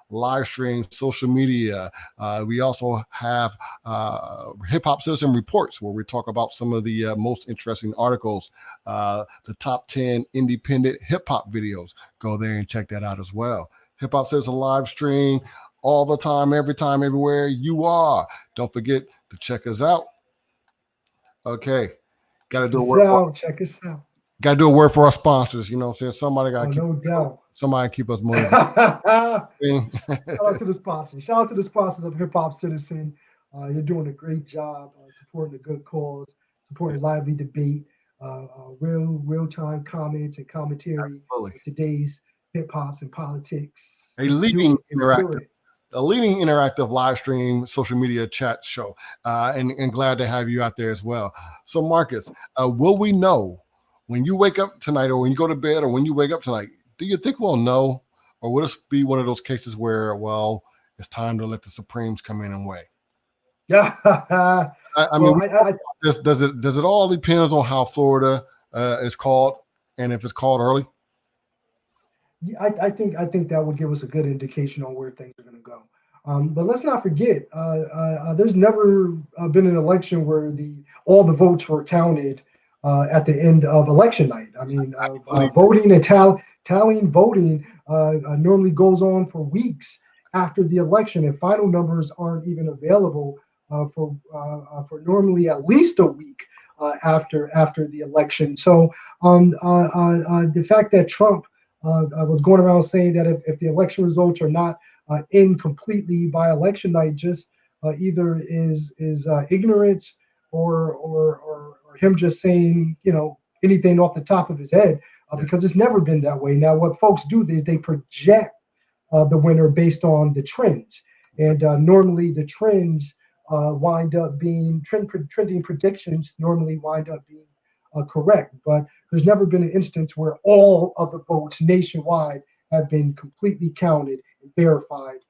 Live stream, social media. We also have Hip Hop Citizen reports, where we talk about some of the most interesting articles, the top 10 independent hip hop videos. Go there and check that out as well. Hip Hop Citizen live stream all the time, every time, everywhere you are. Don't forget to check us out. Okay. Got to do a word.
Check us out.
Got to do a word for our sponsors. You know what I'm saying? Somebody got to keep.
No doubt.
Somebody keep us moving.
Shout out to the sponsors. Shout out to the sponsors of Hip Hop Citizen. You're doing a great job supporting a good cause, supporting lively debate, real-time comments and commentary on today's hip hops and politics.
Leading interactive. a leading interactive live stream social media chat show, and glad to have you out there as well. So, Marcus, will we know when you wake up tonight, or when you go to bed, or when you wake up tonight? Do you think we'll know, or will this be one of those cases where, well, it's time to let the Supremes come in and weigh?
Yeah.
I mean, does it all depends on how Florida is called, and if it's called early?
I think that would give us a good indication on where things are going to go. But let's not forget, there's never been an election where all the votes were counted at the end of election night. I mean, voting and tallying voting normally goes on for weeks after the election, and final numbers aren't even available for normally at least a week after the election. So the fact that Trump I was going around saying that if the election results are not in completely by election night, just either is ignorance or him just saying anything off the top of his head, because it's never been that way. Now, what folks do is they project the winner based on the trends, and normally the trends wind up being trending predictions normally wind up being correct, but there's never been an instance where all of the votes nationwide have been completely counted and verified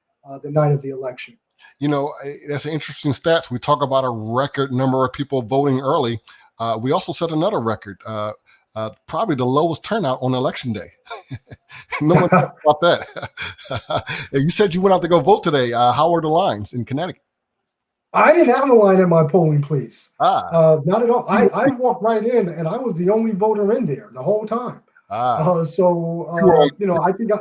the night of the election.
That's an interesting stats. We talk about a record number of people voting early. We also set another record, probably the lowest turnout on election day. No one talked about that. You said you went out to go vote today. How were the lines in Connecticut?
I didn't have a line at my polling place. Not at all. I walked right in, and I was the only voter in there the whole time. I think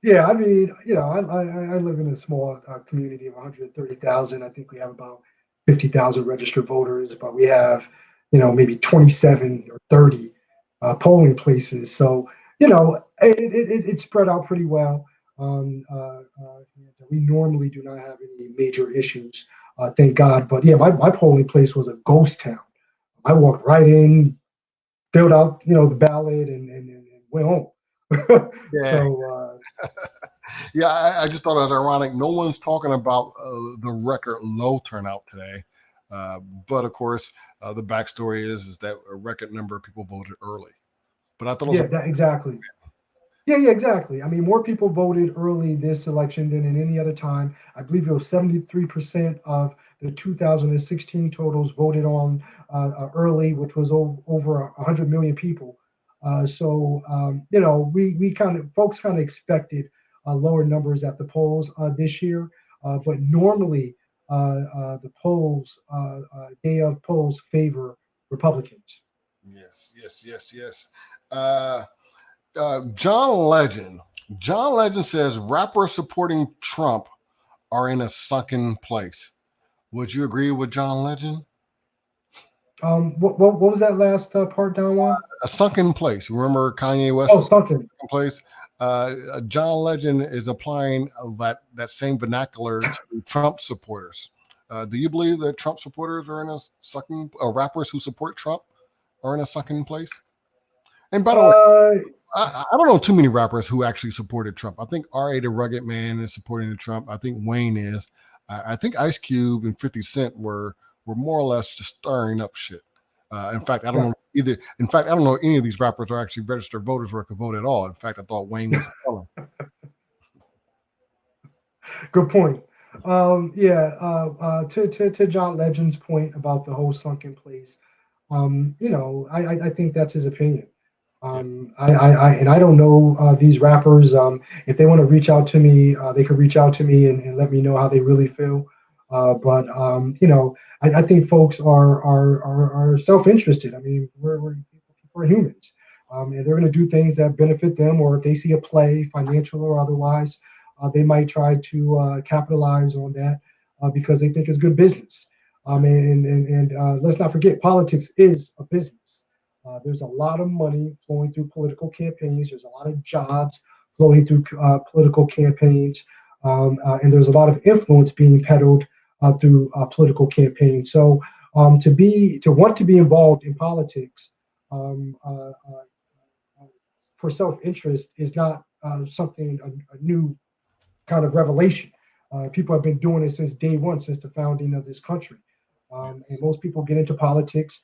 yeah, I mean, I live in a small community of 130,000. I think we have about 50,000 registered voters, but we have, maybe 27 or 30 polling places. So, it spread out pretty well. We normally do not have any major issues, thank God. But yeah, my polling place was a ghost town. I walked right in, filled out, the ballot, and went home.
Yeah.
So,
yeah, I just thought it was ironic. No one's talking about the record low turnout today. But of course, the backstory is that a record number of people voted early. But I thought it was
exactly. Yeah, exactly. I mean, more people voted early this election than in any other time. I believe it was 73% of the 2016 totals voted on early, which was over 100 million people. So folks kind of expected lower numbers at the polls this year, but normally the polls, day of polls, favor Republicans.
Yes. John Legend says rappers supporting Trump are in a sunken place. Would you agree with John Legend?
What was that last part, Don Juan?
A sunken place. Remember Kanye West?
Oh, sunken
place. John Legend is applying that same vernacular to Trump supporters. Do you believe that Trump supporters are in a sunken, or rappers who support Trump are in a sunken place? And by the way, I don't know too many rappers who actually supported Trump. I think R.A. the Rugged Man is supporting Trump. I think Wayne is. I think Ice Cube and 50 Cent were more or less just stirring up shit. In fact, I don't know either. In fact, I don't know any of these rappers are actually registered voters or could vote at all. In fact, I thought Wayne was a felon.
Good point. To John Legend's point about the whole sunken place, I think that's his opinion. I don't know these rappers. If they want to reach out to me, they could reach out to me and let me know how they really feel. But I think folks are self-interested. I mean, we're humans, and they're going to do things that benefit them, or if they see a play, financial or otherwise, they might try to capitalize on that because they think it's good business. And let's not forget, politics is a business. There's a lot of money flowing through political campaigns. There's a lot of jobs flowing through political campaigns. And there's a lot of influence being peddled through political campaigns. So to want to be involved in politics for self-interest is not something a new kind of revelation. People have been doing it since day one, since the founding of this country. And most people get into politics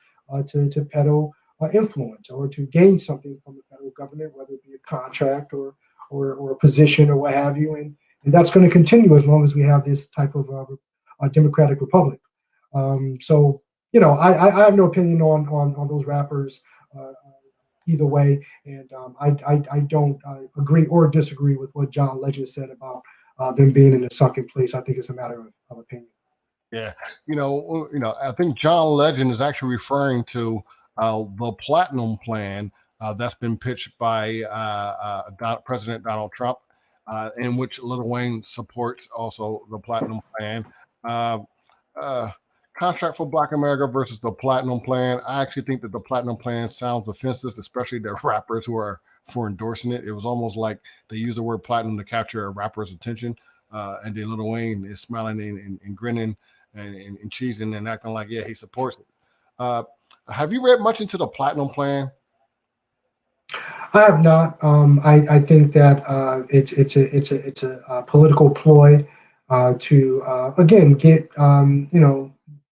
to peddle influence or to gain something from the federal government, whether it be a contract or a position or what have you. And that's going to continue as long as we have this type of democratic republic. So, I have no opinion on those rappers either way. And I don't agree or disagree with what John Legend said about them being in a sunken place. I think it's a matter of opinion.
Yeah, I think John Legend is actually referring to the Platinum Plan that's been pitched by President Donald Trump, in which Lil Wayne supports also the Platinum Plan. Contract for Black America versus the Platinum Plan. I actually think that the Platinum Plan sounds offensive, especially the rappers who are for endorsing it. It was almost like they used the word platinum to capture a rapper's attention, and then Lil Wayne is smiling and grinning and cheesing and acting like, yeah, he supports it. Have you read much into the Platinum Plan?
I have not. I think that it's a political ploy to again get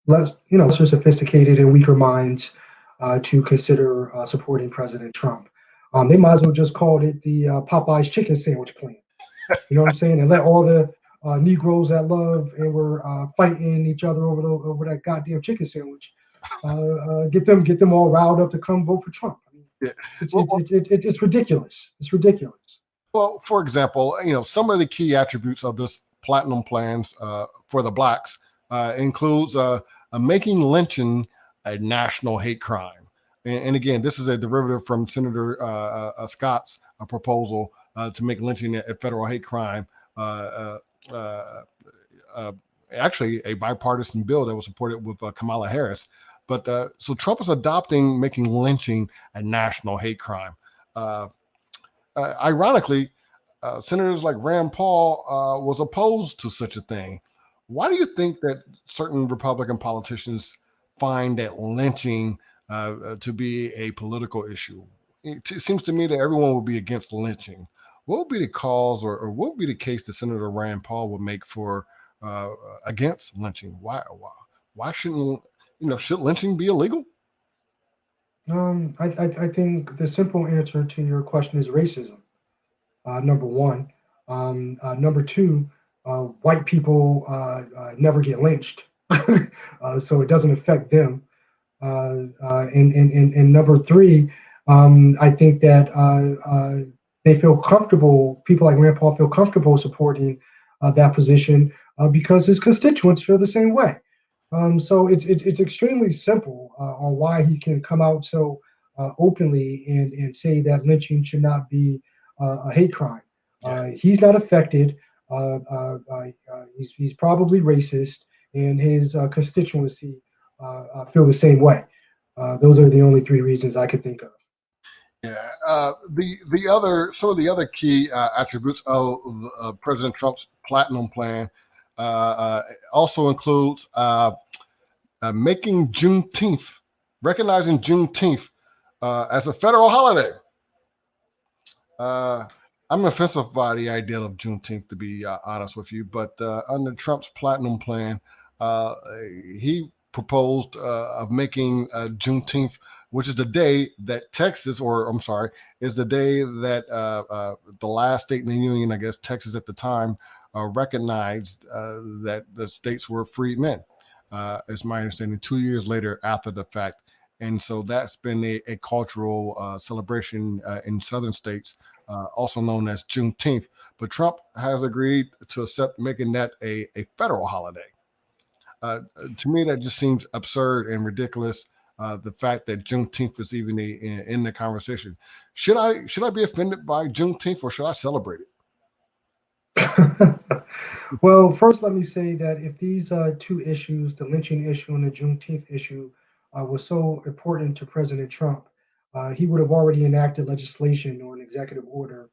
lesser sophisticated and weaker minds to consider supporting President Trump. They might as well just call it the Popeye's chicken sandwich plan. You know what I'm saying? And let all the Negroes that love and were fighting each other over that goddamn chicken sandwich get them all riled up to come vote for Trump. I mean, it's ridiculous. It's ridiculous.
Well, for example, some of the key attributes of this Platinum Plans for the blacks includes making lynching a national hate crime. And again, this is a derivative from Senator Scott's proposal to make lynching a federal hate crime. Actually, a bipartisan bill that was supported with Kamala Harris. But so Trump is adopting making lynching a national hate crime. Ironically, senators like Rand Paul was opposed to such a thing. Why do you think that certain Republican politicians find that lynching to be a political issue? It seems to me that everyone would be against lynching. What would be the cause or what would be the case that Senator Rand Paul would make for against lynching? Why shouldn't, should lynching be illegal?
I think the simple answer to your question is racism. Number one. Number two, white people never get lynched, so it doesn't affect them. And number three, I think that they feel comfortable. People like Rand Paul feel comfortable supporting that position because his constituents feel the same way. So it's extremely simple on why he can come out so openly and say that lynching should not be a hate crime. He's not affected. He's probably racist, and his constituency feel the same way. Those are the only three reasons I could think of.
Yeah, some of the other key attributes of President Trump's Platinum Plan also includes making Juneteenth, recognizing Juneteenth as a federal holiday. I'm offensive by the idea of Juneteenth, to be honest with you, but under Trump's Platinum Plan, he proposed of making Juneteenth, which is the day that is the day that the last state in the union, I guess Texas at the time, recognized that the states were freed men. Is my understanding, 2 years later after the fact. And so that's been a cultural celebration in southern states, also known as Juneteenth. But Trump has agreed to accept making that a federal holiday. To me, that just seems absurd and ridiculous. The fact that Juneteenth is even in the conversation. Should I be offended by Juneteenth, or should I celebrate it?
Well, first, let me say that if these two issues, the lynching issue and the Juneteenth issue, were so important to President Trump, he would have already enacted legislation or an executive order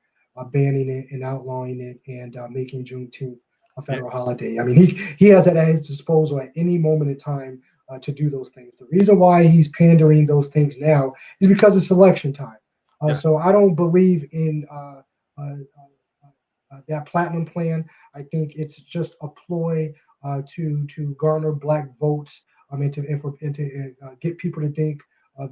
banning it and outlawing it and making Juneteenth a federal holiday. I mean, he has that at his disposal at any moment in time to do those things. The reason why he's pandering those things now is because it's election time. So I don't believe in that Platinum Plan. I think it's just a ploy to garner black votes, and to get people to think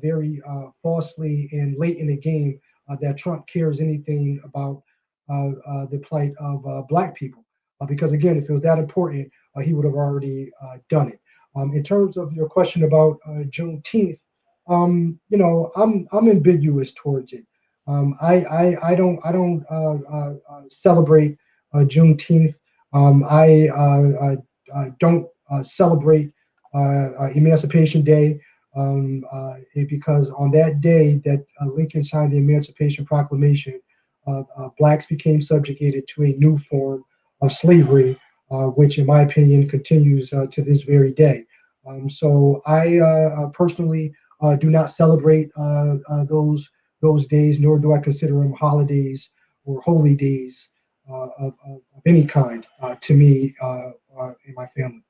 very falsely and late in the game that Trump cares anything about the plight of black people. Because again, if it was that important, he would have already done it. In terms of your question about Juneteenth, I'm ambiguous towards it. I don't celebrate Juneteenth. I don't celebrate Emancipation Day because on that day that Lincoln signed the Emancipation Proclamation, blacks became subjugated to a new form of slavery, which, in my opinion, continues to this very day. So I personally do not celebrate those days, nor do I consider them holidays or holy days of any kind to me and my family.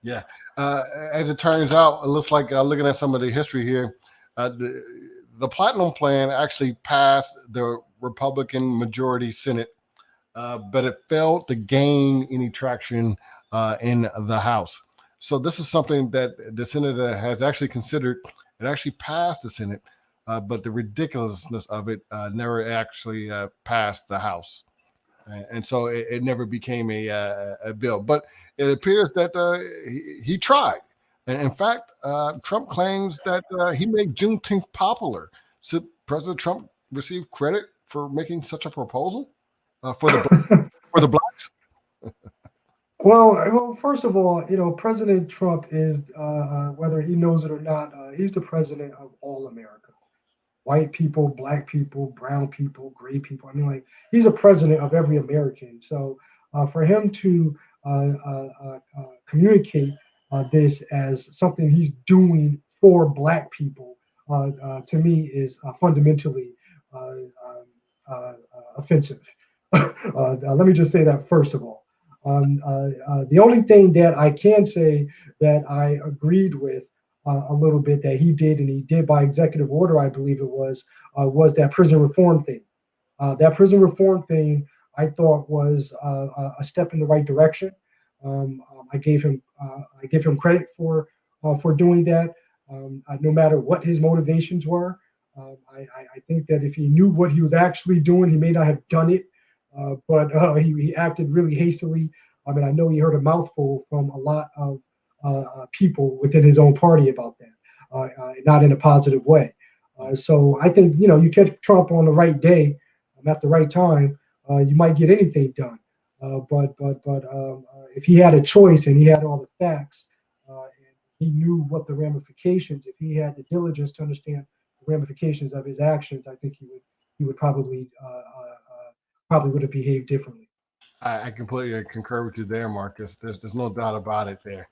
Yeah. As it turns out, it looks like looking at some of the history here, the Platinum Plan actually passed the Republican majority Senate, but it failed to gain any traction in the House. So this is something that the Senate has actually considered. It actually passed the Senate, but the ridiculousness of it never actually passed the House. And so it never became a bill. But it appears that he tried. And in fact, Trump claims that he made Juneteenth popular. So President Trump received credit for making such a proposal for the blacks.
Well, first of all, President Trump is, whether he knows it or not, he's the president of all America. White people, black people, brown people, gray people. I mean, like, he's a president of every American. So for him to communicate this as something he's doing for black people, to me is fundamentally offensive. Let me just say that first of all. The only thing that I can say that I agreed with a little bit that he did, and he did by executive order, I believe it was that prison reform thing. That prison reform thing, I thought was a step in the right direction. I gave him credit for doing that, no matter what his motivations were. I think that if he knew what he was actually doing, he may not have done it, but he acted really hastily. I mean, I know he heard a mouthful from a lot of people within his own party about that, not in a positive way. So I think, you catch Trump on the right day, at the right time, you might get anything done. But if he had a choice and he had all the facts, and he knew what the ramifications, if he had the diligence to understand the ramifications of his actions, I think he would probably would have behaved differently.
I completely concur with you there, Marcus. There's no doubt about it there.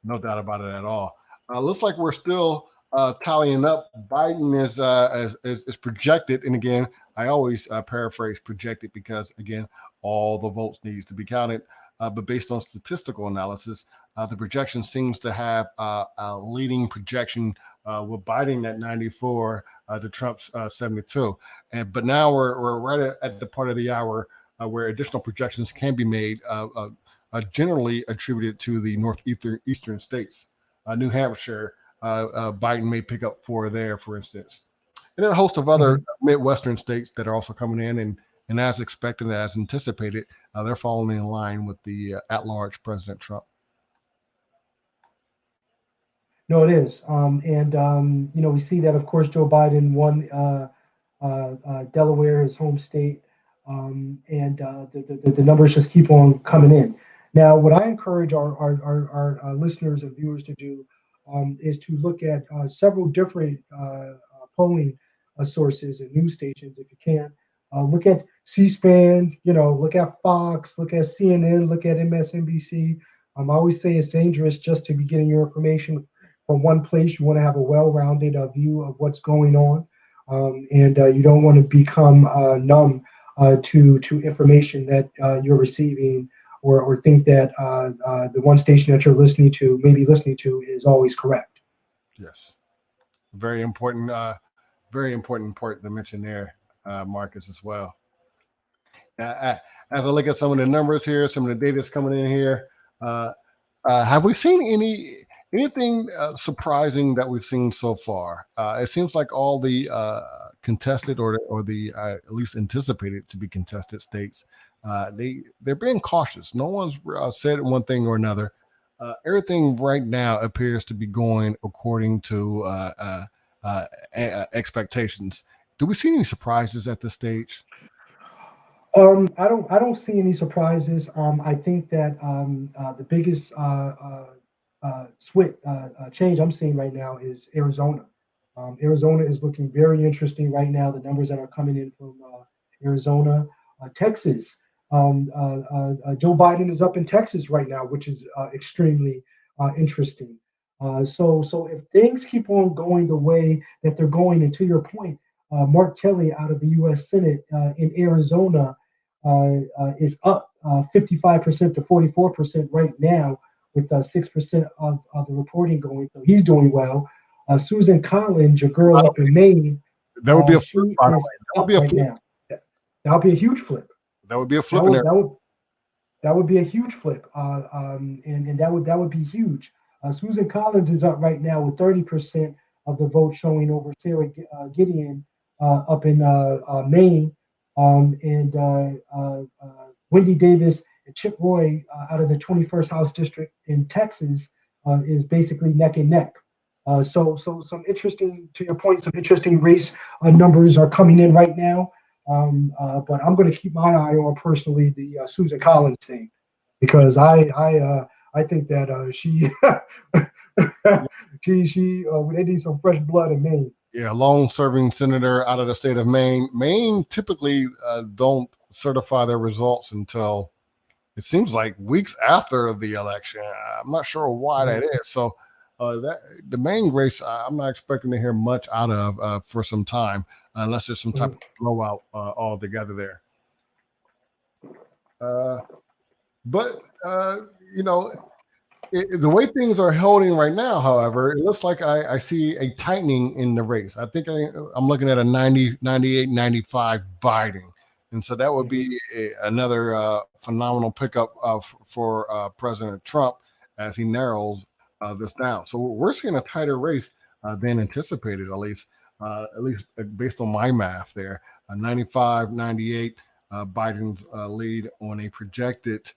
No doubt about it at all. Looks like we're still tallying up. Biden is projected, and again, I always paraphrase projected because again, all the votes needs to be counted. But based on statistical analysis, the projection seems to have a leading projection with Biden at 94 to Trump's 72. But now we're right at the part of the hour where additional projections can be made. Generally attributed to the northeastern states. New Hampshire, Biden may pick up 4 there, for instance. And then a host of other Midwestern states that are also coming in, and as expected, as anticipated, they're falling in line with the at-large President Trump.
No, it is. We see that, of course, Joe Biden won Delaware, his home state, and the numbers just keep on coming in. Now, what I encourage our listeners and viewers to do is to look at several different polling sources and news stations, if you can. Look at C-SPAN, look at Fox, look at CNN, look at MSNBC. I always say it's dangerous just to be getting your information from one place. You want to have a well-rounded view of what's going on, and you don't want to become numb to information that you're receiving, or think that the one station that you're listening to is always correct.
Yes, very important part to mention there, Marcus, as well. As I look at some of the numbers here, some of the data that's coming in here, have we seen anything surprising that we've seen so far? It seems like all the contested or the at least anticipated to be contested states, they're being cautious. No one's said one thing or another. Everything right now appears to be going according to expectations. Do we see any surprises at this stage?
I don't see any surprises. I think that the biggest change I'm seeing right now is Arizona. Arizona is looking very interesting right now. The numbers that are coming in from Arizona, Texas. Joe Biden is up in Texas right now, which is extremely interesting. So if things keep on going the way that they're going, and to your point, Mark Kelly out of the U.S. Senate in Arizona is up 55% to 44% right now, with 6% of the reporting going. So he's doing well. Susan Collins, your girl up in Maine,
That would be a
she
flip, by the way.
is
That would
up
be a
right
flip.
now. That would be a huge flip.
That would be a
That
flip in
would
there.
that would be a huge flip, and that would be huge. Susan Collins is up right now with 30% of the vote, showing over Sarah Gideon up in Maine, and Wendy Davis and Chip Roy out of the 21st House District in Texas is basically neck and neck. So some interesting, to your point, some interesting race numbers are coming in right now. But I'm going to keep my eye on personally the Susan Collins thing, because I think that she they need some fresh blood in Maine.
Yeah, long-serving senator out of the state of Maine. Maine typically don't certify their results until it seems like weeks after the election. I'm not sure why that is. So that the Maine race, I'm not expecting to hear much out of for some time, unless there's some type of blowout altogether there. But you know, the way things are holding right now, however, it looks like I see a tightening in the race. I think I'm looking at a 90, 98, 95 Biden. And so that would be another phenomenal pickup for President Trump as he narrows this down. So we're seeing a tighter race than anticipated, at least based on my math there. 95, 98, Biden's lead on a projected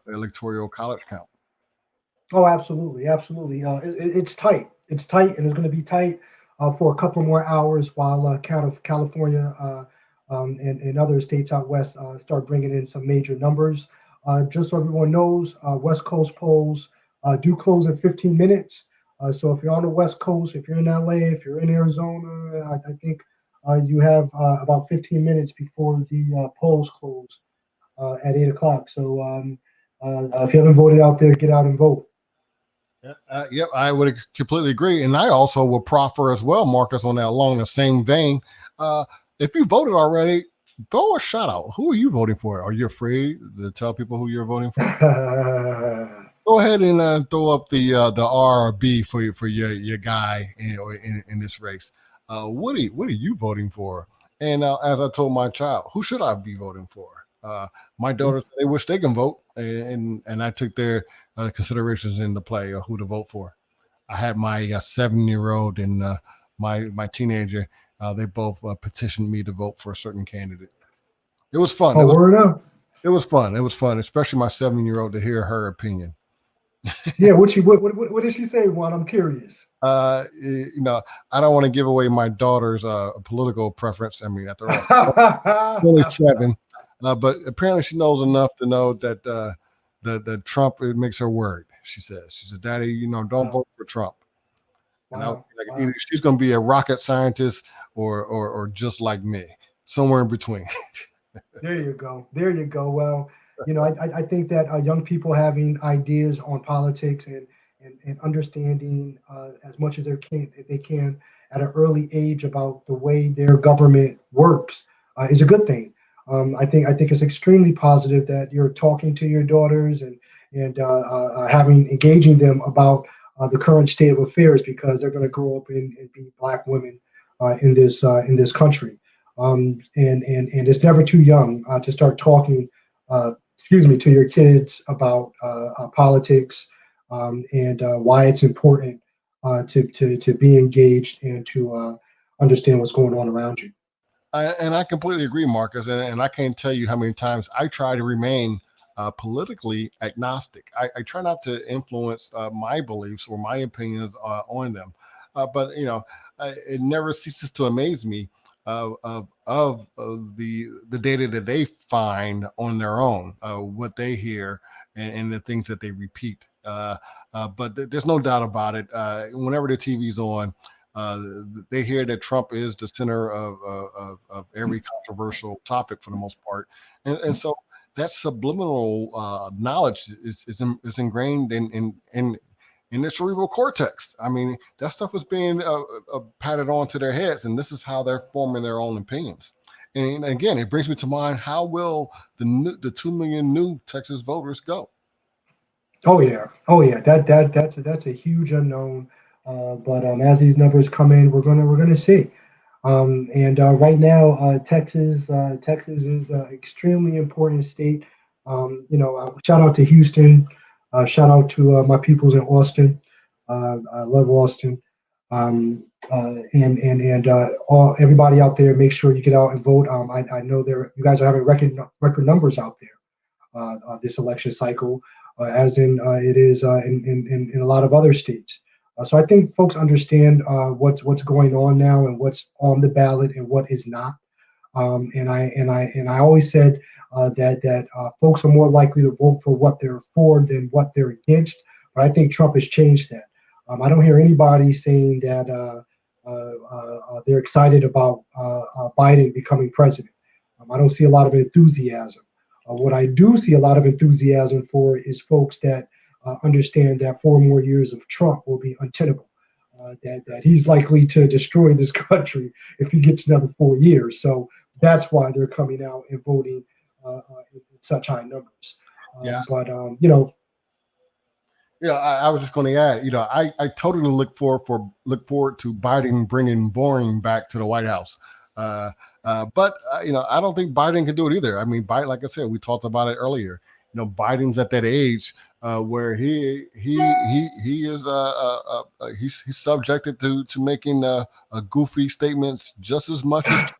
Electoral College count.
Oh, absolutely, absolutely. It's tight. It's tight, and it's going to be tight for a couple more hours while California and other states out west start bringing in some major numbers. Just so everyone knows, West Coast polls do close in 15 minutes. So if you're on the West Coast, if you're in LA, if you're in Arizona, I think you have about 15 minutes before the polls close at 8 o'clock. So if you haven't voted out there, get out and vote.
Yep, I would completely agree. And I also will proffer as well, Marcus, on that along the same vein. If you voted already, throw a shout out. Who are you voting for? Are you afraid to tell people who you're voting for? Go ahead and throw up the R or B for your guy in this race. What are you voting for? And as I told my child, who should I be voting for? My daughters, they wish they can vote, and I took their considerations into play of who to vote for. I had my 7-year-old and my teenager. They both petitioned me to vote for a certain candidate. It was fun.
Oh, word up.
It was fun. It was fun, especially my 7-year-old to hear her opinion.
Yeah, what did she say, Juan? I'm curious.
I don't want to give away my daughter's political preference. I mean, after all, only 7. But apparently she knows enough to know that the Trump, it makes her worried. She says, Daddy, don't vote for Trump. Wow. Either she's going to be a rocket scientist or just like me, somewhere in between.
There you go. Well, I think that young people having ideas on politics and understanding as much as they can at an early age about the way their government works is a good thing. I think it's extremely positive that you're talking to your daughters and engaging them about the current state of affairs, because they're going to grow up and be Black women in this country. And it's never too young to start talking, to your kids about politics, and why it's important to be engaged and to understand what's going on around you.
And I completely agree, Marcus. And I can't tell you how many times I try to remain politically agnostic. I try not to influence my beliefs or my opinions on them. But it never ceases to amaze me of the data that they find on their own, what they hear, and the things that they repeat. But there's no doubt about it. Whenever the TV's on, they hear that Trump is the center of every controversial topic for the most part, and so that subliminal knowledge is ingrained in their cerebral cortex. I mean, that stuff is being patted onto their heads, and this is how they're forming their own opinions. And again, it brings me to mind, how will the 2 million new Texas voters go?
Oh yeah, that's a huge unknown. But as these numbers come in, we're gonna see. And right now, Texas is an extremely important state. Shout out to Houston. Shout out to my peoples in Austin. I love Austin. And all everybody out there, make sure you get out and vote. I know you guys are having record numbers out there this election cycle, as in it is in a lot of other states. So I think folks understand what's going on now and what's on the ballot and what is not. And I always said that folks are more likely to vote for what they're for than what they're against. But I think Trump has changed that. I don't hear anybody saying that they're excited about Biden becoming president. I don't see a lot of enthusiasm. What I do see a lot of enthusiasm for is folks that understand that 4 more years of Trump will be untenable. That he's likely to destroy this country if he gets another 4 years. So that's why they're coming out and voting in such high numbers.
Yeah.
But
I was just going to add, I totally look forward to Biden bringing boring back to the White House. But I don't think Biden can do it either. I mean, Biden, like I said, we talked about it earlier. Biden's at that age where he is he's subjected to making goofy statements just as much as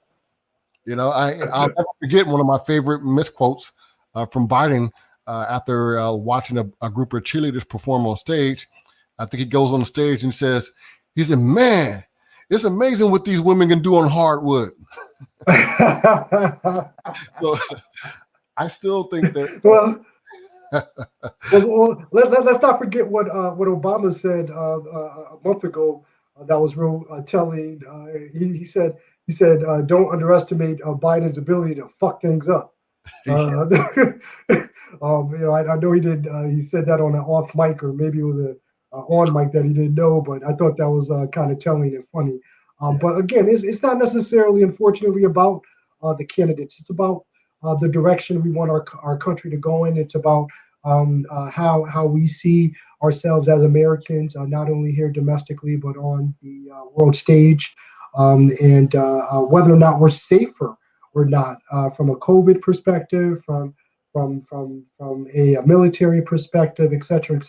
I'll never forget one of my favorite misquotes from Biden after watching a group of cheerleaders perform on stage. I think he goes on the stage and he said, "Man, it's amazing what these women can do on hardwood." So I still think that.
Let's not forget what Obama said a month ago. That was real telling. He said, "Don't underestimate Biden's ability to fuck things up." I know he did. He said that on an off mic, or maybe it was a on mic that he didn't know. But I thought that was kind of telling and funny. But again, it's not necessarily, unfortunately, about the candidates. It's about the direction we want our country to go in. It's about how we see ourselves as Americans, not only here domestically but on the world stage, and whether or not we're safer or not from a COVID perspective, from a military perspective, et cetera,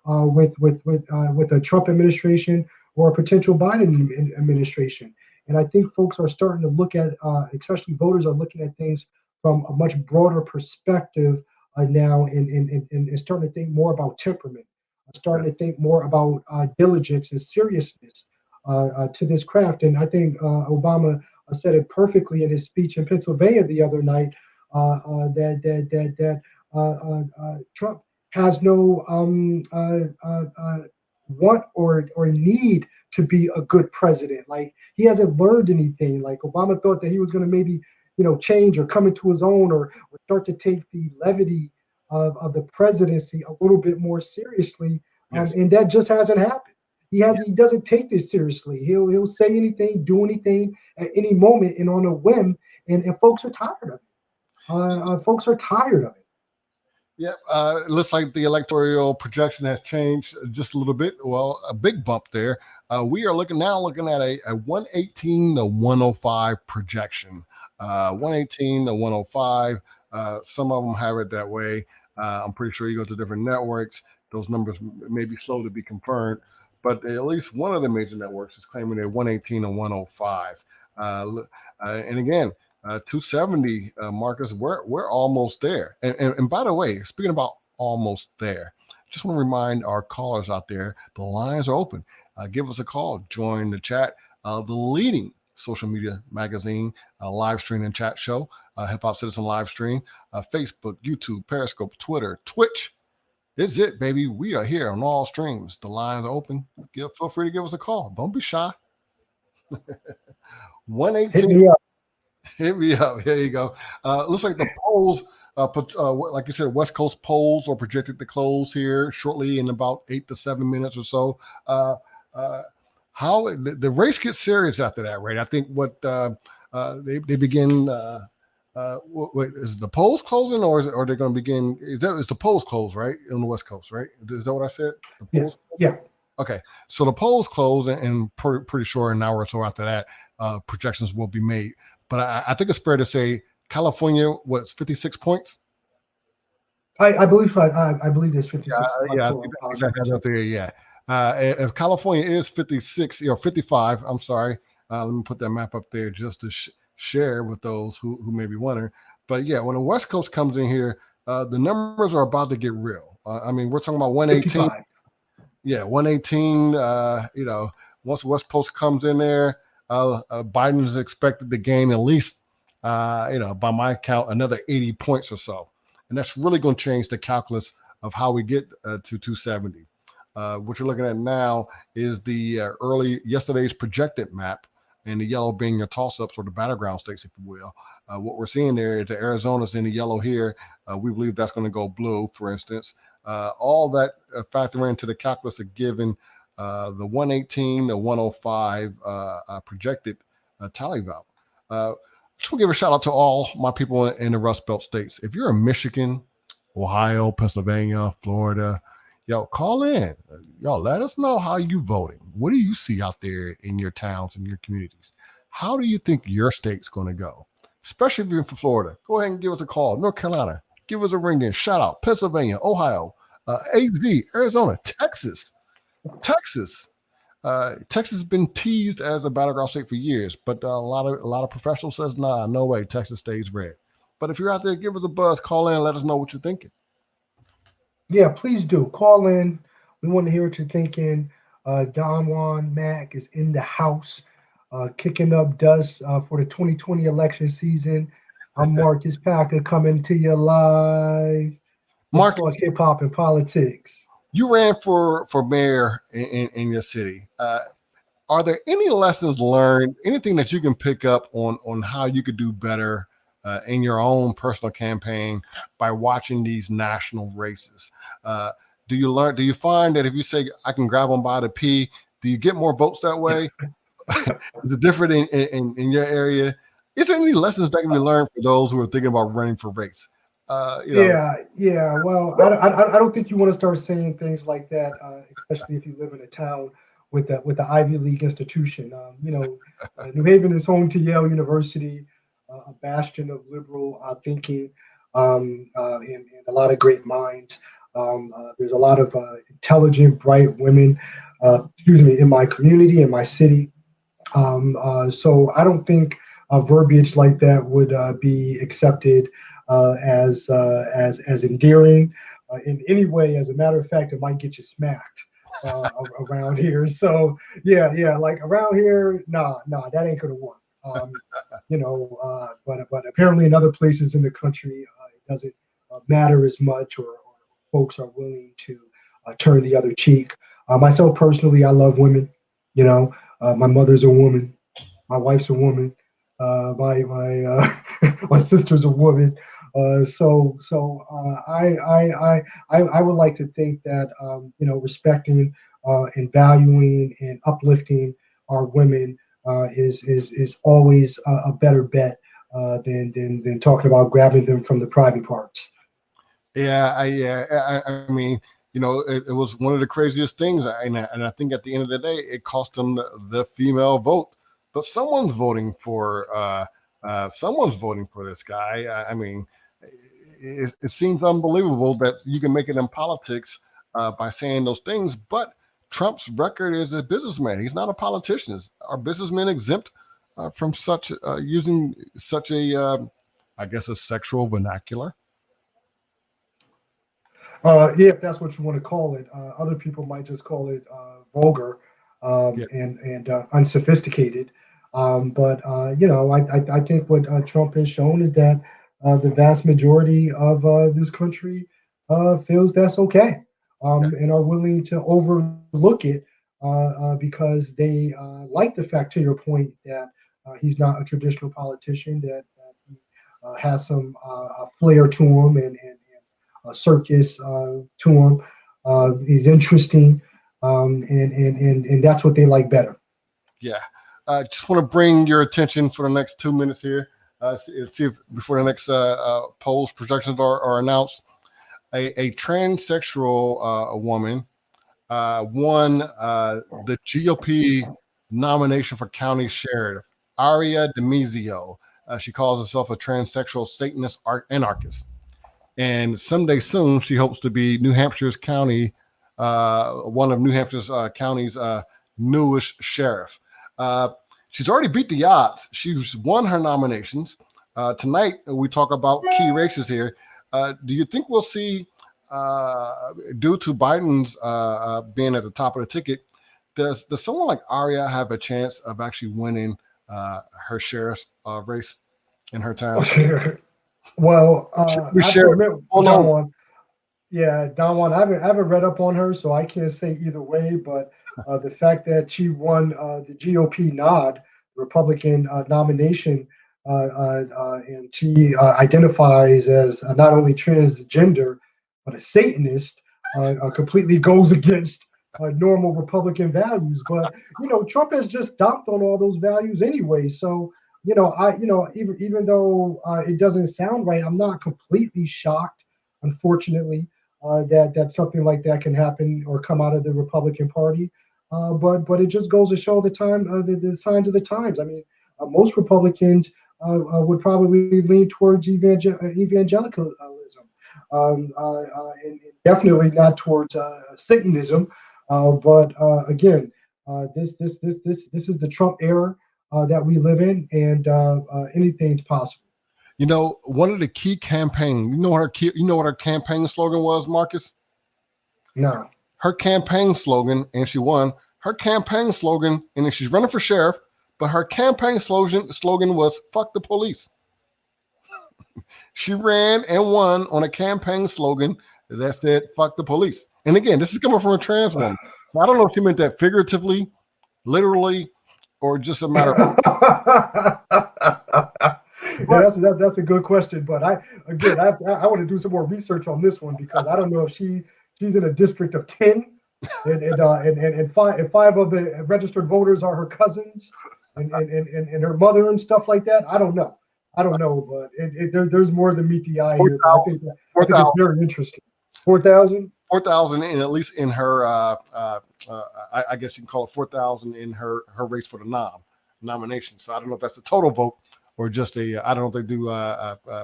with a Trump administration or a potential Biden administration. And I think folks are starting to look at, especially voters are looking at things from a much broader perspective now, and starting to think more about temperament, starting to think more about diligence and seriousness to this craft. And I think Obama said it perfectly in his speech in Pennsylvania the other night, that Trump has no want or need to be a good president. Like, he hasn't learned anything. Like, Obama thought that he was going to maybe change or come into his own, or start to take the levity of the presidency a little bit more seriously.
Yes.
And that just hasn't happened. He doesn't take this seriously. He'll say anything, do anything at any moment and on a whim, and folks are tired of it. Folks are tired of it.
Yeah, it looks like the electoral projection has changed just a little bit. Well, a big bump there. We are looking at a 118 to 105 projection. 118 to 105. Some of them have it that way. I'm pretty sure you go to different networks. Those numbers may be slow to be confirmed, but at least one of the major networks is claiming a 118 to 105. And again, 270, Marcus, we're almost there. And by the way, speaking about almost there, just want to remind our callers out there, the lines are open. Give us a call, join the chat. The leading social media magazine, live stream and chat show, Hip Hop Citizen live stream, Facebook, YouTube, Periscope, Twitter, Twitch. This is it, baby. We are here on all streams. The lines are open. Feel free to give us a call. Don't be shy. 118.
Hit me up.
Hit me up. Here you go. Looks like the polls, like you said, West Coast polls are projected to close here shortly in about 8 to 7 minutes or so. How the race gets serious after that, right? I think what they begin. Wait, is the polls closing, or are they going to begin? Is the polls closed, right, on the West Coast, right? Is that what I said? The polls
yeah.
Okay, so the polls close, and pretty sure an hour or so after that, projections will be made. But I think it's fair to say California, what's 56 points?
I believe there's 56.
Yeah, I think that's up there. Yeah. If California is 56 or 55, I'm sorry. Let me put that map up there just to share with those who may be wondering. But yeah, when the West Coast comes in here, the numbers are about to get real. I mean, we're talking about 118.
55. Yeah,
118. Once West Coast comes in there, Biden is expected to gain at least, by my count, another 80 points or so. And that's really going to change the calculus of how we get to 270. What you're looking at now is the yesterday's projected map, and the yellow being your toss-ups or the battleground states, if you will. What we're seeing there is the Arizona's in the yellow here. We believe that's going to go blue, for instance. All that factor into the calculus of giving the 118 to 105 projected tally value. Just want to give a shout out to all my people in the Rust Belt states. If you're in Michigan, Ohio, Pennsylvania, Florida, call in. Let us know how you voting. What do you see out there in your towns and your communities? How do you think your state's going to go? Especially if you're from Florida, go ahead and give us a call. North Carolina, give us a ring in. Shout out Pennsylvania, Ohio, AZ, Arizona, Texas. Texas has been teased as a battleground state for years, but a lot of professionals says, nah, no way, Texas stays red. But if you're out there, give us a buzz, call in, let us know what you're thinking.
Yeah, please do. Call in. We want to hear what you're thinking. Don Juan Mac is in the house, kicking up dust for the 2020 election season. I'm Marcus Packer coming to you live. Marcus, talk hip hop and politics.
You ran for mayor in your city. Are there any lessons learned, anything that you can pick up on how you could do better in your own personal campaign by watching these national races? Do you find that if you say, I can grab them by the P, do you get more votes that way? Is it different in your area? Is there any lessons that can be learned for those who are thinking about running for race?
Yeah. Well, I don't think you want to start saying things like that, especially if you live in a town with the Ivy League institution. New Haven is home to Yale University, a bastion of liberal thinking, and a lot of great minds. There's a lot of intelligent, bright women, in my community, in my city. So I don't think verbiage like that would be accepted as endearing in any way. As a matter of fact, it might get you smacked around here. So yeah, like around here, nah, that ain't gonna work. But apparently in other places in the country, it doesn't matter as much, or folks are willing to turn the other cheek. Myself personally, I love women. My mother's a woman, my wife's a woman, my sister's a woman. So I would like to think that respecting and valuing and uplifting our women is always a better bet than talking about grabbing them from the private parts.
I mean, it was one of the craziest things, and I think at the end of the day, it cost them the female vote. But someone's voting for this guy. I mean, it seems unbelievable that you can make it in politics by saying those things. But Trump's record is a businessman. He's not a politician. Are businessmen exempt from such using such a, I guess, a sexual vernacular?
Yeah, if that's what you want to call it. Other people might just call it vulgar
Yeah.
and unsophisticated. But I think what Trump has shown is that the vast majority of this country feels that's okay, and are willing to overlook it because they like the fact, to your point, that he's not a traditional politician, that he has some flair to him and circus to him. He's interesting, and that's what they like better.
Yeah. I just want to bring your attention for the next 2 minutes here. See if before the next polls projections are announced, a transsexual woman won the GOP nomination for county sheriff, Aria DiMizio. She calls herself a transsexual Satanist anarchist. And someday soon, she hopes to be New Hampshire's county, one of New Hampshire's county's newest sheriff. She's already beat the odds. She's won her nominations. Tonight, we talk about key races here. Do you think we'll see, due to Biden's being at the top of the ticket, does someone like Aria have a chance of actually winning her sheriff's race in her town?
Well, I have to admit,
Hold on.
Don, yeah, Don, I haven't read up on her, so I can't say either way. But the fact that she won the GOP Republican nomination, and she identifies as not only transgender but a Satanist, completely goes against normal Republican values. But Trump has just stomped on all those values anyway. So even though it doesn't sound right, I'm not completely shocked, unfortunately, that something like that can happen or come out of the Republican Party. But it just goes to show the signs of the times. I mean, most Republicans would probably lean towards evangelicalism, and definitely not towards Satanism. But again, this is the Trump era that we live in, and anything's possible.
One of the key campaign, you know what her campaign slogan was, Marcus?
No.
Her campaign slogan, and she won. Her campaign slogan, and then she's running for sheriff, but her campaign slogan was "fuck the police." She ran and won on a campaign slogan that said "fuck the police." And again, this is coming from a trans woman, so I don't know if she meant that figuratively, literally, or just a matter of.
Yeah, that's a good question, but I want to do some more research on this one, because I don't know if she's in a district of 10, and five of the registered voters are her cousins and her mother and stuff like that. I don't know, but there's more than meet the eye here. But I think it's very interesting. 4,000.
4,000, and at least in her, I guess you can call it 4,000 in her race for the nomination. So I don't know if that's a total vote or just I don't know if they do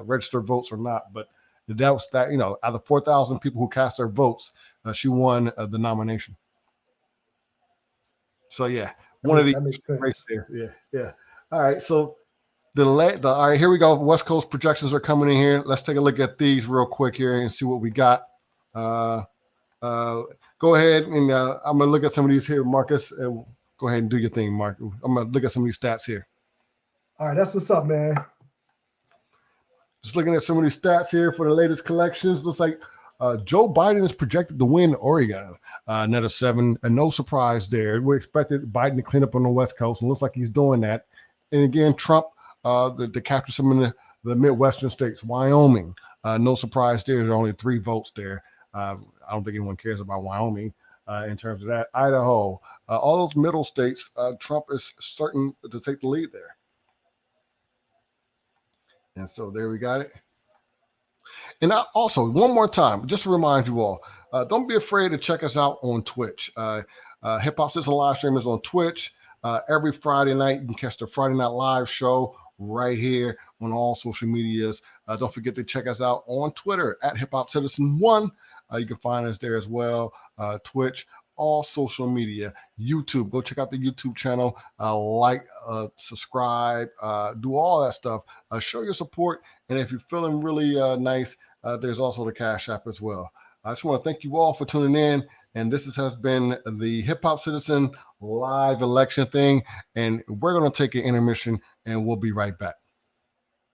registered votes or not, but that was that. Out of 4,000 people who cast their votes, she won the nomination. So yeah, one of these right there. Yeah. All right, so all right, here we go. West Coast projections are coming in here. Let's take a look at these real quick here and see what we got. Go ahead, and I'm gonna look at some of these here, Marcus. Go ahead and do your thing, Mark. I'm gonna look at some of these stats here.
All right, that's what's up, man.
Just looking at some of these stats here for the latest collections. Looks like Joe Biden is projected to win Oregon, another 7, and no surprise there. We expected Biden to clean up on the West Coast, and looks like he's doing that. And again, Trump to capture some of the Midwestern states, Wyoming. No surprise there. There are only 3 votes there. I don't think anyone cares about Wyoming in terms of that. Idaho, all those middle states, Trump is certain to take the lead there. And so there we got it. And also, one more time, just to remind you all, don't be afraid to check us out on Twitch. Hip Hop Citizen live stream is on Twitch. Every Friday night, you can catch the Friday Night Live show right here on all social medias. Don't forget to check us out on Twitter at Hip Hop Citizen 1. You can find us there as well. Twitch, all social media, YouTube. Go check out the YouTube channel. Subscribe, do all that stuff. Show your support. And if you're feeling really nice, there's also the Cash App as well. I just want to thank you all for tuning in. And this has been the Hip Hop Citizen live election thing. And we're going to take an intermission and we'll be right back.